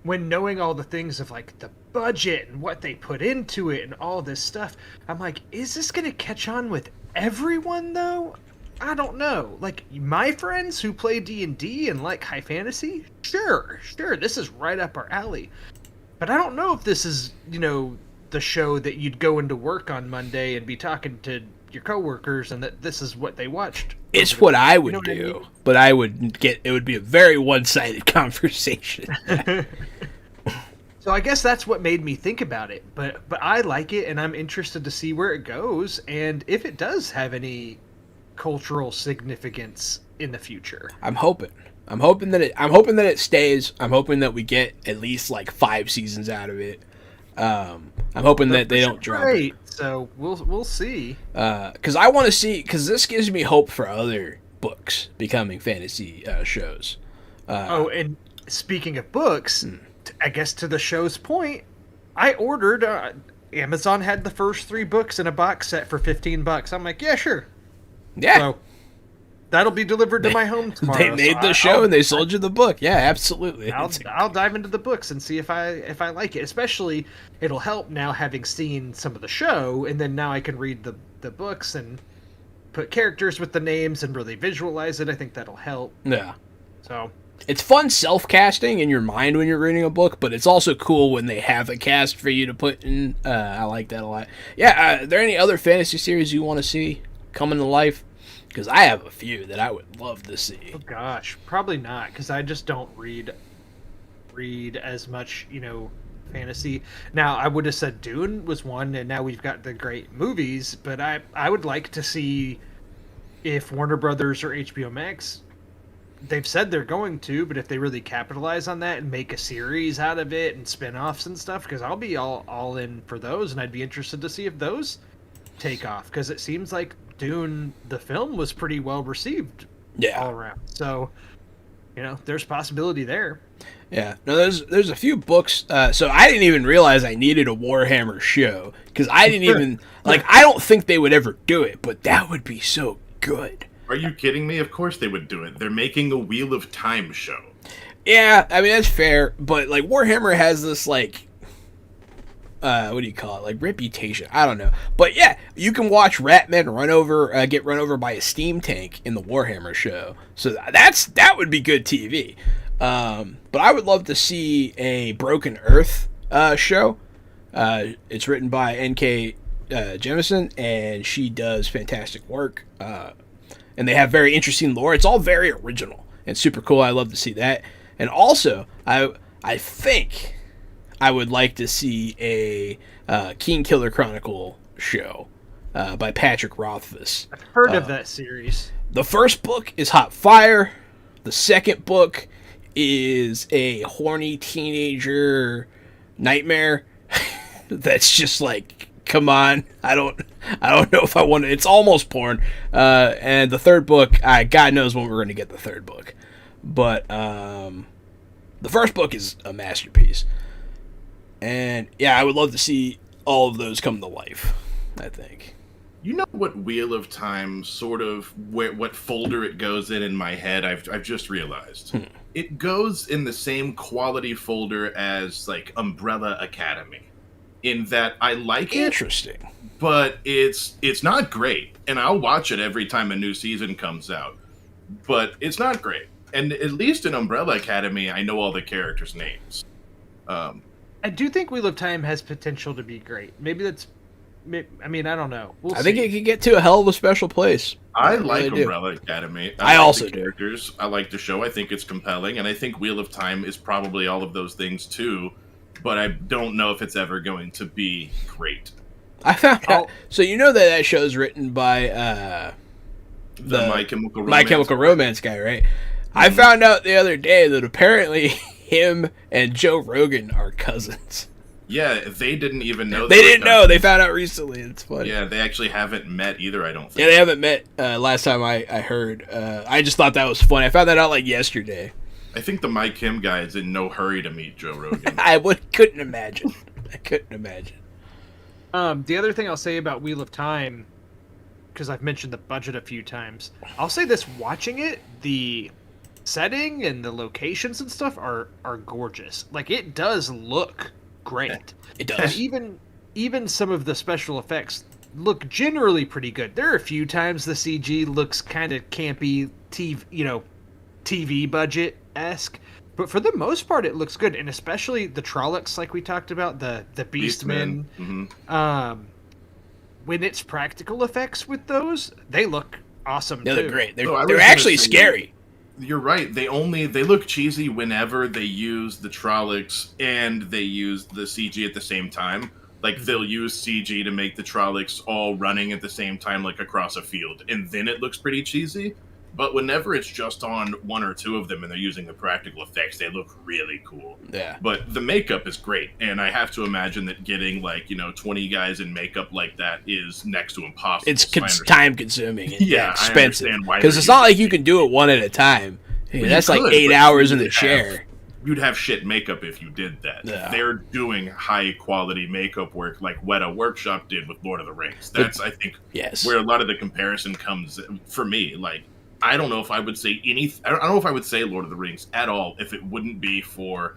when knowing all the things of like the budget and what they put into it and all this stuff, I'm like, is this going to catch on with everyone though? I don't know. Like, my friends who play D&D and like high fantasy, sure, this is right up our alley. But I don't know if this is, the show that you'd go into work on Monday and be talking to your coworkers and that this is what they watched. It's what I would do, but it would be a very one-sided conversation. So I guess that's what made me think about it. But I like it, and I'm interested to see where it goes and if it does have any cultural significance in the future. I'm hoping that it stays. I'm hoping that we get at least like 5 seasons out of it. I'm hoping that they don't drop it. So we'll see. Because I want to see, because this gives me hope for other books becoming fantasy shows. And speaking of books, I guess to the show's point, I ordered. Amazon had the first 3 books in a box set for $15. I'm like, yeah, sure. Yeah. So that'll be delivered to my home tomorrow. They made the show and they sold you the book. Yeah, absolutely. I'll dive into the books and see if I like it. Especially, it'll help now having seen some of the show, and then now I can read the books and put characters with the names and really visualize it. I think that'll help. Yeah. So it's fun self-casting in your mind when you're reading a book, but it's also cool when they have a cast for you to put in. I like that a lot. Yeah, are there any other fantasy series you want to see coming to life? Because I have a few that I would love to see. Oh gosh, probably not, because I just don't read as much, fantasy. Now, I would have said Dune was one, and now we've got the great movies, but I would like to see if Warner Brothers or HBO Max, they've said they're going to, but if they really capitalize on that and make a series out of it and spin-offs and stuff, because I'll be all in for those, and I'd be interested to see if those take off, because it seems like Dune, the film, was pretty well received all around. So, there's possibility there. Yeah. No, there's a few books. So I didn't even realize I needed a Warhammer show, because I didn't even, I don't think they would ever do it, but that would be so good. Are you kidding me? Of course they would do it. They're making a Wheel of Time show. Yeah, I mean, that's fair, but, Warhammer has this, what do you call it? Reputation. I don't know. But yeah, you can watch Ratman get run over by a steam tank in the Warhammer show. So that would be good TV. But I would love to see a Broken Earth show. It's written by N.K. Jemisin, and she does fantastic work. And they have very interesting lore. It's all very original and super cool. I love to see that. And also, I think I would like to see a King Killer Chronicle show by Patrick Rothfuss. I've heard of that series. The first book is hot fire. The second book is a horny teenager nightmare that's just come on. I don't know if I want to. It's almost porn. And the third book, God knows when we're going to get the third book. But the first book is a masterpiece. And yeah, I would love to see all of those come to life, I think. You know what Wheel of Time what folder it goes in my head? I've just realized. It goes in the same quality folder as Umbrella Academy, in that I like it. Interesting. But it's not great, and I'll watch it every time a new season comes out. But it's not great. And at least in Umbrella Academy, I know all the characters' names. I do think Wheel of Time has potential to be great. Maybe that's. I mean, I don't know. I think it could get to a hell of a special place. I like really do. Umbrella Academy. I like also the do. characters. I like the show. I think it's compelling, and I think Wheel of Time is probably all of those things too. But I don't know if it's ever going to be great. I found out. So you know that show's written by The My Chemical Romance. My Chemical Romance guy, right? I found out the other day that apparently him and Joe Rogan are cousins. Yeah, they didn't even know. They didn't know. They found out recently. It's funny. Yeah, they actually haven't met either, I don't think. Yeah, they haven't met last time I heard. I just thought that was funny. I found that out like yesterday. I think the My Kim guy is in no hurry to meet Joe Rogan. Couldn't imagine. I couldn't imagine. The other thing I'll say about Wheel of Time, because I've mentioned the budget a few times, I'll say this: watching it, the setting and the locations and stuff are gorgeous. Like, it does look great. It does. And even some of the special effects look generally pretty good. There are a few times the CG looks kind of campy, TV budget-esque, but for the most part it looks good, and especially the Trollocs, like we talked about, the Beastmen. Mm-hmm. When it's practical effects with those, they look awesome They too. look great. So I was They're gonna actually say- scary. You're right. They look cheesy whenever they use the Trollocs and they use the CG at the same time. Like, they'll use CG to make the Trollocs all running at the same time, like across a field, and then it looks pretty cheesy. But whenever it's just on one or two of them and they're using the practical effects, they look really cool. Yeah. But the makeup is great, and I have to imagine that getting 20 guys in makeup like that is next to impossible. It's So I understand. time consuming and Yeah, I expensive. understand why Because they're it's not using like you can do it one at a time. Hey, Well, that's you like could, 8 but hours you in the would chair. You'd have shit makeup if you did that. Yeah. They're doing high quality makeup work like Weta Workshop did with Lord of the Rings. That's, I think, Yes. where a lot of the comparison comes for me. Like, I don't know if I would say I don't know if I would say Lord of the Rings at all if it wouldn't be for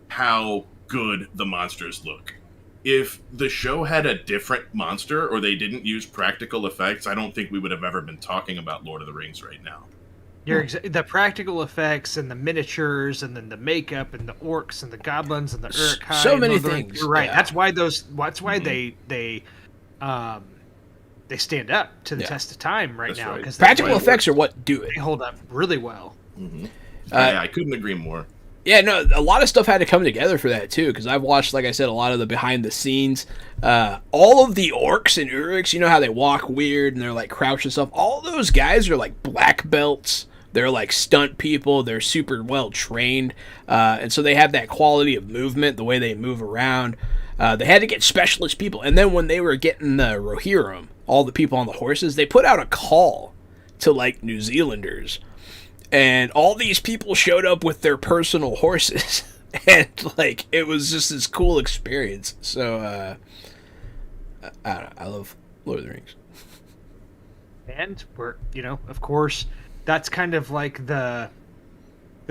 how good the monsters look. If the show had a different monster or they didn't use practical effects, I don't think we would have ever been talking about Lord of the Rings right now. The practical effects and the miniatures and then the makeup and the orcs and the goblins and the Uruk-hai. So and many Lord of the Rings. things, You're right. yeah. That's why they stand up to the Yeah. test of time right That's now, right. because Practical effects are what do it. they hold up really well. Yeah, I couldn't agree more. Yeah, no, a lot of stuff had to come together for that too. Because I've watched, like I said, a lot of the behind the scenes. All of the orcs and Uruks, you know how they walk weird and they're like crouched and stuff. All those guys are like black belts. They're like stunt people. They're super well trained, and so they have that quality of movement, the way they move around. They had to get specialist people, and then when they were getting the Rohirrim, all the people on the horses, they put out a call to like New Zealanders. And all these people showed up with their personal horses. And, like, it was just this cool experience. So, I don't know. I love Lord of the Rings. And of course, that's kind of like the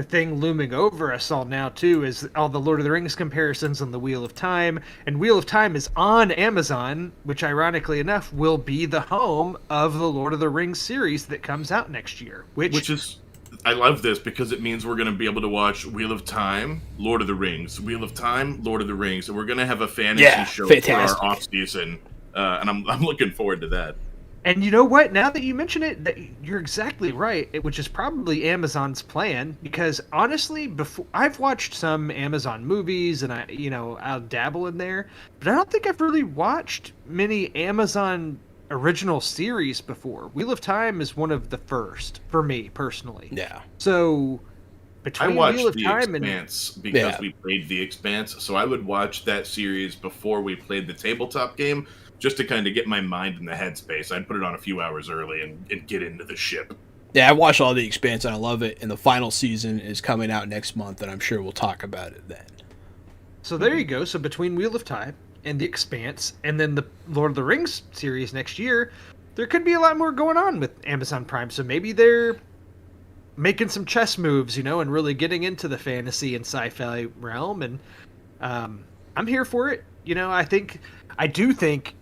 thing looming over us all now too, is all the Lord of the Rings comparisons on the Wheel of Time. And Wheel of Time is on Amazon, which ironically enough will be the home of the Lord of the Rings series that comes out next year. Which is, I love this because it means we're going to be able to watch Wheel of Time, Lord of the Rings, Wheel of Time, Lord of the Rings, and we're going to have a fantasy show fantastic. for our off season, and I'm looking forward to that. And you know what? Now that you mention it, you're exactly right. Which is probably Amazon's plan, because honestly, before I've watched some Amazon movies, and I'll dabble in there, but I don't think I've really watched many Amazon original series before. Wheel of Time is one of the first for me personally. Yeah. So I between watched Wheel of The Time Expanse because Yeah. we played The Expanse, so I would watch that series before we played the tabletop game, just to kind of get my mind in the headspace. I'd put it on a few hours early and get into the ship. Yeah, I watched all the Expanse and I love it. And the final season is coming out next month, and I'm sure we'll talk about it then. So there you go. So between Wheel of Time and The Expanse, and then the Lord of the Rings series next year, there could be a lot more going on with Amazon Prime. So maybe they're making some chess moves, and really getting into the fantasy and sci-fi realm. And I'm here for it. I do think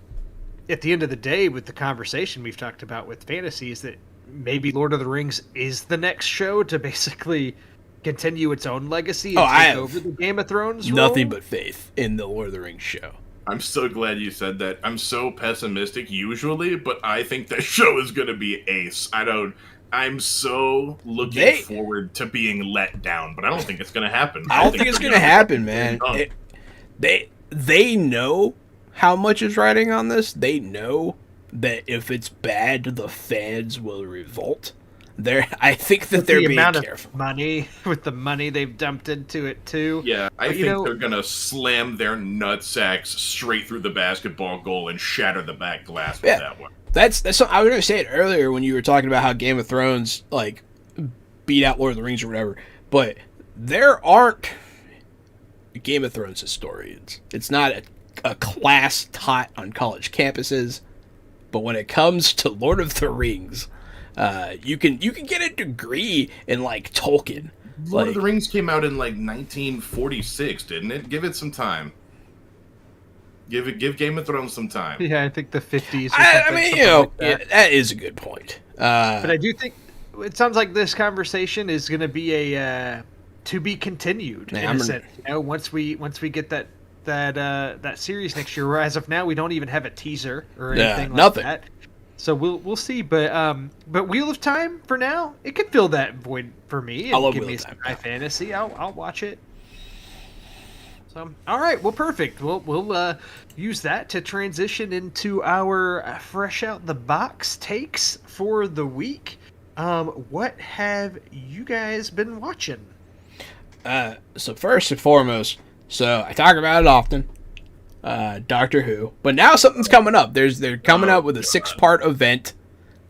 at the end of the day, with the conversation we've talked about with fantasy, is that maybe Lord of the Rings is the next show to basically continue its own legacy and I take have over the Game of Thrones nothing role. but faith in the Lord of the Rings show. I'm so glad you said that. I'm so pessimistic usually, but I think that show is going to be ace. I'm so looking forward to being let down, but I don't think it's going to happen. I don't think it's going to happen, man. They know how much is riding on this. They know that if it's bad, the fans will revolt. I think that they're being careful. With the money they've dumped into it too. Yeah, I think they're gonna slam their nutsacks straight through the basketball goal and shatter the back glass with that one. That's something, I was gonna say it earlier when you were talking about how Game of Thrones like beat out Lord of the Rings or whatever. But there aren't Game of Thrones historians. It's not a class taught on college campuses. But when it comes to Lord of the Rings, you can get a degree in like Tolkien. Lord of the Rings came out in like 1946, didn't it? Give it some time. Give Game of Thrones some time. Yeah, I think the 50s. I mean, that is a good point. But I do think it sounds like this conversation is going to be a to be continued. Once we get that series next year. Where as of now, we don't even have a teaser or anything like that. So we'll see, but Wheel of Time for now, it could fill that void for me. I love give Wheel me of Time. Some high fantasy. I'll watch it. So all right, well, perfect. We'll use that to transition into our fresh out the box takes for the week. What have you guys been watching? So first and foremost, so I talk about it often. Doctor Who, but now something's coming up. They're coming up with a 6-part event,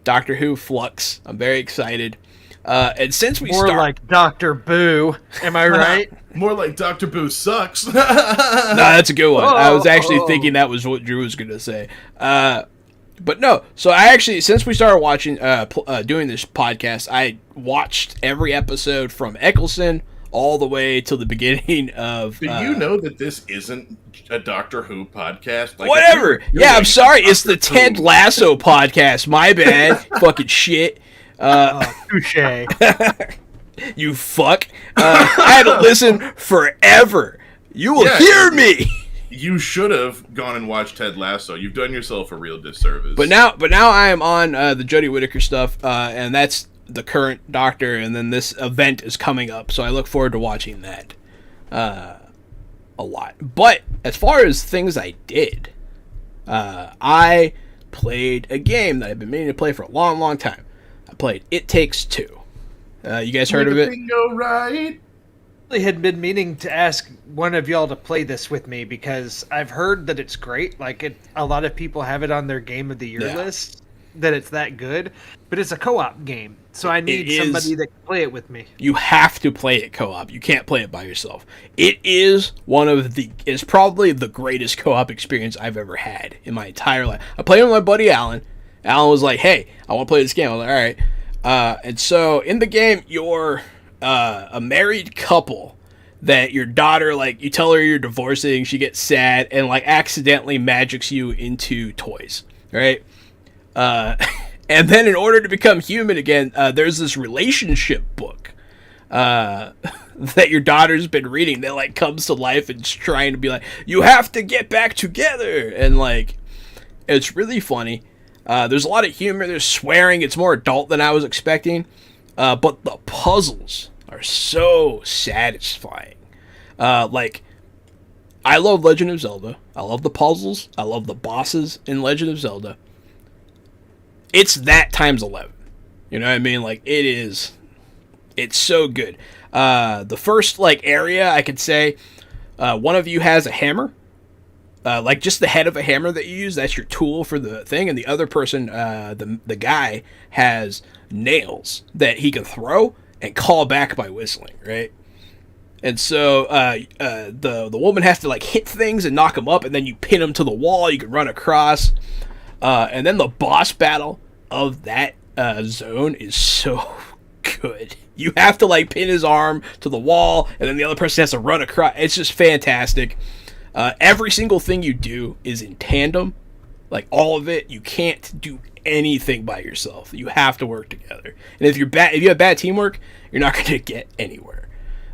Doctor Who Flux. I'm very excited. And since we more like Doctor Boo, am I right? More like Doctor Boo sucks. No, that's a good one. I was actually thinking that was what Drew was going to say. But no, so I actually, since we started watching, doing this podcast, I watched every episode from Eccleston all the way till the beginning of... Do you know that this isn't a Doctor Who podcast? Like, whatever! Yeah, I'm sorry, it's the Ted Lasso podcast. My bad. Fucking shit. Touche. You fuck. I had to listen forever. You will hear me! You should have gone and watched Ted Lasso. You've done yourself a real disservice. But now I am on the Jodie Whittaker stuff, and that's the current Doctor, and then this event is coming up, so I look forward to watching that a lot. But as far as things I did, I played a game that I've been meaning to play for a long, long time. I played It Takes Two. You guys heard of it? Go right. I had been meaning to ask one of y'all to play this with me because I've heard that it's great. Like a lot of people have it on their Game of the Year list. That it's that good, but it's a co-op game, so I need somebody that can play it with me. You have to play it co-op. You can't play it by yourself. It is it's probably the greatest co-op experience I've ever had in my entire life. I played with my buddy Alan. Alan was like, "Hey, I want to play this game." I was like, "All right." And so in the game, you're a married couple that your daughter, like, you tell her you're divorcing, she gets sad and like accidentally magics you into toys, right? And then in order to become human again, there's this relationship book that your daughter's been reading that like comes to life and is trying to be like, you have to get back together, and like it's really funny. There's a lot of humor, there's swearing, it's more adult than I was expecting, but the puzzles are so satisfying. Like, I love Legend of Zelda. I love the puzzles. I love the bosses in Legend of Zelda. It's that times 11. You know what I mean? Like, it's so good. The first, like, area, I could say, one of you has a hammer. Like, just the head of a hammer that you use, that's your tool for the thing. And the other person, the guy, has nails that he can throw and call back by whistling, right? And so the woman has to, like, hit things and knock them up, and then you pin them to the wall, you can run across. And then the boss battle of that zone is so good. You have to, like, pin his arm to the wall, and then the other person has to run across. It's just fantastic. Every single thing you do is in tandem. Like, all of it. You can't do anything by yourself. You have to work together. And if you have bad teamwork, you're not going to get anywhere.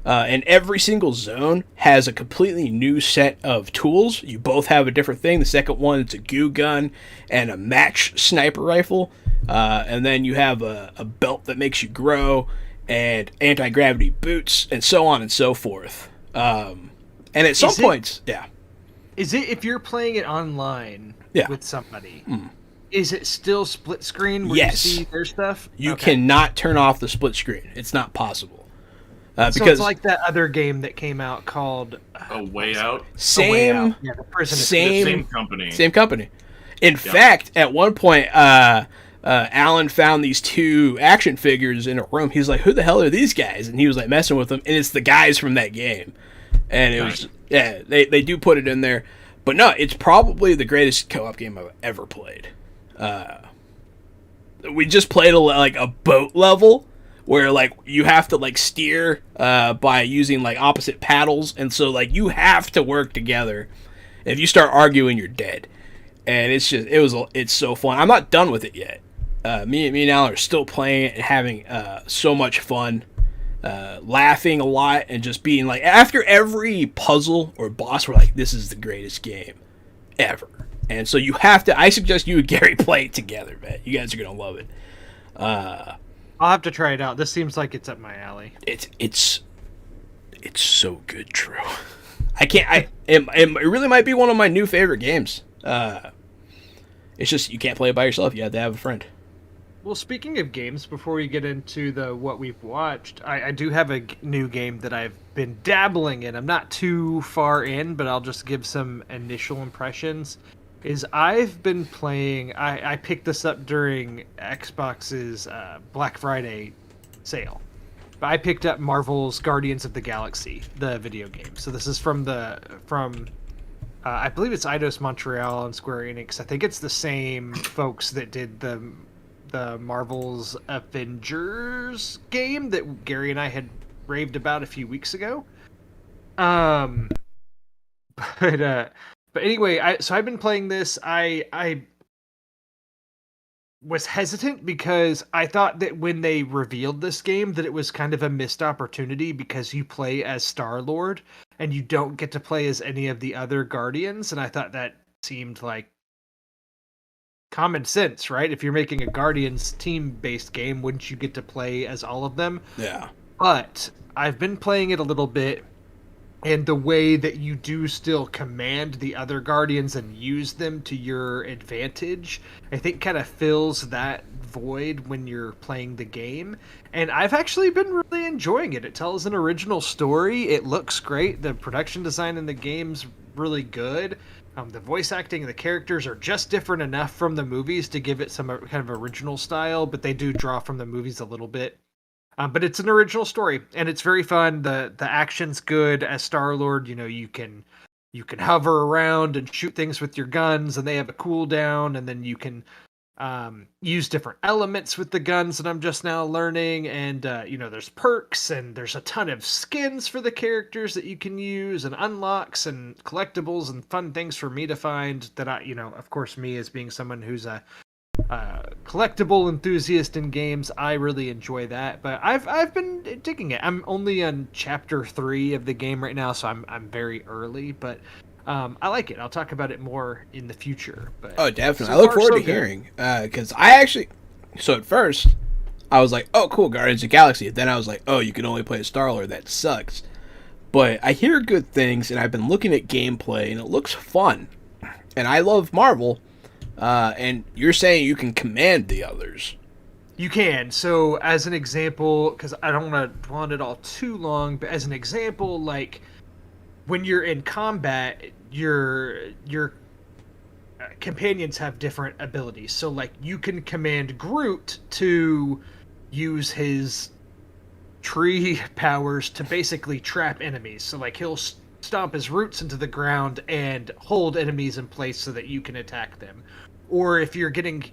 And every single zone has a completely new set of tools. You both have a different thing. The second one is a goo gun and a match sniper rifle. And then you have a belt that makes you grow and anti-gravity boots and so on and so forth. And at some points, yeah. Is it, if you're playing it online with somebody, is it still split screen where you see their stuff? You cannot turn off the split screen. It's not possible. So it's like that other game that came out called A Way Out. Same Company. Same company. In fact, at one point, Alan found these two action figures in a room. He was like, "Who the hell are these guys?" And he was like messing with them, and it's the guys from that game. And it was they do put it in there, but no, it's probably the greatest co-op game I've ever played. We just played a boat level, where like you have to like steer by using like opposite paddles, and so like you have to work together. If you start arguing, you're dead. And it's so fun. I'm not done with it yet. Me and Alan are still playing it and having so much fun, laughing a lot, and just being like, after every puzzle or boss, we're like, this is the greatest game ever. And so you have to. I suggest you and Gary play it together, man. You guys are gonna love it. I'll have to try it out. This seems like it's up my alley. It's so good, Drew. It really might be one of my new favorite games. It's just you can't play it by yourself. You have to have a friend. Well, speaking of games, before we get into what we've watched, I do have a new game that I've been dabbling in. I'm not too far in, but I'll just give some initial impressions. I've been playing. I picked this up during Xbox's Black Friday sale. But I picked up Marvel's Guardians of the Galaxy, the video game. So this is from I believe it's Eidos Montreal and Square Enix. I think it's the same folks that did the Marvel's Avengers game that Gary and I had raved about a few weeks ago. But anyway, I've been playing this. I was hesitant because I thought that when they revealed this game that it was kind of a missed opportunity because you play as Star-Lord and you don't get to play as any of the other Guardians, and I thought that seemed like common sense, right? If you're making a Guardians team-based game, wouldn't you get to play as all of them? Yeah. But I've been playing it a little bit, and the way that you do still command the other Guardians and use them to your advantage, I think kind of fills that void when you're playing the game. And I've actually been really enjoying it. It tells an original story. It looks great. The production design in the game's really good. The voice acting and the characters are just different enough from the movies to give it some kind of original style, but they do draw from the movies a little bit. But it's an original story, and it's very fun. The action's good. As Star-Lord, you can hover around and shoot things with your guns, and they have a cooldown, and then you can use different elements with the guns that I'm just now learning. And there's perks, and there's a ton of skins for the characters that you can use, and unlocks and collectibles and fun things for me to find. That of course, me as being someone who's a collectible enthusiast in games, I really enjoy that. But I've been digging it. I'm only on chapter 3 of the game right now, so I'm very early, but I like it. I'll talk about it more in the future. But oh, definitely. I look forward to hearing, because so at first I was like, oh cool, Guardians of the Galaxy. Then I was like, oh, you can only play Star-Lord. That sucks. But I hear good things, and I've been looking at gameplay, and it looks fun. And I love Marvel. And you're saying you can command the others. You can. So, as an example, because I don't want to dwell on it all too long, but as an example, like when you're in combat, your companions have different abilities. So, like, you can command Groot to use his tree powers to basically trap enemies. So, like, he'll stomp his roots into the ground and hold enemies in place so that you can attack them. Or if you're getting,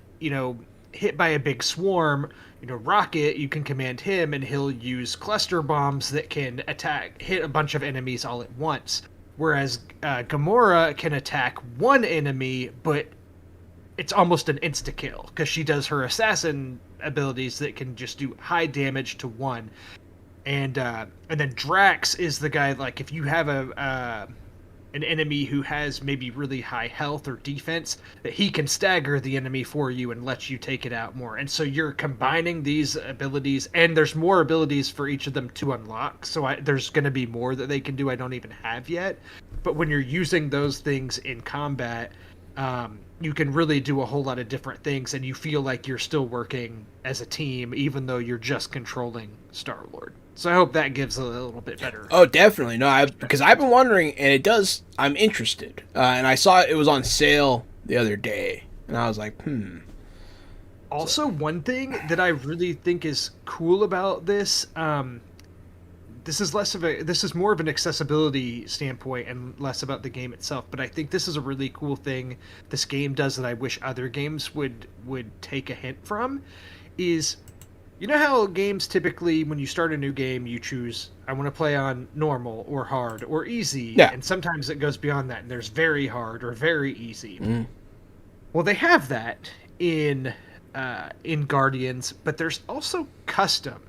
hit by a big swarm, Rocket, you can command him and he'll use cluster bombs that can hit a bunch of enemies all at once. Whereas Gamora can attack one enemy, but it's almost an insta-kill because she does her assassin abilities that can just do high damage to one. And then Drax is the guy, like, if you have an enemy who has maybe really high health or defense, that he can stagger the enemy for you and let you take it out more. And so you're combining these abilities, and there's more abilities for each of them to unlock. So there's going to be more that they can do I don't even have yet. But when you're using those things in combat, you can really do a whole lot of different things, and you feel like you're still working as a team, even though you're just controlling Star-Lord. So I hope that gives a little bit better. Oh, definitely. No, because I've been wondering, and it does. I'm interested, and I saw it was on sale the other day, and I was like, Also, one thing that I really think is cool about this, this is more of an accessibility standpoint and less about the game itself. But I think this is a really cool thing this game does that I wish other games would take a hint from. Is, you know how games typically, when you start a new game, you choose, I want to play on normal or hard or easy. Yeah. And sometimes it goes beyond that, and there's very hard or very easy. Well, they have that in Guardians, but there's also custom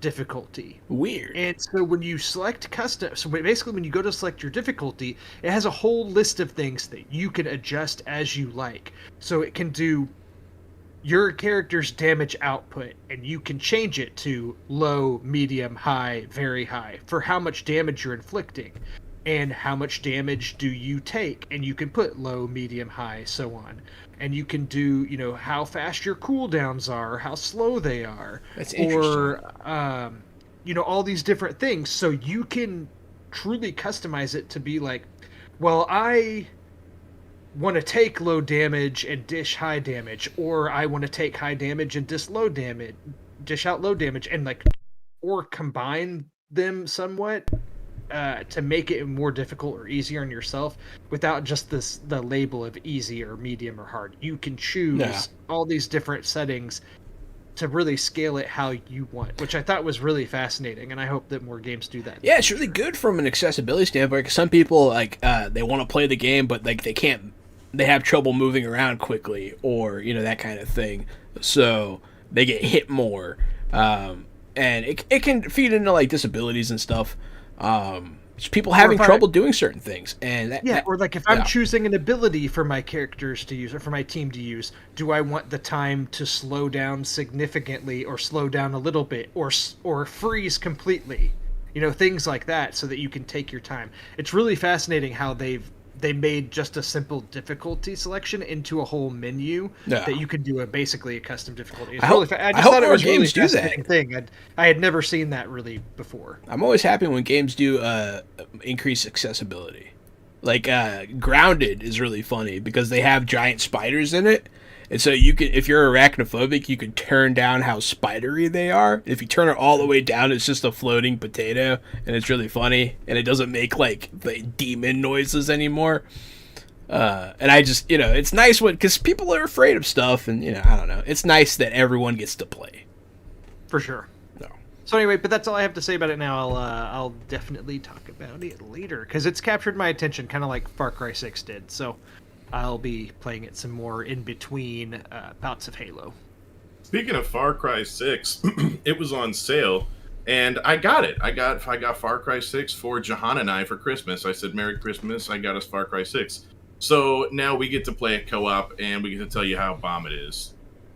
difficulty. weird. And so when you select custom, so basically when you go to select your difficulty, it has a whole list of things that you can adjust as you like. So it can do your character's damage output, and you can change it to low, medium, high, very high for how much damage you're inflicting and how much damage do you take, and you can put low, medium, high, so on. And you can do, you know, how fast your cooldowns are, how slow they are, That's interesting. or you know, all these different things. So you can truly customize it to be like, well, I want to take low damage and dish high damage, or I want to take high damage and dish out low damage, and like, or combine them somewhat to make it more difficult or easier on yourself without just the label of easy or medium or hard. You can choose all these different settings to really scale it how you want, which I thought was really fascinating, and I hope that more games do that. Yeah, it's really good from an accessibility standpoint. 'Cause some people like they want to play the game, but like they can't. They have trouble moving around quickly, or you know, that kind of thing. So they get hit more, and it can feed into like disabilities and stuff. Just people having trouble doing certain things, and or like if I'm choosing an ability for my characters to use or for my team to use, do I want the time to slow down significantly, or slow down a little bit, or freeze completely? You know, things like that, so that you can take your time. It's really fascinating how they made just a simple difficulty selection into a whole menu that you can do basically a custom difficulty. I hope more games do that. Thing. I had never seen that really before. I'm always happy when games do increase accessibility. Like Grounded is really funny because they have giant spiders in it. And so you can, if you're arachnophobic, you can turn down how spidery they are. If you turn it all the way down, it's just a floating potato, and it's really funny, and it doesn't make like the demon noises anymore. And I just, you know, it's nice because people are afraid of stuff, and you know, I don't know. It's nice that everyone gets to play. For sure. No. So anyway, but that's all I have to say about it now. I'll definitely talk about it later because it's captured my attention, kind of like Far Cry 6 did. So I'll be playing it some more in between bouts of Halo. Speaking of Far Cry 6, it was on sale, and I got it. I got Far Cry 6 for Jahan and I for Christmas. I said, Merry Christmas, I got us Far Cry 6. So now we get to play it co-op, and we get to tell you how bomb it is.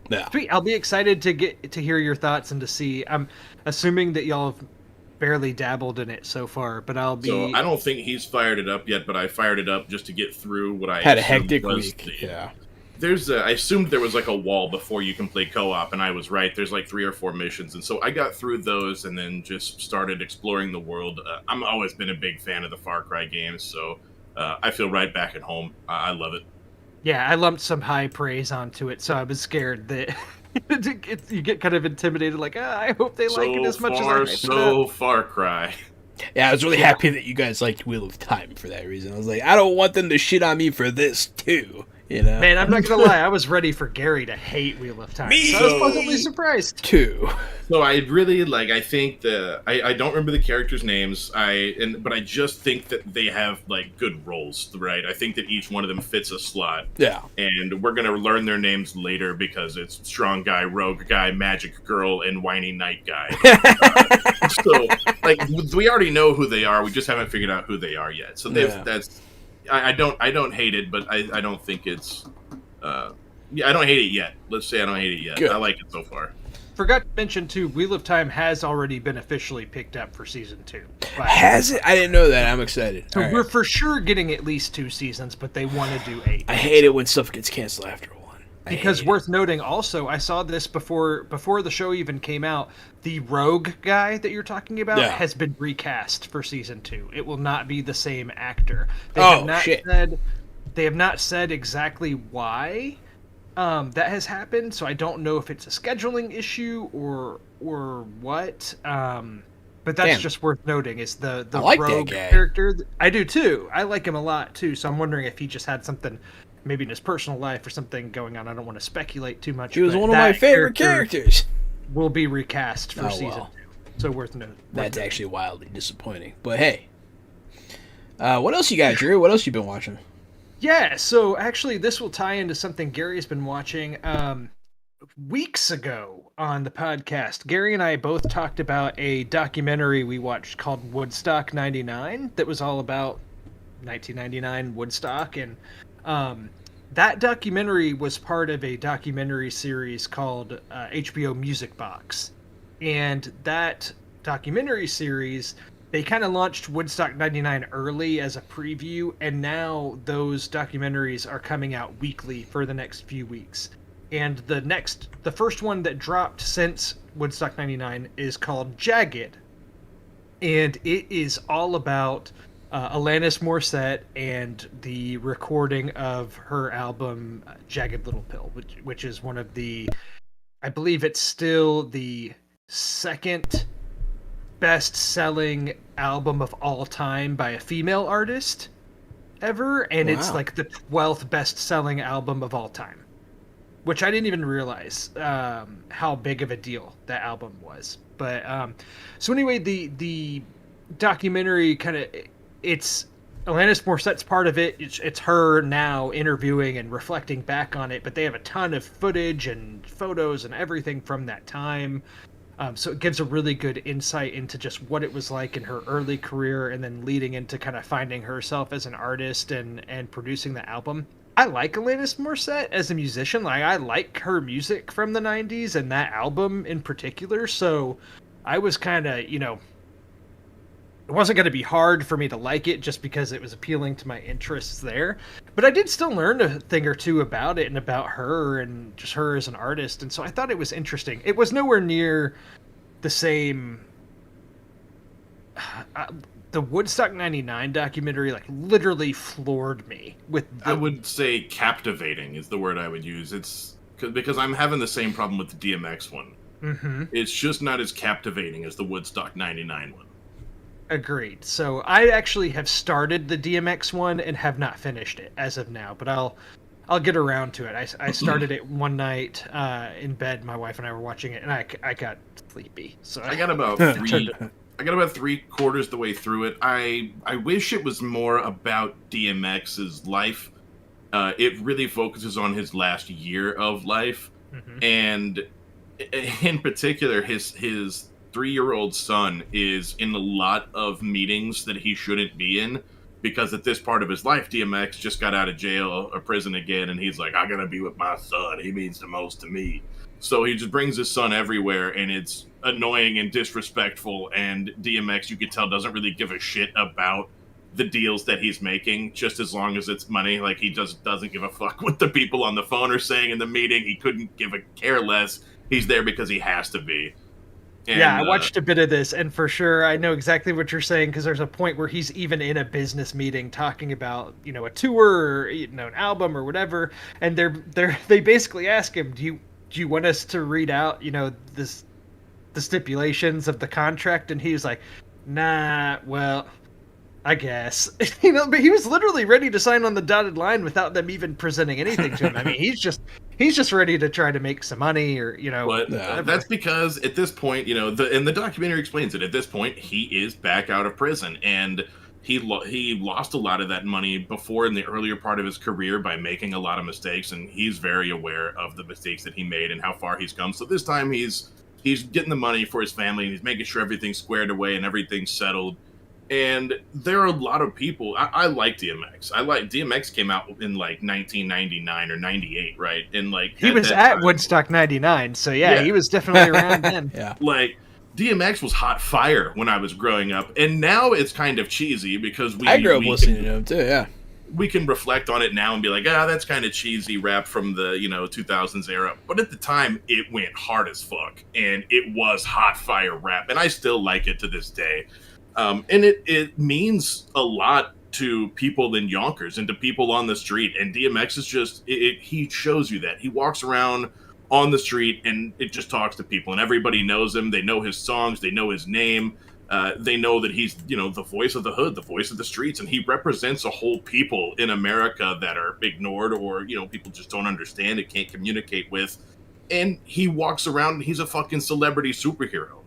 Yeah. Sweet. I'll be excited to hear your thoughts and to see. I'm assuming that y'all have barely dabbled in it so far, but I'll be. So I don't think he's fired it up yet, but I fired it up just to get through what I had a hectic week. Yeah. I assumed there was like a wall before you can play co-op, and I was right. There's like 3 or 4 missions, and so I got through those and then just started exploring the world. I'm always been a big fan of the Far Cry games, so I feel right back at home. I love it. Yeah, I lumped some high praise onto it, so I was scared that you get kind of intimidated, like, I hope they like it as much as I So Far Cry. Yeah, I was really happy that you guys liked Wheel of Time for that reason. I was like, I don't want them to shit on me for this, too. You know, Man, I'm not gonna lie. I was ready for Gary to hate Wheel of Time. Me So I was pleasantly surprised. too. So I really like. I think I don't remember the characters' names. But I just think that they have like good roles, right? I think that each one of them fits a slot. Yeah. And we're gonna learn their names later because it's strong guy, rogue guy, magic girl, and whiny knight guy. So like we already know who they are. We just haven't figured out who they are yet. So that's. I don't hate it, but I don't think it's. I don't hate it yet. Let's say I don't hate it yet. Good. I like it so far. Forgot to mention too, Wheel of Time has already been officially picked up for season 2. Has it? I didn't know that. I'm excited. So All we're right. for sure getting at least 2 seasons, but they want to do 8. I hate it when stuff gets canceled after one. Because worth noting also, I saw this before the show even came out, the rogue guy that you're talking about has been recast for season 2. It will not be the same actor. They have not said exactly why that has happened, so I don't know if it's a scheduling issue or what. But that's just worth noting, is the I like rogue that guy. character. I do too. I like him a lot too, so I'm wondering if he just had something maybe in his personal life or something going on. I don't want to speculate too much. He was but one of my favorite characters. Will be recast for season well. 2. So worth noting. That's actually wildly disappointing. But hey. What else you got, Drew? What else you been watching? Yeah, so actually this will tie into something Gary's been watching. Weeks ago on the podcast, Gary and I both talked about a documentary we watched called Woodstock 99 that was all about 1999 Woodstock, and that documentary was part of a documentary series called HBO Music Box. And that documentary series, they kind of launched Woodstock 99 early as a preview, and now those documentaries are coming out weekly for the next few weeks. And the first one that dropped since Woodstock 99 is called Jagged. And it is all about Alanis Morissette and the recording of her album Jagged Little Pill, which is one of the, I believe it's still the second best-selling album of all time by a female artist ever, and it's like the 12th best-selling album of all time, which I didn't even realize how big of a deal that album was. But so anyway, the documentary kind of, it's Alanis Morissette's part of it. It's her now interviewing and reflecting back on it, but they have a ton of footage and photos and everything from that time. So it gives a really good insight into just what it was like in her early career, and then leading into kind of finding herself as an artist and producing the album. I like Alanis Morissette as a musician. Like, I like her music from the 90s and that album in particular. So I was kind of, it wasn't going to be hard for me to like it just because it was appealing to my interests there. But I did still learn a thing or two about it and about her and just her as an artist. And so I thought it was interesting. It was nowhere near the same. The Woodstock 99 documentary, like, literally floored me with. I would say captivating is the word I would use. It's because I'm having the same problem with the DMX one. Mm-hmm. It's just not as captivating as the Woodstock 99 one. Agreed. So I actually have started the DMX one and have not finished it as of now, but I'll get around to it. I started it one night in bed. My wife and I were watching it, and I got sleepy. So I got about three quarters the way through it. I wish it was more about DMX's life. It really focuses on his last year of life, and in particular, his 3-year-old son is in a lot of meetings that he shouldn't be in, because at this part of his life, DMX just got out of jail or prison again, and he's like, I gotta be with my son. He means the most to me. So he just brings his son everywhere, and it's annoying and disrespectful, and DMX, you can tell, doesn't really give a shit about the deals that he's making, just as long as it's money. Like, he just doesn't give a fuck what the people on the phone are saying in the meeting. He couldn't give a care less. He's there because he has to be. And, yeah, I watched a bit of this, and for sure, I know exactly what you're saying, because there's a point where he's even in a business meeting talking about, a tour or, an album or whatever, and they basically ask him, do you want us to read out, the stipulations of the contract? And he was like, nah, well, I guess. You know, but he was literally ready to sign on the dotted line without them even presenting anything to him. I mean, he's just ready to try to make some money, or But whatever. that's because at this point, and the documentary explains it. At this point, he is back out of prison, and he lost a lot of that money before in the earlier part of his career by making a lot of mistakes, and he's very aware of the mistakes that he made and how far he's come. So this time he's getting the money for his family, and he's making sure everything's squared away and everything's settled. And there are a lot of people. I like DMX. DMX came out in like 1999 or 98, right? And like He was at Woodstock '99, so yeah, he was definitely around then. Yeah. Like DMX was hot fire when I was growing up, and now it's kind of cheesy because I grew up listening to him too. Yeah. We can reflect on it now and be like, that's kind of cheesy rap from the 2000s era. But at the time, it went hard as fuck, and it was hot fire rap, and I still like it to this day. And it means a lot to people in Yonkers and to people on the street. And DMX is just, he shows you that. He walks around on the street and it just talks to people, and everybody knows him. They know his songs. They know his name. They know that he's, the voice of the hood, the voice of the streets. And he represents a whole people in America that are ignored, or, people just don't understand and can't communicate with. And he walks around and he's a fucking celebrity superhero.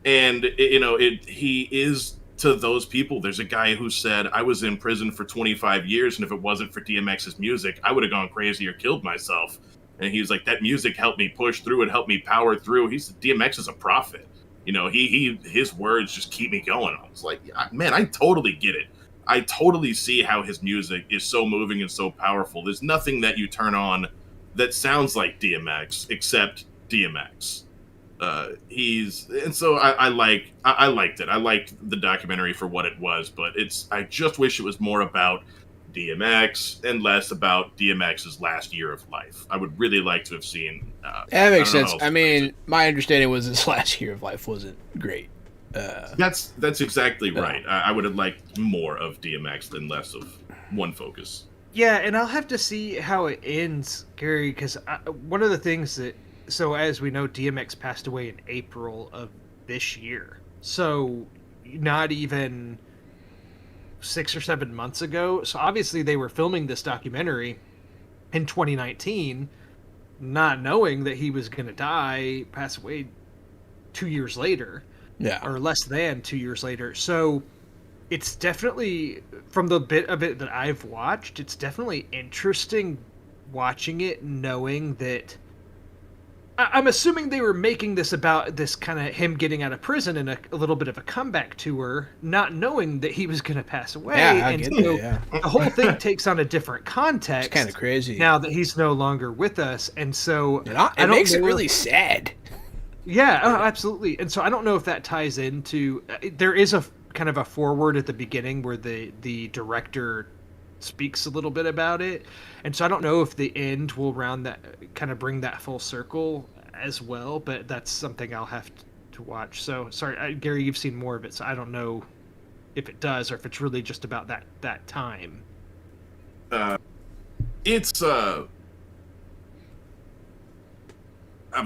And, he is to those people. There's a guy who said, I was in prison for 25 years, and if it wasn't for DMX's music, I would have gone crazy or killed myself. And he's like, that music helped me push through. It helped me power through. DMX is a prophet. His words just keep me going. I was like, man, I totally get it. I totally see how his music is so moving and so powerful. There's nothing that you turn on that sounds like DMX except DMX. I liked it. I liked the documentary for what it was, but I just wish it was more about DMX and less about DMX's last year of life. I would really like to have seen. That makes sense. I mean, my understanding was his last year of life wasn't great. That's exactly right. I would have liked more of DMX than less of one focus. Yeah, and I'll have to see how it ends, Gary, because one of the things that, so as we know, DMX passed away in April of this year. So not even 6 or 7 months ago. So obviously they were filming this documentary in 2019, not knowing that he was going to pass away 2 years later. Yeah. Or less than 2 years later. So it's definitely, from the bit of it that I've watched, it's definitely interesting watching it, knowing that I'm assuming they were making this about this kind of him getting out of prison and a little bit of a comeback tour, not knowing that he was going to pass away. Yeah, and so the whole thing takes on a different context. It's kind of crazy now that he's no longer with us, and so it makes it really sad. Yeah, absolutely. And so I don't know if that ties into. There is a kind of a foreword at the beginning where the director speaks a little bit about it, and so I don't know if the end will bring that full circle as well, but that's something I'll have to watch. So sorry, Gary, you've seen more of it, so I don't know if it does or if it's really just about that time. It's I'm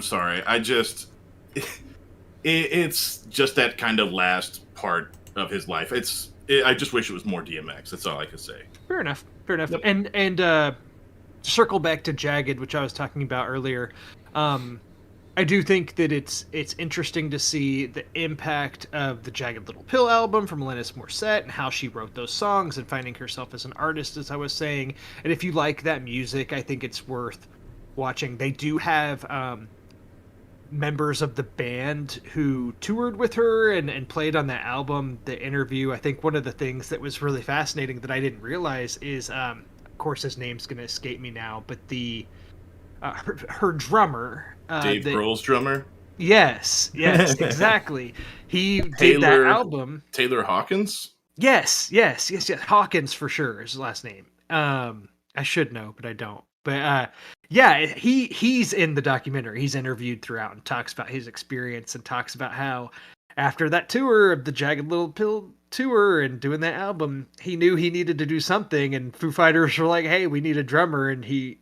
sorry, it's just that kind of last part of his life. I just wish it was more DMX. That's all I could say. Fair enough. Yep. And circle back to Jagged, which I was talking about earlier. I do think that it's interesting to see the impact of the Jagged Little Pill album from Alanis Morissette and how she wrote those songs and finding herself as an artist, as I was saying. And if you like that music, I think it's worth watching. They do have members of the band who toured with her and played on that album. The interview, I think one of the things that was really fascinating that I didn't realize is, of course his name's going to escape me now, but her drummer, Dave Grohl's drummer. Yes, exactly. He did that album. Taylor Hawkins. Yes. Hawkins for sure is his last name. I should know, but I don't. But he's in the documentary. He's interviewed throughout and talks about his experience and talks about how after that tour of the Jagged Little Pill tour and doing that album, he knew he needed to do something, and Foo Fighters were like, hey, we need a drummer, and he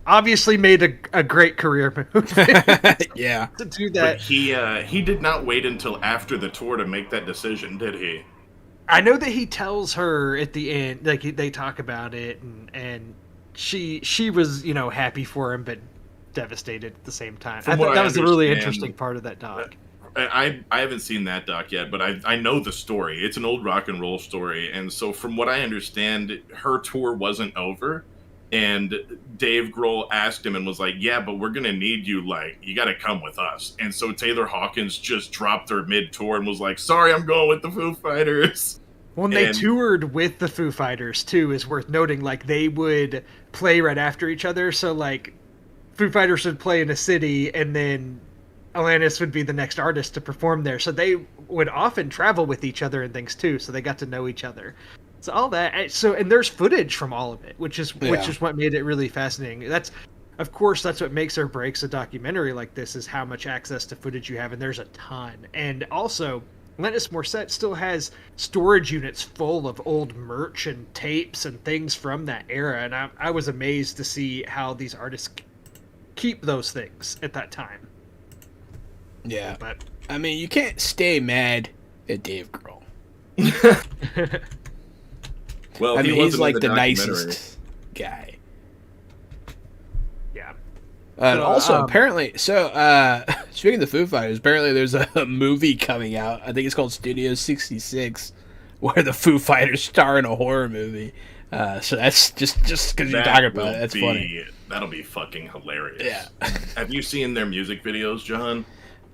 obviously made a great career move. Yeah. To do that. But he did not wait until after the tour to make that decision, did he? I know that he tells her at the end, like they talk about it, and she was, you know, happy for him, but devastated at the same time. I thought that was a really interesting part of that doc. I haven't seen that doc yet, but I know the story. It's an old rock and roll story, and so from what I understand, her tour wasn't over, and Dave Grohl asked him and was like, "Yeah, but we're gonna need you. Like, you got to come with us." And so Taylor Hawkins just dropped her mid tour and was like, "Sorry, I'm going with the Foo Fighters." When they toured with the Foo Fighters too, is worth noting. Like they would play right after each other, so like Foo Fighters would play in a city, and then Alanis would be the next artist to perform there. So they would often travel with each other and things too. So they got to know each other. So all that. So and there's footage from all of it, which is what made it really fascinating. That's, of course, that's what makes or breaks a documentary like this, is how much access to footage you have, and there's a ton. And also, Alanis Morissette still has storage units full of old merch and tapes and things from that era, and I was amazed to see how these artists keep those things at that time. Yeah, but I mean, you can't stay mad at Dave Grohl. Well, I mean, he's like the nicest guy. Yeah. And also, apparently, speaking of the Foo Fighters, apparently there's a movie coming out. I think it's called Studio 66, where the Foo Fighters star in a horror movie. So that's just because you're talking about it. That's funny. That'll be fucking hilarious. Yeah. Have you seen their music videos, John?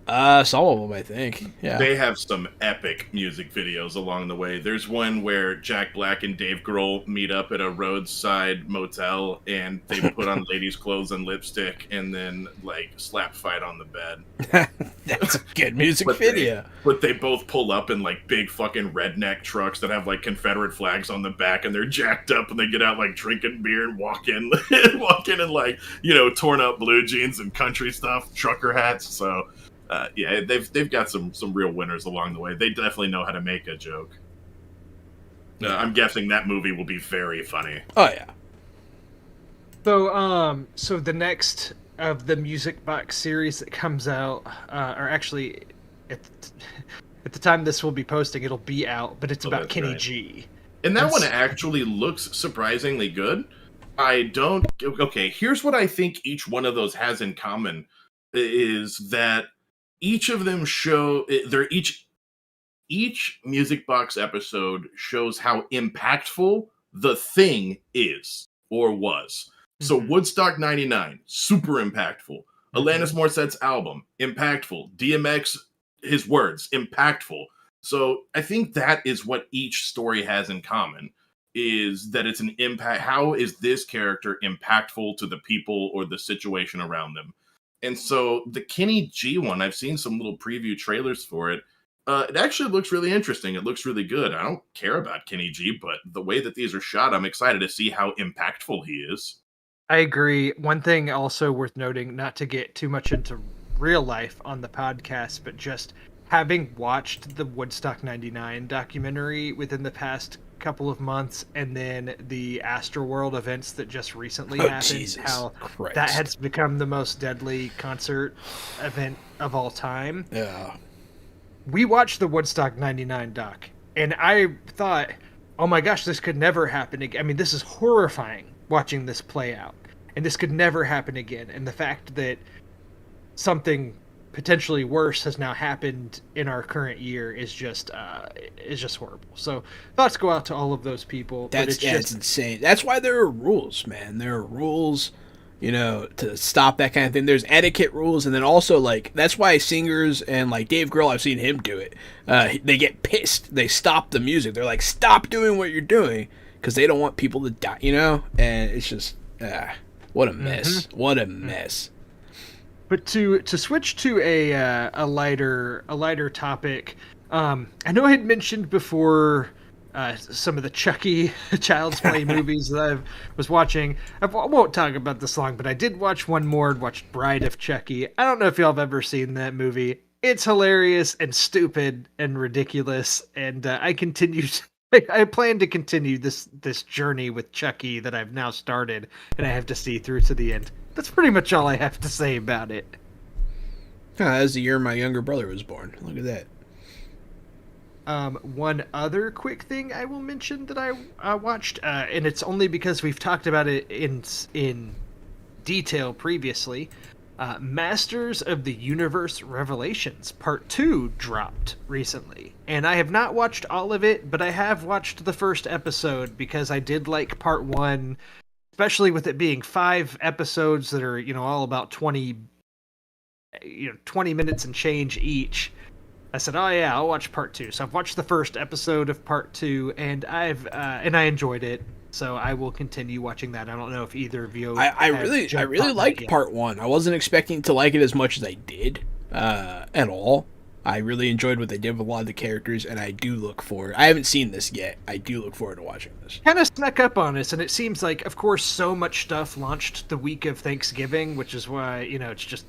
Some of them, I think. Yeah. They have some epic music videos along the way. There's one where Jack Black and Dave Grohl meet up at a roadside motel, and they put on ladies' clothes and lipstick, and then like slap fight on the bed. That's a good music video. But they both pull up in like big fucking redneck trucks that have like Confederate flags on the back, and they're jacked up, and they get out like drinking beer and walk in in like, you know, torn up blue jeans and country stuff, trucker hats. So. Yeah, they've got some real winners along the way. They definitely know how to make a joke. I'm guessing that movie will be very funny. Oh yeah. So the next of the Music Box series that comes out, or actually, at the time this will be posting, it'll be out, but it's about Kenny G. And that one actually looks surprisingly good. Okay, here's what I think each one of those has in common, is that each of them each Music Box episode shows how impactful the thing is or was. Mm-hmm. So Woodstock 99, super impactful. Mm-hmm. Alanis Morissette's album, impactful. DMX, his words, impactful. So I think that is what each story has in common, is that it's an impact. How is this character impactful to the people or the situation around them? And so the Kenny G one, I've seen some little preview trailers for it. It actually looks really interesting. It looks really good. I don't care about Kenny G, but the way that these are shot, I'm excited to see how impactful he is. I agree. One thing also worth noting, not to get too much into real life on the podcast, but just having watched the Woodstock 99 documentary within the past couple of months, and then the Astroworld events that just recently happened, Jesus how Christ. that has become the most deadly concert event of all time. Yeah. We watched the Woodstock 99 doc, and I thought, oh my gosh, this could never happen again. I mean, this is horrifying watching this play out, and this could never happen again. And the fact that something potentially worse has now happened in our current year is just horrible. So thoughts go out to all of those people. It's insane. That's why there are rules, man. There are rules, you know, to stop that kind of thing. There's etiquette rules, and then also like that's why singers and like Dave Grohl, I've seen him do it. They get pissed. They stop the music. They're like, stop doing what you're doing, because they don't want people to die, you know. And it's just what a mess. Mm-hmm. What a mess. But to switch to a lighter topic, I know I had mentioned before some of the Chucky Child's Play movies that I was watching. I won't talk about this long, but I did watch one more and watched Bride of Chucky. I don't know if y'all have ever seen that movie. It's hilarious and stupid and ridiculous, and I plan to continue this journey with Chucky that I've now started, and I have to see through to the end. That's pretty much all I have to say about it. That was the year my younger brother was born. Look at that. One other quick thing I will mention that I watched, and it's only because we've talked about it in detail previously. Masters of the Universe Revelations Part 2 dropped recently. And I have not watched all of it, but I have watched the first episode because I did like Part 1, especially with it being 5 episodes that are, all about 20 minutes and change each. I said, "Oh yeah, I'll watch Part 2." So I've watched the first episode of Part 2, and I enjoyed it. So I will continue watching that. I don't know if either of you. I really liked Part 1. I wasn't expecting to like it as much as I did at all. I really enjoyed what they did with a lot of the characters, and I do look forward. I haven't seen this yet. I do look forward to watching this. Kind of snuck up on us, and it seems like, of course, so much stuff launched the week of Thanksgiving, which is why it's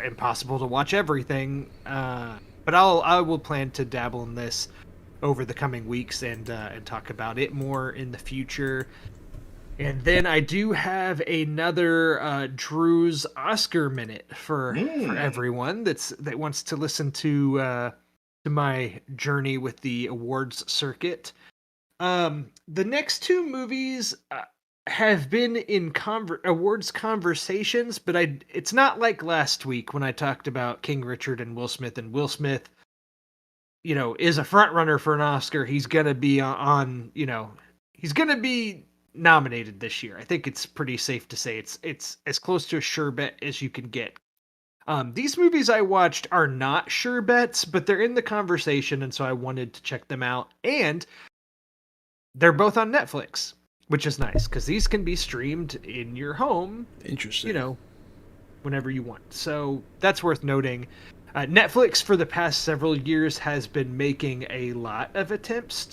impossible to watch everything. But I will plan to dabble in this over the coming weeks and talk about it more in the future. And then I do have another Drew's Oscar minute for everyone that wants to listen to my journey with the awards circuit. The next 2 movies have been in awards conversations, but it's not like last week when I talked about King Richard and Will Smith. And Will Smith, is a front runner for an Oscar. He's gonna be he's gonna be nominated this year. I think it's pretty safe to say it's as close to a sure bet as you can get. These movies I watched are not sure bets, but they're in the conversation, and so I wanted to check them out. And they're both on Netflix, which is nice because these can be streamed in your home. Interesting. Whenever you want. So that's worth noting. Netflix for the past several years has been making a lot of attempts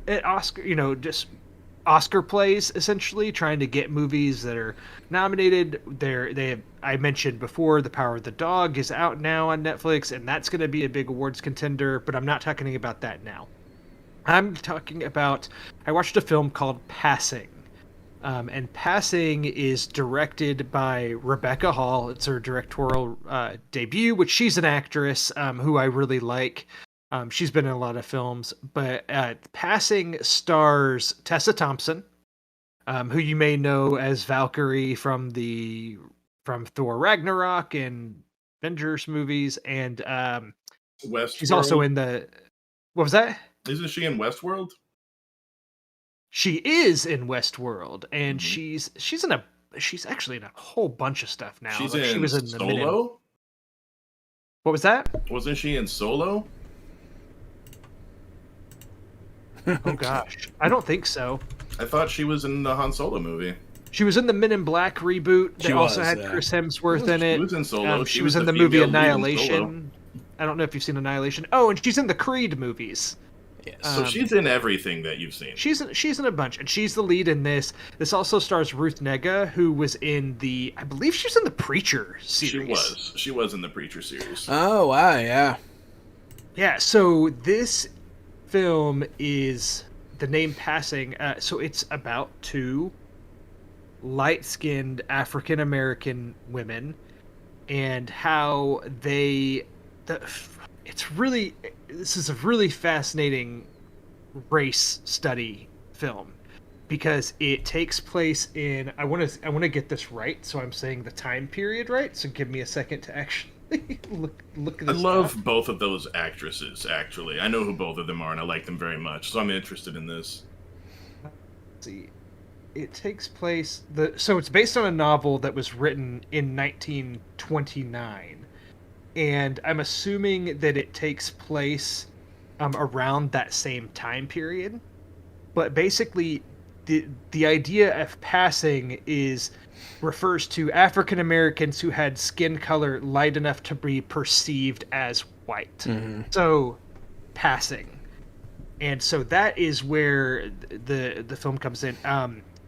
at Oscar, just Oscar plays, essentially trying to get movies that are nominated. I mentioned before, The Power of the Dog is out now on Netflix, and that's going to be a big awards contender, but I'm not talking about that now. I'm talking about, I watched a film called Passing. And Passing is directed by Rebecca Hall. It's her directorial debut, which she's an actress who I really like. She's been in a lot of films, but Passing stars Tessa Thompson, who you may know as Valkyrie from Thor Ragnarok and Avengers movies, and she's also in the. What was that? Isn't she in Westworld? She is in Westworld, and she's actually in a whole bunch of stuff now. She was in Solo. What was that? Wasn't she in Solo? Oh gosh, I don't think so. I thought she was in the Han Solo movie. She was in the Men in Black reboot. That also had Chris Hemsworth in it. She was in Solo. She was in the movie Annihilation. I don't know if you've seen Annihilation. Oh, and she's in the Creed movies. Yeah, so she's in everything that you've seen. She's in a bunch, and she's the lead in this. This also stars Ruth Negga, who was in I believe she was in the Preacher series. She was in the Preacher series. Oh wow, yeah. Yeah, so this film is the name Passing. So it's about 2 light-skinned African American women, and how this is a really fascinating race study film because it takes place in I want to get this right, so I'm saying the time period right. So give me a second to actually look at this. I love both of those actresses. Actually, I know who both of them are, and I like them very much. So I'm interested in this. Let's see, it takes place so it's based on a novel that was written in 1929. And I'm assuming that it takes place around that same time period. But basically, the idea of passing refers to African Americans who had skin color light enough to be perceived as white. Mm-hmm. So, passing. And so that is where the film comes in.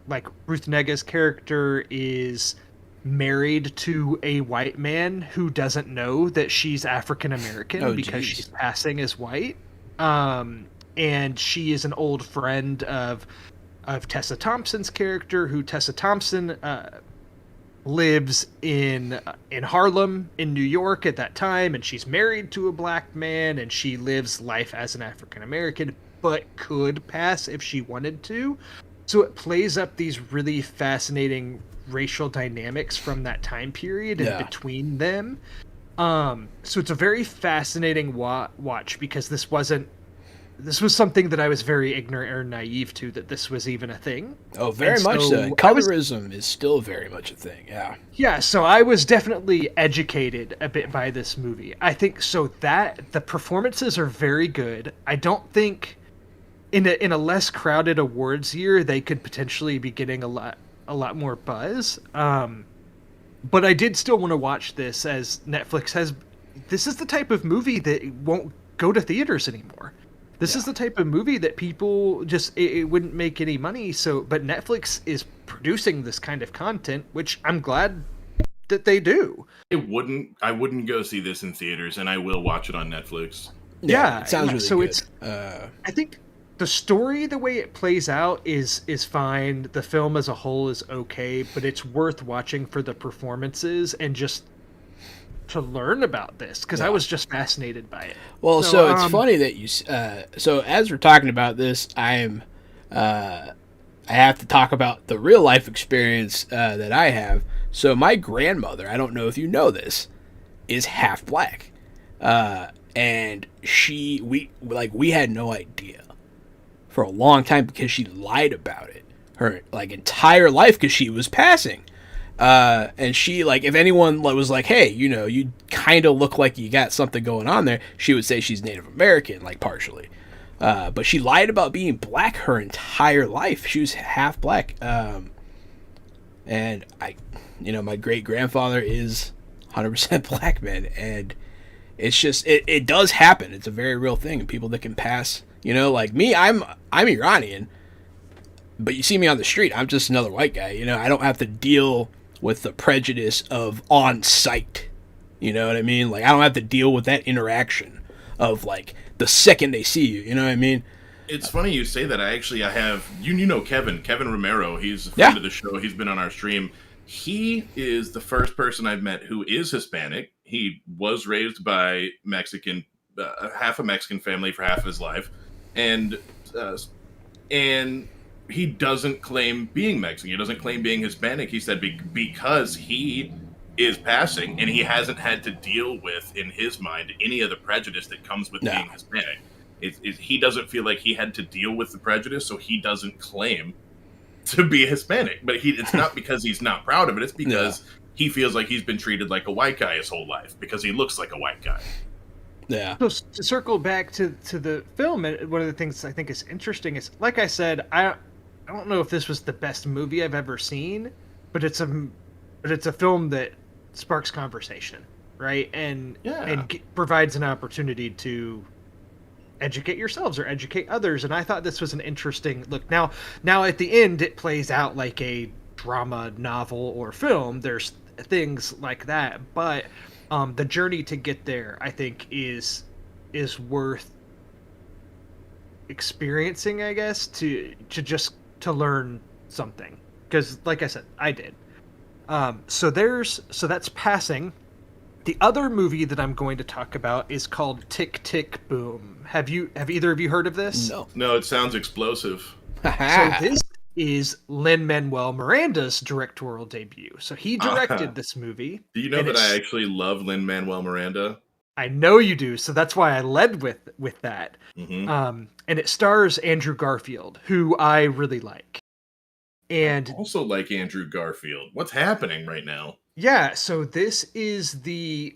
Like, Ruth Negga's character is married to a white man who doesn't know that she's African American because she's passing as white. And she is an old friend of Tessa Thompson's character, who Tessa Thompson lives in Harlem in New York at that time, and she's married to a black man, and she lives life as an African American, but could pass if she wanted to. So it plays up these really fascinating racial dynamics from that time period and between them. So it's a very fascinating watch, because this was something that I was very ignorant or naive to, that this was even a thing. Oh, very much so. Colorism is still very much a thing, yeah. Yeah, so I was definitely educated a bit by this movie. I think so that the performances are very good. I don't think in a less crowded awards year they could potentially be getting a lot more buzz. But I did still want to watch this, as Netflix has. This is the type of movie that won't go to theaters anymore. This is the type of movie that people just it wouldn't make any money. So, but Netflix is producing this kind of content, which I'm glad that they do. I wouldn't go see this in theaters, and I will watch it on Netflix. Yeah, it sounds really so good. It's. I think the story, the way it plays out, is fine. The film as a whole is okay, but it's worth watching for the performances and just to learn about this, because I was just fascinated by it. Well, so it's funny that you. So as we're talking about this, I have to talk about the real life experience that I have. So my grandmother, I don't know if you know this, is half black, and we had no idea for a long time, because she lied about it her entire life, because she was passing. And she, if anyone was like, hey, you kind of look like you got something going on there, she would say she's Native American, partially. But she lied about being black her entire life. She was half black. And my great grandfather is 100% black, man. And it's just, it does happen. It's a very real thing. And people that can pass, like me, I'm Iranian, but you see me on the street, I'm just another white guy. I don't have to deal with the prejudice of on sight. You know what I mean? I don't have to deal with that interaction of the second they see you. You know what I mean? It's funny you say that. I have Kevin Romero. He's a friend of the show. He's been on our stream. He is the first person I've met who is Hispanic. He was raised by Mexican, half a Mexican family for half of his life, and he doesn't claim being Mexican. He doesn't claim being Hispanic. He said because he is passing and he hasn't had to deal with, in his mind, any of the prejudice that comes with being Hispanic. He doesn't feel like he had to deal with the prejudice, so he doesn't claim to be Hispanic. But it's not because he's not proud of it. It's because he feels like he's been treated like a white guy his whole life because he looks like a white guy. Yeah. So to circle back to the film, one of the things I think is interesting is, like I said, I don't know if this was the best movie I've ever seen, but it's a film that sparks conversation, right? And provides an opportunity to educate yourselves or educate others. And I thought this was an interesting look. Now at the end, it plays out like a drama, novel, or film. There's things like that, but the journey to get there, I think, is worth experiencing, I guess, to learn something, because like I said, I did. So that's Passing. The other movie that I'm going to talk about is called Tick, Tick, Boom. Have either of you heard of this? No, it sounds explosive. So this is Lin-Manuel Miranda's directorial debut. So he directed this movie. Do you know that I actually love Lin-Manuel Miranda? I know you do, so that's why I led with that. Mm-hmm. And it stars Andrew Garfield, who I really like. And I also like Andrew Garfield. What's happening right now? Yeah, so this is the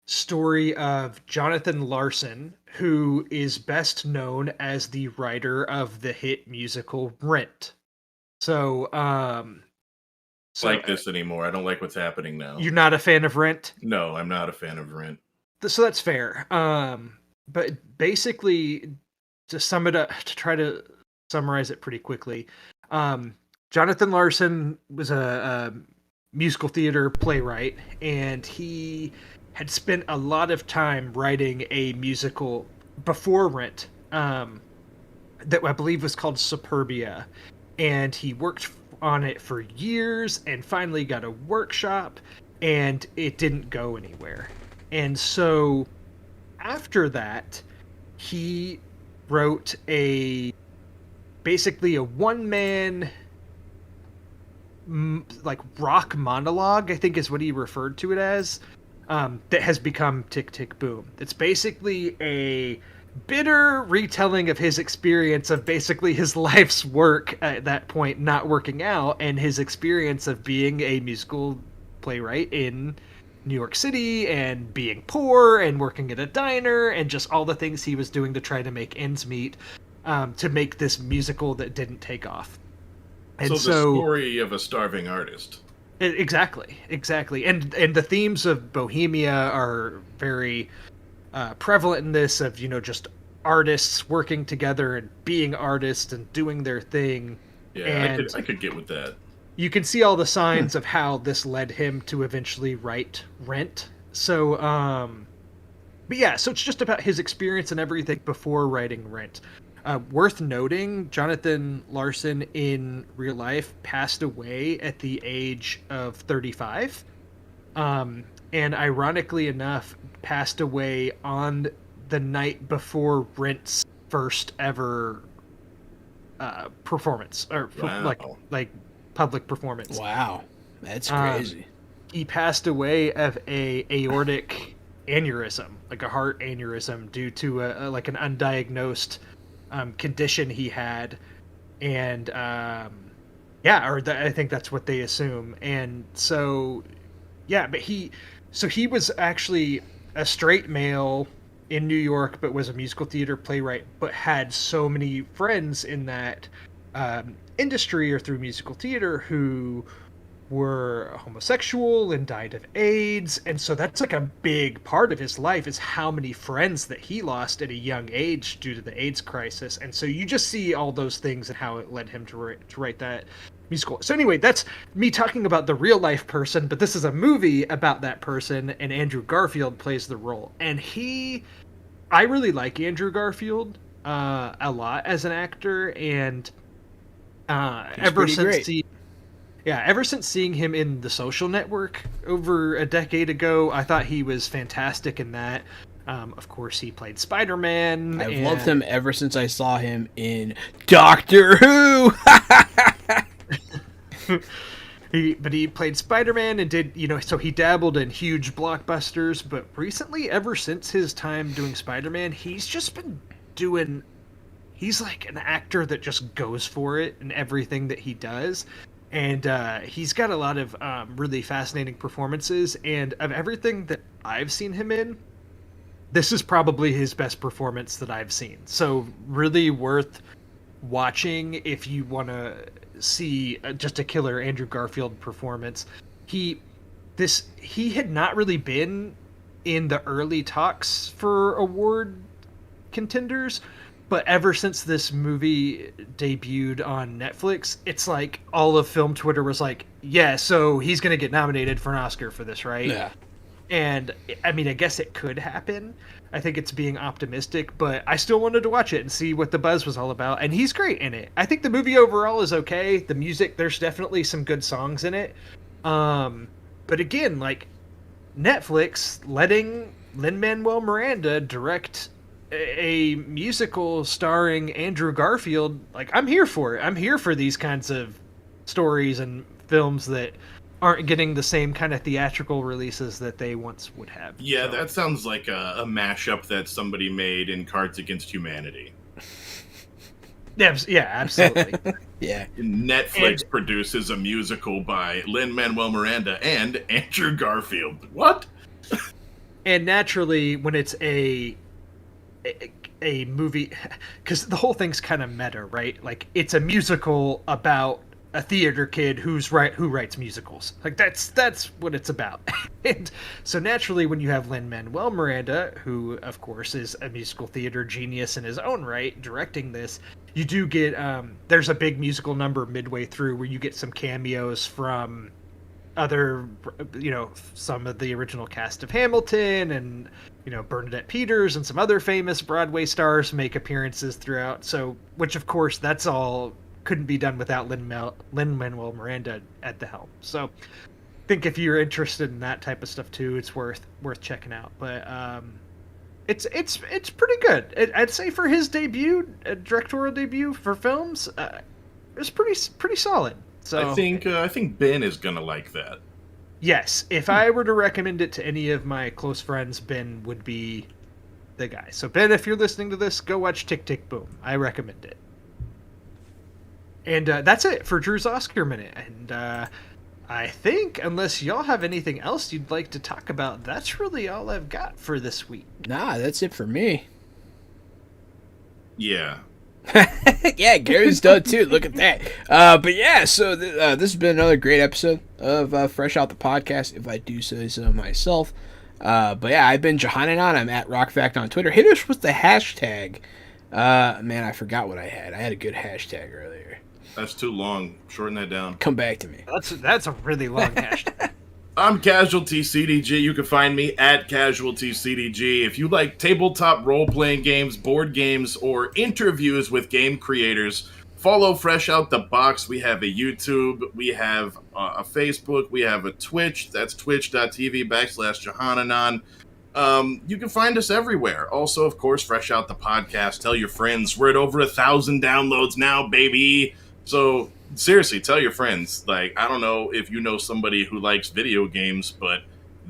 story of Jonathan Larson, who is best known as the writer of the hit musical Rent. So, like this anymore. I don't like what's happening now. You're not a fan of Rent? No, I'm not a fan of Rent. So that's fair. But basically, to sum it up, to try to summarize it pretty quickly, Jonathan Larson was a musical theater playwright, and he had spent a lot of time writing a musical before Rent that I believe was called Superbia, and he worked on it for years and finally got a workshop, and it didn't go anywhere. And so after that, he wrote basically a one-man like rock monologue, I think is what he referred to it as, that has become Tick Tick Boom. It's basically a bitter retelling of his experience of basically his life's work at that point not working out, and his experience of being a musical playwright in New York City and being poor and working at a diner and just all the things he was doing to try to make ends meet, to make this musical that didn't take off. And so the story of a starving artist. Exactly. And the themes of Bohemia are very prevalent in this, of, just artists working together and being artists and doing their thing. Yeah, and I could get with that. You can see all the signs of how this led him to eventually write Rent. So, but yeah, so it's just about his experience and everything before writing Rent. Worth noting, Jonathan Larson in real life passed away at the age of 35. And ironically enough, passed away on the night before Rent's first ever performance, or wow. like public performance. Wow, that's crazy. He passed away of a aortic aneurysm, like a heart aneurysm, due to like an undiagnosed condition he had, and I think that's what they assume. And so, yeah, but he was actually a straight male in New York, but was a musical theater playwright, but had so many friends in that industry or through musical theater who were homosexual and died of AIDS. And so that's like a big part of his life, is how many friends that he lost at a young age due to the AIDS crisis. And so you just see all those things and how it led him to write that musical. So anyway, that's me talking about the real life person, but this is a movie about that person, and Andrew Garfield plays the role. And I really like Andrew Garfield a lot as an actor, and ever since seeing him in The Social Network over a decade ago, I thought he was fantastic in that. Of course, he played Spider-Man. I've loved him ever since I saw him in Doctor Who. He played Spider-Man and did, so he dabbled in huge blockbusters, but recently, ever since his time doing Spider-Man, he's just been he's like an actor that just goes for it in everything that he does. And he's got a lot of really fascinating performances, and of everything that I've seen him in, this is probably his best performance that I've seen. So really worth watching if you want to see just a killer Andrew Garfield performance. He had not really been in the early talks for award contenders, but ever since this movie debuted on Netflix, it's like all of film Twitter was like, yeah, so he's going to get nominated for an Oscar for this, right? Yeah. And I mean, I guess it could happen. I think it's being optimistic, but I still wanted to watch it and see what the buzz was all about. And he's great in it. I think the movie overall is okay. The music, there's definitely some good songs in it. But again, like, Netflix letting Lin-Manuel Miranda direct a musical starring Andrew Garfield, like, I'm here for it. I'm here for these kinds of stories and films that aren't getting the same kind of theatrical releases that they once would have. Yeah, so. That sounds like a mashup that somebody made in Cards Against Humanity. Yeah, absolutely. Yeah. Netflix produces a musical by Lin-Manuel Miranda and Andrew Garfield. What? And naturally, when it's a movie, because the whole thing's kind of meta, right? Like, it's a musical about a theater kid who writes musicals. Like, that's what it's about. And so naturally, when you have Lin-Manuel Miranda, who of course is a musical theater genius in his own right, directing this, you do get there's a big musical number midway through where you get some cameos from other, some of the original cast of Hamilton, and Bernadette Peters and some other famous Broadway stars make appearances throughout. So, which of course, that's all couldn't be done without Lin-Manuel Miranda at the helm. So I think if you're interested in that type of stuff too, it's worth checking out. But it's pretty good. I'd say for his debut, directorial debut for films, it's pretty solid. So I think Ben is gonna like that. Yes, if I were to recommend it to any of my close friends, Ben would be the guy. So Ben, if you're listening to this, go watch Tick Tick Boom. I recommend it. And that's it for Drew's Oscar Minute. And I think, unless y'all have anything else you'd like to talk about, that's really all I've got for this week. Nah, that's it for me. Yeah. Yeah, Gary's done too. Look at that. But yeah, so this has been another great episode of Fresh Out the Podcast, if I do say so myself. But yeah, I've been Johannanon. I'm at RockFact on Twitter. Hit us with the hashtag. Man, I forgot what I had. I had a good hashtag earlier. That's too long. Shorten that down. Come back to me. That's a really long hashtag. I'm Casualty CDG. You can find me at Casualty CDG. If you like tabletop role-playing games, board games, or interviews with game creators, follow Fresh Out the Box. We have a YouTube, we have a Facebook, we have a Twitch. That's twitch.tv/Johannanon. You can find us everywhere. Also, of course, Fresh Out the Podcast. Tell your friends. We're at over 1,000 downloads now, baby. So seriously, tell your friends. Like, I don't know if you know somebody who likes video games, but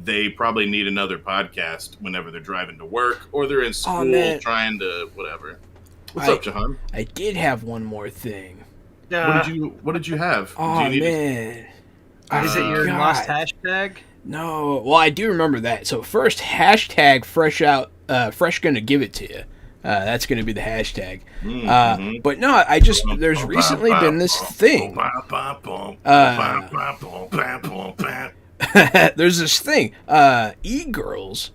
they probably need another podcast whenever they're driving to work or they're in school trying to whatever. What's up, Jahan? I did have one more thing. What did you have? Oh, man. Is it your lost hashtag? No. Well, I do remember that. So first, hashtag Fresh Out. Fresh gonna give it to you. That's going to be the hashtag. But no, there's recently been this thing. There's this thing. E-girls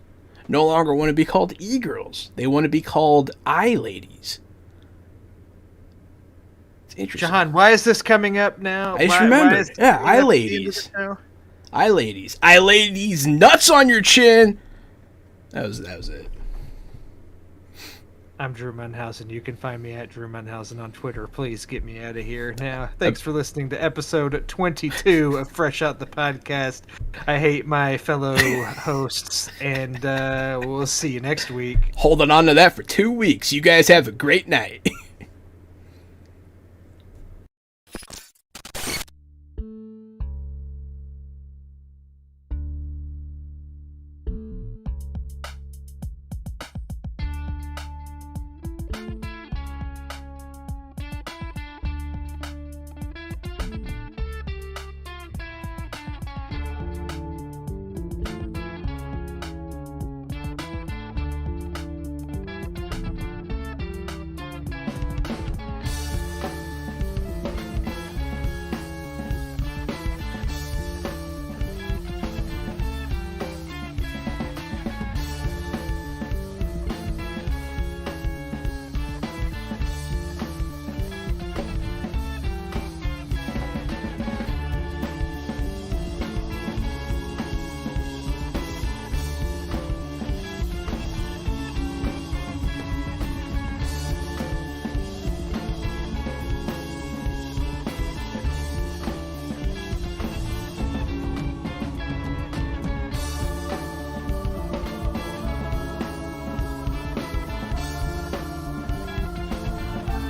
no longer want to be called e-girls. They want to be called I-ladies. It's interesting. Jahan, why is this coming up now? I just remembered. Yeah, I-ladies. I-ladies. I-ladies, nuts on your chin. That was it. I'm Drew Munhausen. You can find me at Drew Munhausen on Twitter. Please get me out of here now. Thanks for listening to episode 22 of Fresh Out the Podcast. I hate my fellow hosts, and we'll see you next week. Holding on to that for 2 weeks. You guys have a great night.